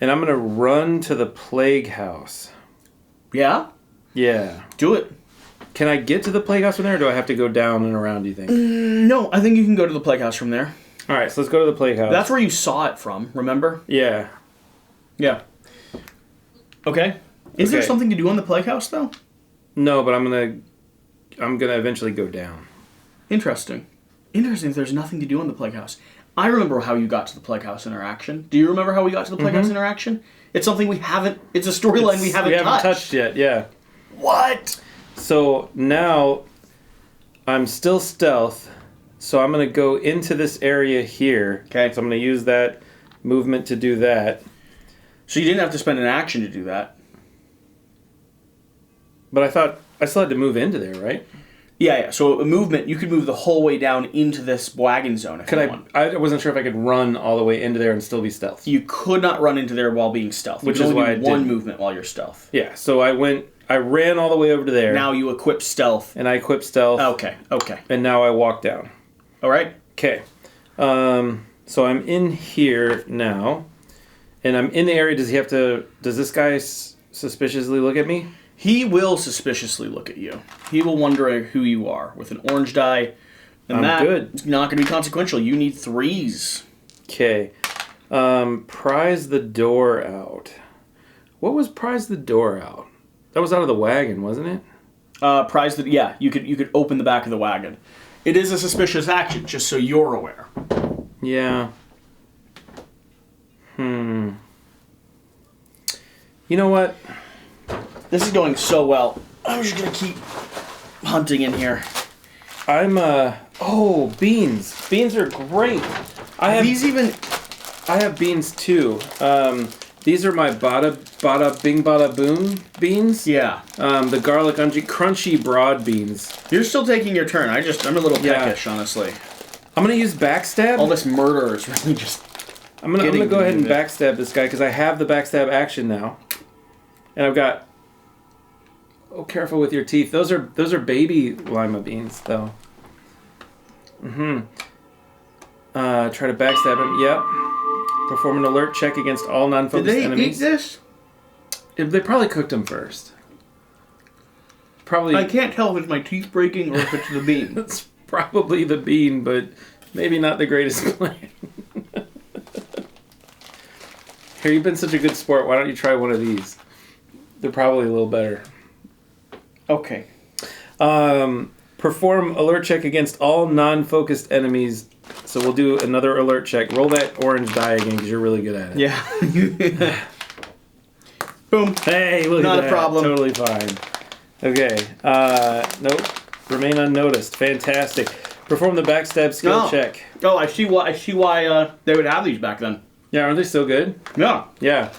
and I'm going to run to the plague house. Yeah? Yeah. Do it. Can I get to the plague house from there, or do I have to go down and around, do you think? No, I think you can go to the plague house from there. All right, so let's go to the plague house. That's where you saw it from, remember? Yeah. Yeah. Okay. Is there something to do on the plague house, though? No, but I'm gonna eventually go down. Interesting. Interesting if there's nothing to do on the plague house. I remember how you got to the plague house interaction. Do you remember how we got to the plague house interaction? It's something we haven't... It's a storyline we haven't touched yet, yeah. What? So now I'm still stealth, so I'm going to go into this area here. Okay. So I'm going to use that movement to do that. So you didn't have to spend an action to do that. But I thought I still had to move into there, right? Yeah. So a movement, you could move the whole way down into this wagon zone if you want. I wasn't sure if I could run all the way into there and still be stealth. You could not run into there while being stealth. Which is why I did one movement while you're stealth. Yeah, so I ran all the way over to there. Now you equip stealth. And I equip stealth. Okay. And now I walk down. All right. Okay. So I'm in here now. And I'm in the area. Does this guy suspiciously look at me? He will suspiciously look at you. He will wonder who you are with an orange die. And that's not going to be consequential. You need 3s. Okay. Prise the door out. What was prise the door out? That was out of the wagon, wasn't it? Yeah, you could open the back of the wagon. It is a suspicious action, just so you're aware. Yeah. You know what? This is going so well. I'm just gonna keep hunting in here. Oh, beans. Beans are great. I have beans too. These are my bada bing bada boom beans. Yeah. The garlic crunchy broad beans. You're still taking your turn. I'm a little peckish, honestly. I'm gonna use backstab. All this murder is really just. I'm gonna go ahead and backstab this guy because I have the backstab action now, and I've got. Oh, careful with your teeth. Those are baby lima beans, though. Try to backstab him. Yep. Perform an alert check against all non-focused enemies. Did they eat this? They probably cooked them first. Probably. I can't tell if it's my teeth breaking or if it's the bean. It's probably the bean, but maybe not the greatest plan. Here, you've been such a good sport. Why don't you try one of these? They're probably a little better. Okay. Perform alert check against all non-focused enemies. So we'll do another alert check. Roll that orange die again because you're really good at it. Yeah. Boom. Hey, look at that. Not a problem. Totally fine. Okay. Nope. Remain unnoticed. Fantastic. Perform the backstab skill check. Oh, I see why they would have these back then. Yeah, aren't they still good? Yeah. Yeah.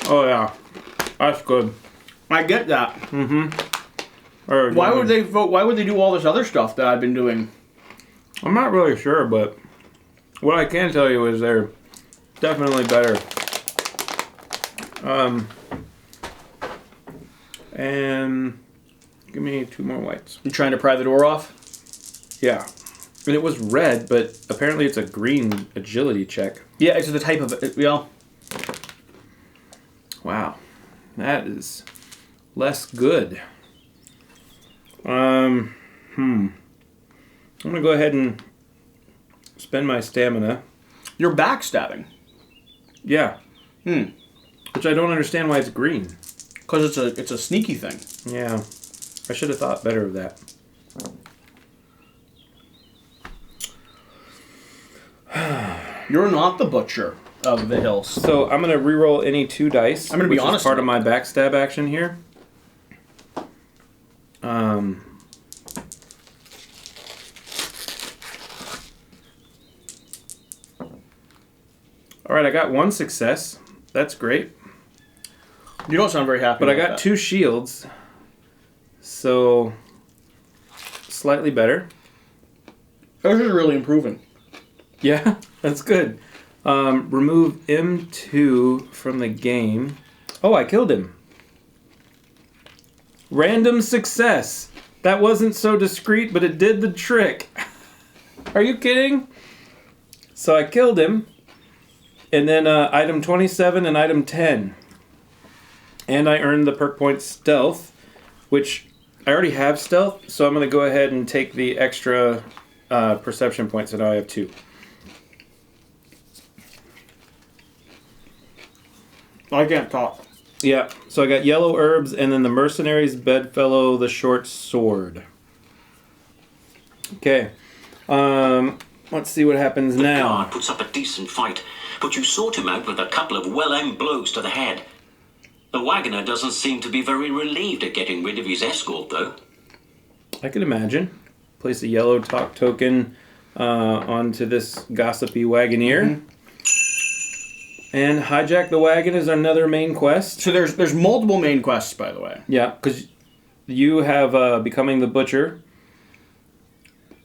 Oh yeah. That's good. I get that. Why would they vote? Why would they do all this other stuff that I've been doing? I'm not really sure, but what I can tell you is they're definitely better. And give me 2 more whites. You trying to pry the door off? Yeah. And it was red, but apparently it's a green agility check. Yeah, it's the type of it. Yeah. Wow. That is less good. I'm gonna go ahead and spend my stamina. You're backstabbing. Yeah. Which I don't understand why it's green. Because it's a sneaky thing. Yeah. I should have thought better of that. You're not the butcher of the hills. So I'm going to reroll any 2 dice. I'm going to be honest. Is part of my backstab action here. All right, I got 1 success. That's great. You don't sound very happy. But I got that. 2 shields. So slightly better. This is really improving. Yeah, that's good. Remove M2 from the game. Oh, I killed him. Random success. That wasn't so discreet, but it did the trick. Are you kidding? So I killed him. And then item 27 and item 10. And I earned the perk point stealth, which I already have stealth, so I'm going to go ahead and take the extra perception points, so now I have 2. I can't talk. Yeah, so I got yellow herbs, and then the mercenary's bedfellow, the short sword. Okay, let's see what happens The now. guard puts up a decent fight, but you sort him out with a couple of well-aimed blows to the head. The wagoner doesn't seem to be very relieved at getting rid of his escort, though. I can imagine. Place a yellow talk token onto this gossipy wagoneer. Mm-hmm. And hijack the wagon is another main quest. So there's multiple main quests, by the way. Yeah, because you have becoming the butcher.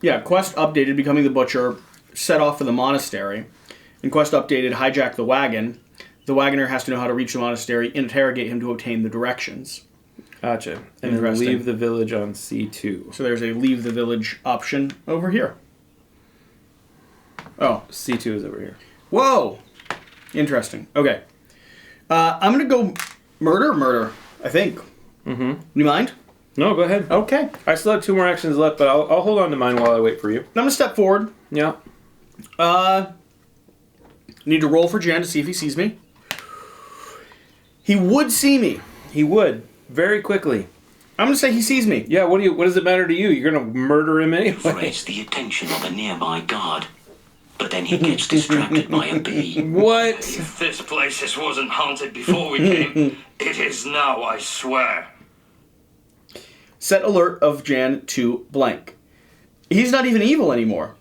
Yeah, quest updated, becoming the butcher, set off for the monastery. And quest updated, hijack the wagon. The wagoner has to know how to reach the monastery, interrogate him to obtain the directions. Gotcha. And then leave the village on C2. So there's a leave the village option over here. Oh. C2 is over here. Whoa! Interesting. Okay. I'm going to go murder, I think. Mm-hmm. You mind? No, go ahead. Okay. I still have 2 more actions left, but I'll hold on to mine while I wait for you. I'm going to step forward. Yeah. Need to roll for Jan to see if he sees me. He would see me. He would. Very quickly. I'm going to say he sees me. Yeah, what does it matter to you? You're going to murder him anyway. You've raised the attention of a nearby guard, but then he gets distracted by a bee. What? If this place wasn't haunted before we came, it is now, I swear. Set alert of Jan to blank. He's not even evil anymore.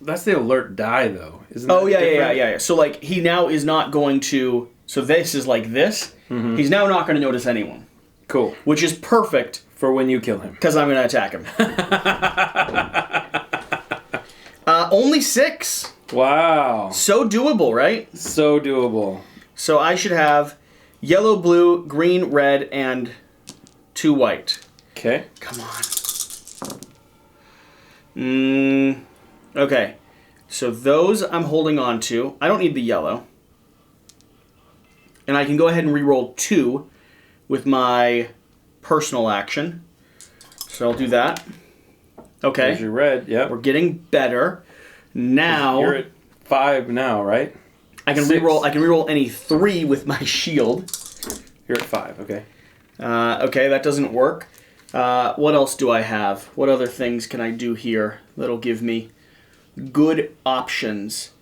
That's the alert die, though. Isn't Oh, that yeah. different? So, like, he now is not going to... So this is like this. Mm-hmm. He's now not going to notice anyone. Cool. Which is perfect. For when you kill him. Because I'm going to attack him. Only 6. Wow. So doable, right? So doable. So I should have yellow, blue, green, red, and 2 white. Okay. Come on. Okay. So those I'm holding on to. I don't need the yellow. And I can go ahead and re-roll 2 with my personal action. So I'll do that. Okay. There's your red, yep. We're getting better. Now you're at 5 now, right? I can re-roll. I can re-roll any 3 with my shield. You're at 5, okay. Okay, that doesn't work. What else do I have? What other things can I do here that'll give me good options?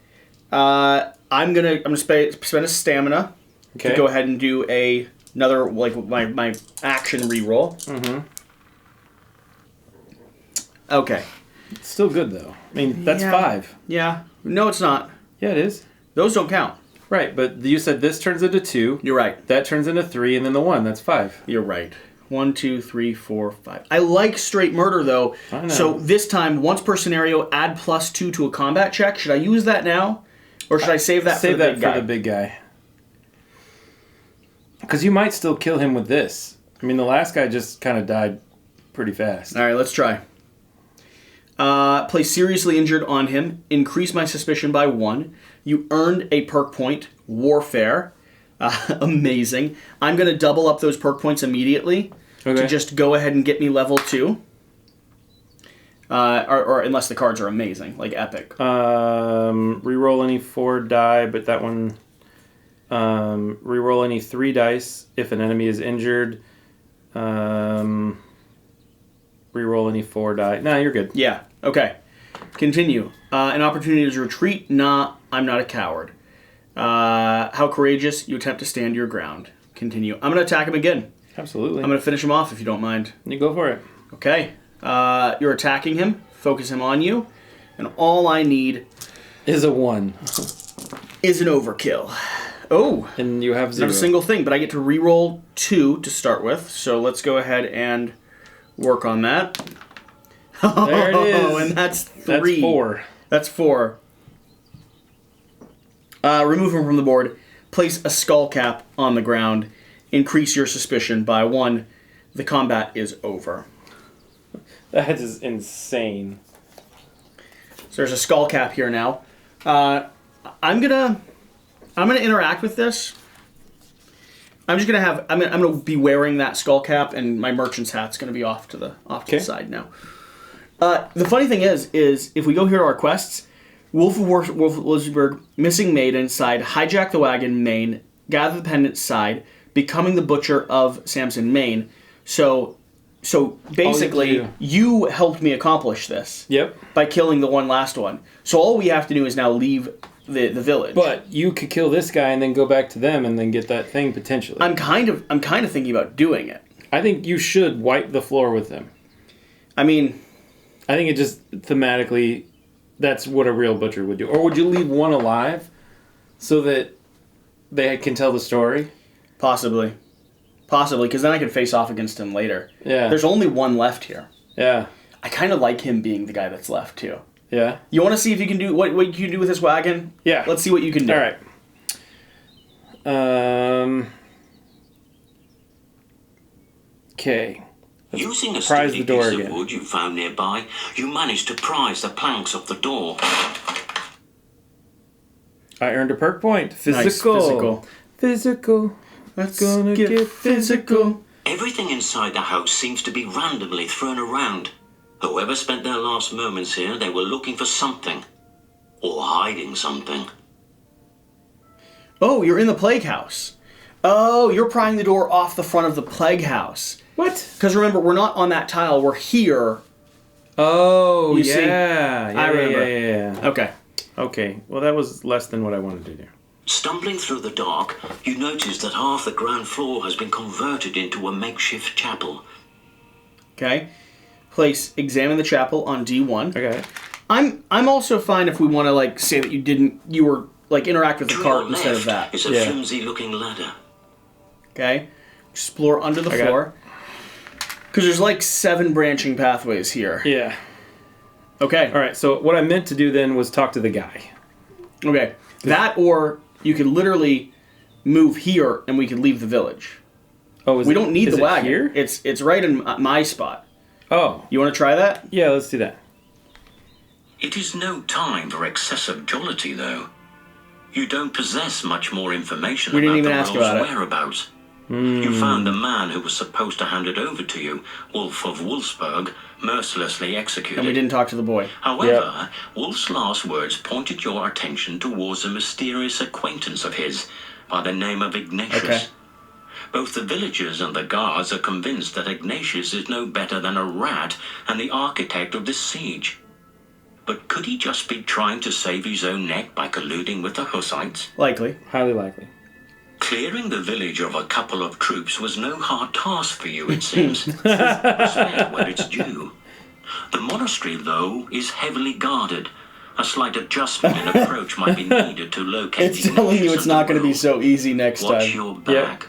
I'm gonna spend a stamina to go ahead and do another my action re-roll. Mm-hmm. Okay. It's still good though. I mean, that's 5. Yeah. No, it's not. Yeah, it is. Those don't count. Right, but you said this turns into 2. You're right. That turns into 3, and then the 1. That's 5. You're right. 1, 2, 3, 4, 5. I like straight murder though. I know. So this time, once per scenario, add +2 to a combat check. Should I use that now, or should I save that for the big guy? the big guy. Because you might still kill him with this. I mean, the last guy just kind of died pretty fast. All right, let's try. Place seriously injured on him. Increase my suspicion by 1. You earned a perk point, Warfare. Amazing. I'm going to double up those perk points immediately to just go ahead and get me level 2. Or unless the cards are amazing, like epic. Reroll any 4 die, but that one... Reroll any 3 dice if an enemy is injured. Reroll any 4 die. Nah, you're good. Yeah. Okay. Continue. An opportunity to retreat. Nah, I'm not a coward. How courageous. You attempt to stand your ground. Continue. I'm going to attack him again. Absolutely. I'm going to finish him off if you don't mind. You go for it. Okay. You're attacking him. Focus him on you. And all I need is a 1. Is an overkill. Oh. And you have 0. Not a single thing, but I get to reroll 2 to start with. So let's go ahead and work on that. There it is. And that's 3. That's 4. That's 4. Remove him from the board. Place a skull cap on the ground. Increase your suspicion by 1. The combat is over. That is insane. So there's a skull cap here now. I'm gonna interact with this. I'm gonna be wearing that skull cap, and my merchant's hat's gonna be off to the side now. The funny thing is if we go here to our quests, Wolf of Williamsburg, Missing Maiden side, Hijack the Wagon main, Gather the Pendant side, Becoming the Butcher of Samson main. So basically, you helped me accomplish this. Yep. By killing the last one. So all we have to do is now leave the village. But you could kill this guy and then go back to them and then get that thing potentially. I'm kind of thinking about doing it. I think you should wipe the floor with them. I mean, I think it just thematically, that's what a real butcher would do. Or would you leave one alive so that they can tell the story? Possibly, because then I can face off against him later. Yeah. There's only one left here. Yeah. I kind of like him being the guy that's left too. Yeah. You want to see if you can do what you can do with this wagon? Yeah. Let's see what you can do. All right. Okay. Using a sturdy piece of wood you found nearby, you managed to prise the planks off the door. I earned a perk point. Physical. Nice. Physical. Let's get physical. Everything inside the house seems to be randomly thrown around. Whoever spent their last moments here, they were looking for something. Or hiding something. Oh, you're in the plague house. Oh, you're prying the door off the front of the plague house. What? Because remember, we're not on that tile. We're here. Oh, See? I remember. Yeah. Okay. Well, that was less than what I wanted to do. Stumbling through the dark, you notice that half the ground floor has been converted into a makeshift chapel. Okay. Examine the chapel on D1. Okay. I'm also fine if we want to say that you were interact with the cart instead of that. It's a flimsy looking ladder. Okay. Explore under the floor. Because there's 7 branching pathways here. Yeah. Okay. All right. So what I meant to do then was talk to the guy. Okay. That, or you could literally move here and we could leave the village. Oh, we don't need the wagon. Here? It's right in my spot. Oh. You want to try that? Yeah, let's do that. It is no time for excessive jollity, though. You don't possess much more information about the roll's whereabouts. You found the man who was supposed to hand it over to you, Wolf of Wolfsburg, mercilessly executed. And we didn't talk to the boy. However, Wolf's last words pointed your attention towards a mysterious acquaintance of his by the name of Ignatius. Okay. Both the villagers and the guards are convinced that Ignatius is no better than a rat and the architect of this siege. But could he just be trying to save his own neck by colluding with the Hussites? Likely. Highly likely. Clearing the village of a couple of troops was no hard task for you, it seems. Respect where it's due. The monastery, though, is heavily guarded. A slight adjustment in approach might be needed to locate It's telling you it's not going to be so easy next time. Watch your back.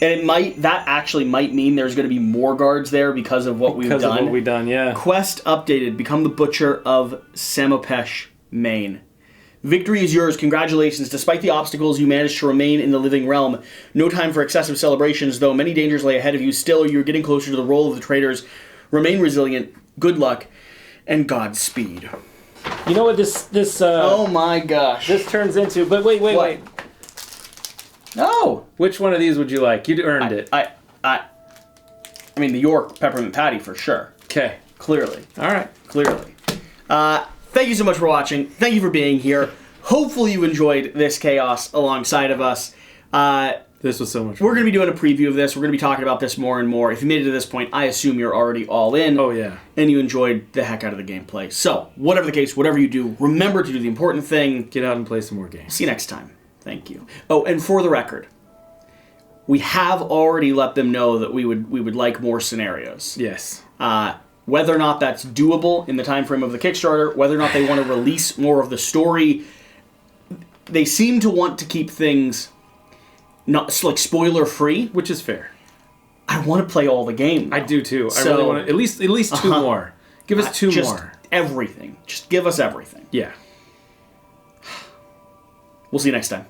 And that actually might mean there's going to be more guards there because of what we've done. Because of what we've done, yeah. Quest updated. Become the Butcher of Samopesh, Maine. Victory is yours. Congratulations. Despite the obstacles, you managed to remain in the living realm. No time for excessive celebrations, though many dangers lay ahead of you. Still, you're getting closer to the role of the traitors. Remain resilient. Good luck. And Godspeed. You know what this oh my gosh. This turns into... But wait. No. Which one of these would you like? You'd earned it. I mean, the York peppermint patty for sure. Okay. Clearly. All right. Clearly. Thank you so much for watching. Thank you for being here. hopefully you enjoyed this chaos alongside of us. This was so much fun. We're going to be doing a preview of this. We're going to be talking about this more and more. If you made it to this point, I assume you're already all in. Oh, yeah. And you enjoyed the heck out of the gameplay. So, whatever the case, whatever you do, remember to do the important thing. Get out and play some more games. See you next time. Thank you. Oh, and for the record, we have already let them know that we would like more scenarios. Yes. Whether or not that's doable in the time frame of the Kickstarter, whether or not they want to release more of the story, they seem to want to keep things not like spoiler free, which is fair. I want to play all the game now. I do too. So, I really want to at least two more. Give us two more. Everything. Just give us everything. Yeah. We'll see you next time.